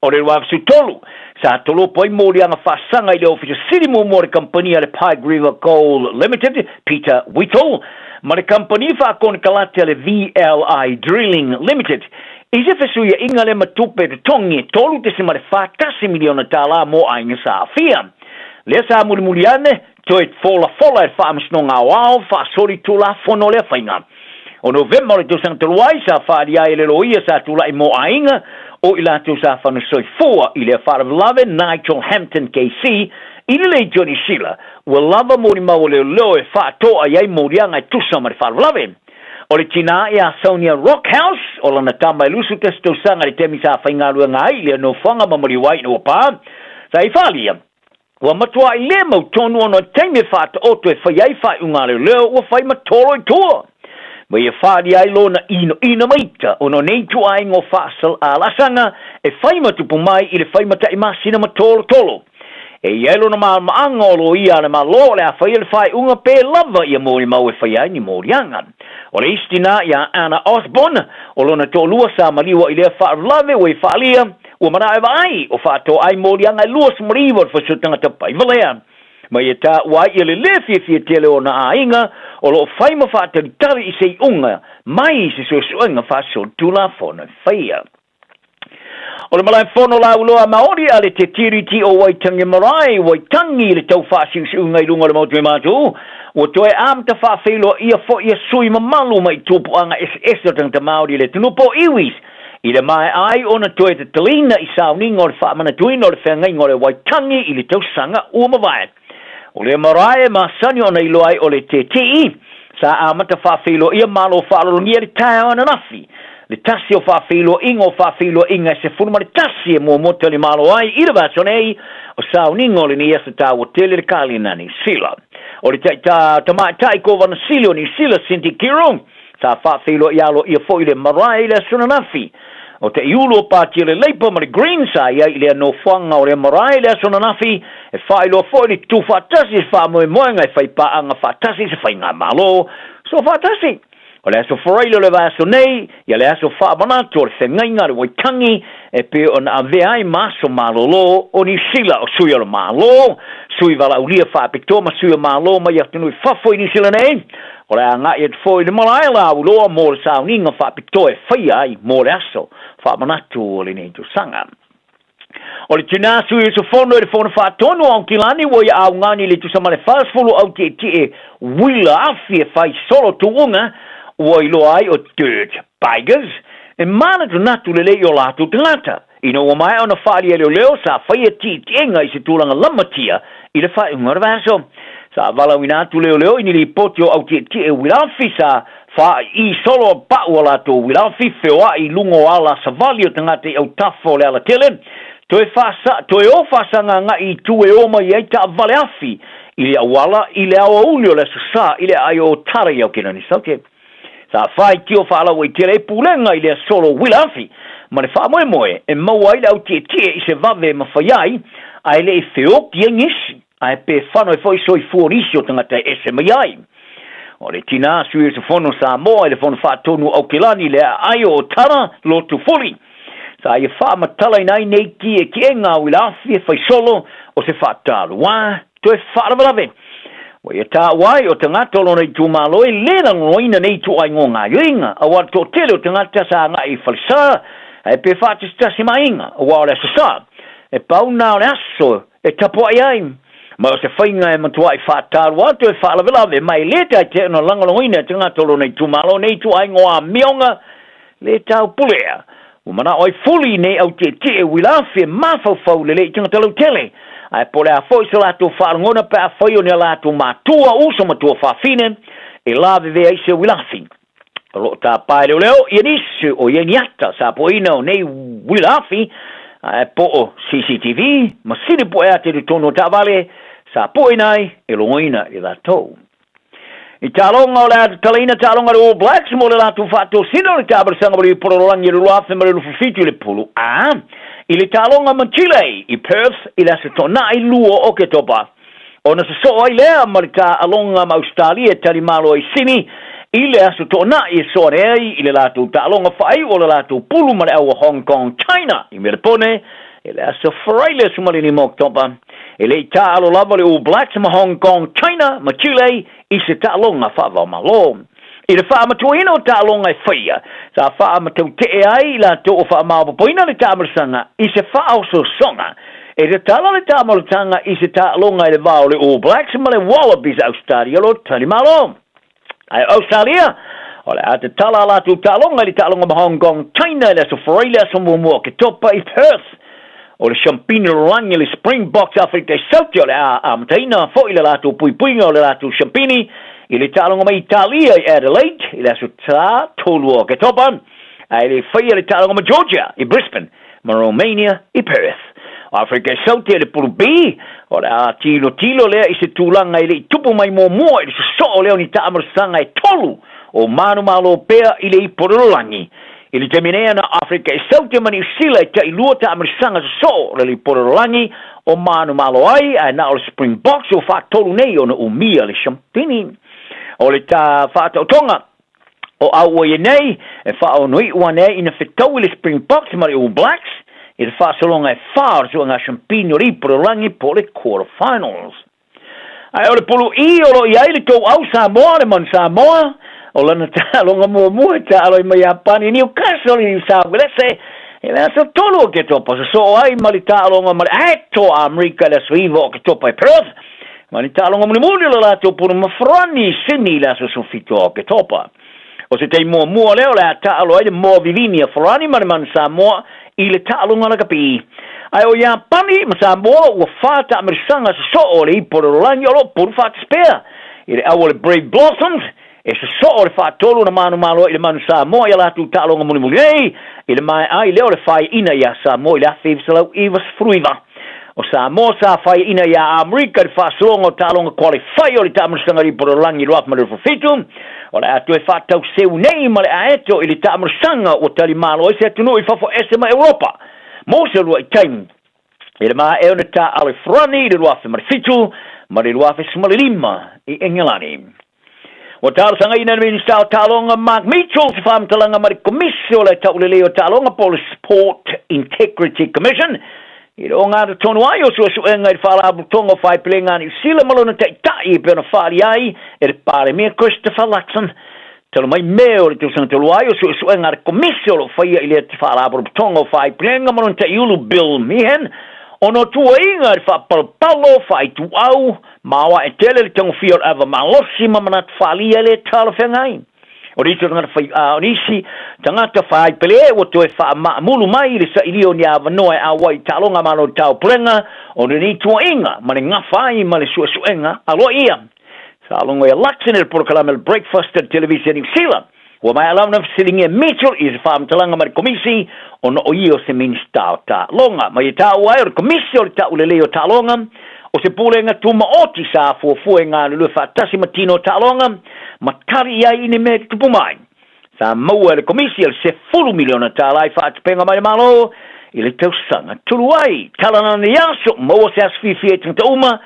O le wafsu tolu, sa tolo poi mori anga whasanga i le officer city mo le company le Pike River Coal Limited, Peter Whittle, ma le company whakone kalate le VLI Drilling Limited. Ise fesuia inga le matupe te tongi tolu te sima le whakasi miliona tala mo ainga sa afia. Le sa muri ane, toi fola e whaamisno ngā wao, whaasori tula fono le whainga. O November le tusang teluai sa whaaria i le loia sa tula i mo ainga, o ila tu sa whanu soi fua i le wharavlave Nigel Hampton KC i le Johnny Sheila ua lava mori mau leo leo e whaatoa iai morianga i tusa ma le wharavlave. O le tina i a Sonia Rockhouse o lana tamba i lusu testo sanga le temi sa whaingarua ngā i le no whanga mamori wai no pa sa i whalia. Ua matua i le mau tonu ono teime whaata oto e whaiai whai unga leo ua whai matoro i toa. Ma ia whaari ai lona ina maita o no neitu ai ngō whaasal a lasanga e whaimatupu mai i le whaimata i masina ma tolo. E iai lona maanga o lo ia le malo le a whai le whai unga pe lava ia mori mau e whai ai ni mori anga. O le istina ia Anna Osborne o lona tōlua sa maliwa i le whaarlave o i whaalia o mana e vai o whaato ai mori anga i luas mariwa o whasutanga tapai valea. Ma ia tā wai i le fia tele o na ainga o lo whaima whaataritari i sei unga mai i se suenga whaso tula whona whaia. O le malai whono la uloa Maori a le te tiriti o Waitangi Marae, Waitangi le tau whaasiu si unga i lunga le mautu e mātu, o toe amta whaafeilo ia fo ia sui mamalu mai tupu anga es o tangta Maori le tunupo iwis, i le mai ai ona toe te talina i sauninga o le whaamana tuina o le whengai o le Waitangi i le tau sanga ua mawai. O le marae masani o nei loai o le TTI. Sa amata whawhilo ia malo whaalolongia le tae o nafi. Le tasi o whawhilo ingo whawhilo inga se furuma le tasi e mua mota le malo ai ira vasonei o sao ningo le ni asa ta o tele le kali na ni sila. O le tai ko vana sili o ni sila sinti kiro. Sa whawhilo ialo ia fo i le marae le suna nafi. O te iulo pati le leipa ma le green sa ia i le no whanga o le marae le suna nafi e whailo fo i le tu whatasi e whamoe moenga e whaipa anga whatasi se whainga malo. So whatasi. O le aso wharailo le vaso nei, ia le aso whaamanato o le whengainga le waitangi, e pe o na aveai maso malolo o ni sila o sui o le malo, sui vala ulia whaapito ma sui o malo ma iatunui whafo i ni sila nei, o le anga i at fo i le malae la uloa mo le sauninga whaapito e whaiai mo le aso, whaamanato o le nei tu sanga. O le tina sui so fono e le fono whaatono au kilani wo i au ngani le tu samale whaasfulu au te e wila afi e whai solo tu unga, Wai loai o dirt bikers e mana tu natu le lei o latu tangata. Ino o mai ona whaari e leo sa whaia ti tienga i se tūlanga lamatia i le whai unga vaso. Sa vala winatu leo ini li poti o au ti e wilafi sa wha i solo pa o latu wilafi whewa i lungo ala sa vali o tangata i au tafo le ala tele. Toe o whasanga nga i tu e oma i eita vale afi i le awala i le awa ulio le susa i le ai o tara i au kina ni sauke. Sa fai tio fala wai tele pulenga i le solo wilafi. Ma le wha moe e maua i le au tie i se vave ma whaiai ai le e whioki e ngisi ai pe whano e whoi soi fuorisi o tangata e se mai ai. O le tina sui se whono sa moa e le whono whaatonu au kilani le ai o tara lo tu fuli. Sa i wha matala inai nei ki e ki e ngā wilafi e whai solo o se whaataru wā to e whaarawarave. Wai e tā wai o te ngata lona i tūmalo e lena ngoina nei tu ai ngō ngā yoinga. A wā tō tele o te ngata sa ngā i whalisa e pe whātis tasi mainga. A wā o le asasa e pau nā o le aso e tapo ai ai. Ma o se whainga e matua i whātaru atu e whaalawelawe mai leta i te no langaloina te ngata lona i tūmalo nei tu ai ngō a mionga le tau pulea. Umana oi fuli nei au te wilafi e mawhauwhau le le i tanga talau tele. Ai pole a foi so lato whaarangona pe a foi o ne lato matua uso matua whaafine e lawe vea i se wilafi. Lo ta pae leo i anisu o i aniata sa po ina o nei wilafi ai po o CCTV ma sine po e a te tono ta vale sa po inai e longoina i lato. I talonga o le talina talonga o All Blacks mo le lato whaato sino le tabarasanga mo le pororangi le luafe mo le lufufitu le pulu. I le talonga ma Chile, i Perth, i la se tona i luo o ke topa. O na se so ai lea ma le ta alonga ma Australia tali malo i sini, i le aso tona i so rei, i le lato talonga whai o le lato pulu ma le awa Hong Kong, China, i Merpone, i le aso wharaile sumalini mo ke topa. I le ta alo lava le All Blacks ma Hong Kong, China, ma Chile, i se talonga whawa malo. I le wha amatuina o tālonga e whaia. Sa wha amatau te e ai la to o wha amawapoina le tāmarasanga i se wha auso songa. E te tala le tāmarasanga i se tālonga e le vao le All Blacks ma le Wallabies Australia lo tani malo. Ai Australia, o le a te tala la tu tālonga le tālonga ma Hong Kong, China le so whareila so mua ke topa i Perth. O le Champagne Rangi le Springboks Afrika i Sauti o le a amataina fo i le la tu puipuinga o le la tu Champagne. I le talonga ma Italia i Adelaide, i le aso tā tolu o ke topa. Ai le whaia le talonga ma Georgia i Brisbane, ma Romania i Perth. Afrika i Sauti le Purubi, o le a tilo lea i se tūlanga i le tupu mai mua i le so leo ni tāmarasanga i tolu o manu malo pea i le i Porololangi. I le teminea na Afrika i Sauti ma ni sila i ta i lua tāmarasanga so le i Porololangi o manu malo ai, ai na o le Springboks o wha tolu nei o na umia le Champagne. O le tā whātautonga o au e nei e whaonui ua nei ina whetau i le Springboks ma le All Blacks i le whaasolonga e whaar so ngā Champagne o Riporangi po le quarterfinals. Ai o le pulu i o lo i ai le tau au Samoa le man Samoa o lana tālonga mua tālo i mai apani Newcastle i New South Wales e le aso tolu o ke topa so ai ma le tālonga ma le ato Amerika le suiva o ke topa i Perth. Ma ni talonga muni la lato puru mafrani sini la so fito ke topa. O se tei mua leo la talo ai mo vivini a frani man Samoa i le talonga la kapi. Ai o ia pani ma Samoa ua fata amerisanga so o le iporolangi o lo puru fata spea. I le awa le Brave Blossoms, e so o le fatolu na manu malo i le manu Samoa ia latu talonga muni muni ei, i le mai ai leo le fai ina ia Samoa i le afi salau iwas fruiva. O Samoa sa fai ina ia Amerika le fasolonga o talonga kuale fai o le tamarisanga i porolangi lo afma le fafitu, o le atu e fatau seu nei ma le aeto i le tamarisanga o tali malo i se atunu i fafo esema Europa. Mose lua i taimu. I le maa eo ne ta ale frani i le luafe marifitu, ma le luafe sumalilima i Engelani. O talo sanga ina minister o talonga Mark Mitchell se whamtalanga mari komisio le taulele o talonga Police Sport Integrity Commission. I le o ngāra tonu ai o sua suenga i whala abutonga whai pilenga ni sila malona te tai pe ona whali ai e le pare mea Christopher Luxon. Talo mai meo le tūsanga talo ai o suenga re komisio lo whaia i le te whala abutonga whai pilenga malona te iulu Bill Meehan. Ono tua inga i whapalpalo whai tu au, mawa e tele le tango fior ava malosi mamanat whalia le tala whengai. O rito tangata whai onisi, tangata whai pele o to e wha mulu mai le sa ilio ni ava noe a wai talonga mano tau prenga, o ni tua inga, mani ngawhai ma le sua suenga, alo ia. Sa alongo e laksin e porkalame le breakfast at television New Zealand. Wa mai alamna fsilinge Mitchell is whamtalanga mari komisi ono o io se minstau ta longa. Mai tau ai o komisi o le tau le leo ta longa o se pulenga tuma oti sa fuafue ngā lulu whatasi matino ta longa ma tari ai ine me tupu mai. Sa maua le komisi o se fulu miliona ta lai whaatpenga mai malo i le tausanga tulu ai. Talana ni aso maua se asfifi e tangta uma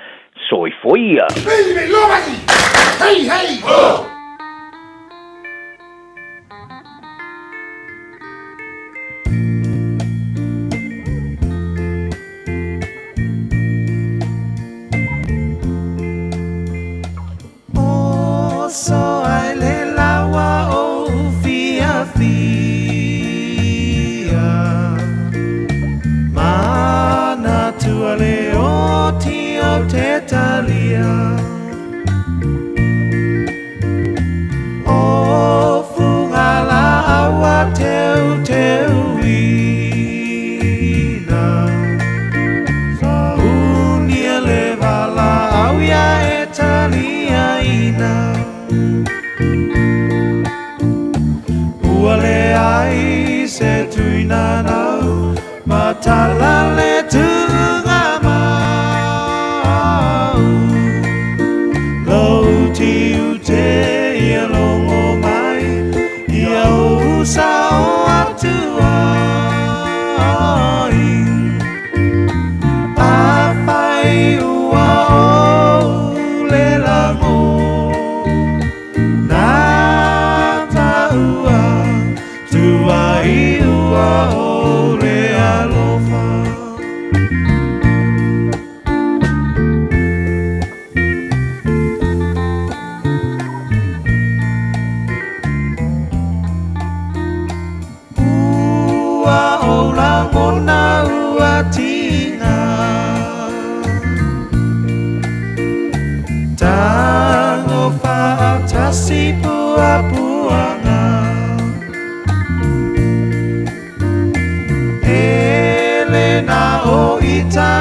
soi foia. Baby, lomaki! Hey, hey! Oh! So I le lawa o fia mana tua le o ti o te talia o fungala awa teu ina sa unia le vala awia e talia ina Ule ai se tuina nau matala le tunga mau Lo ti ute ia longo mai ia usa o atua A fai ua o le lango Tango fatasi pua-puanga Elena o ita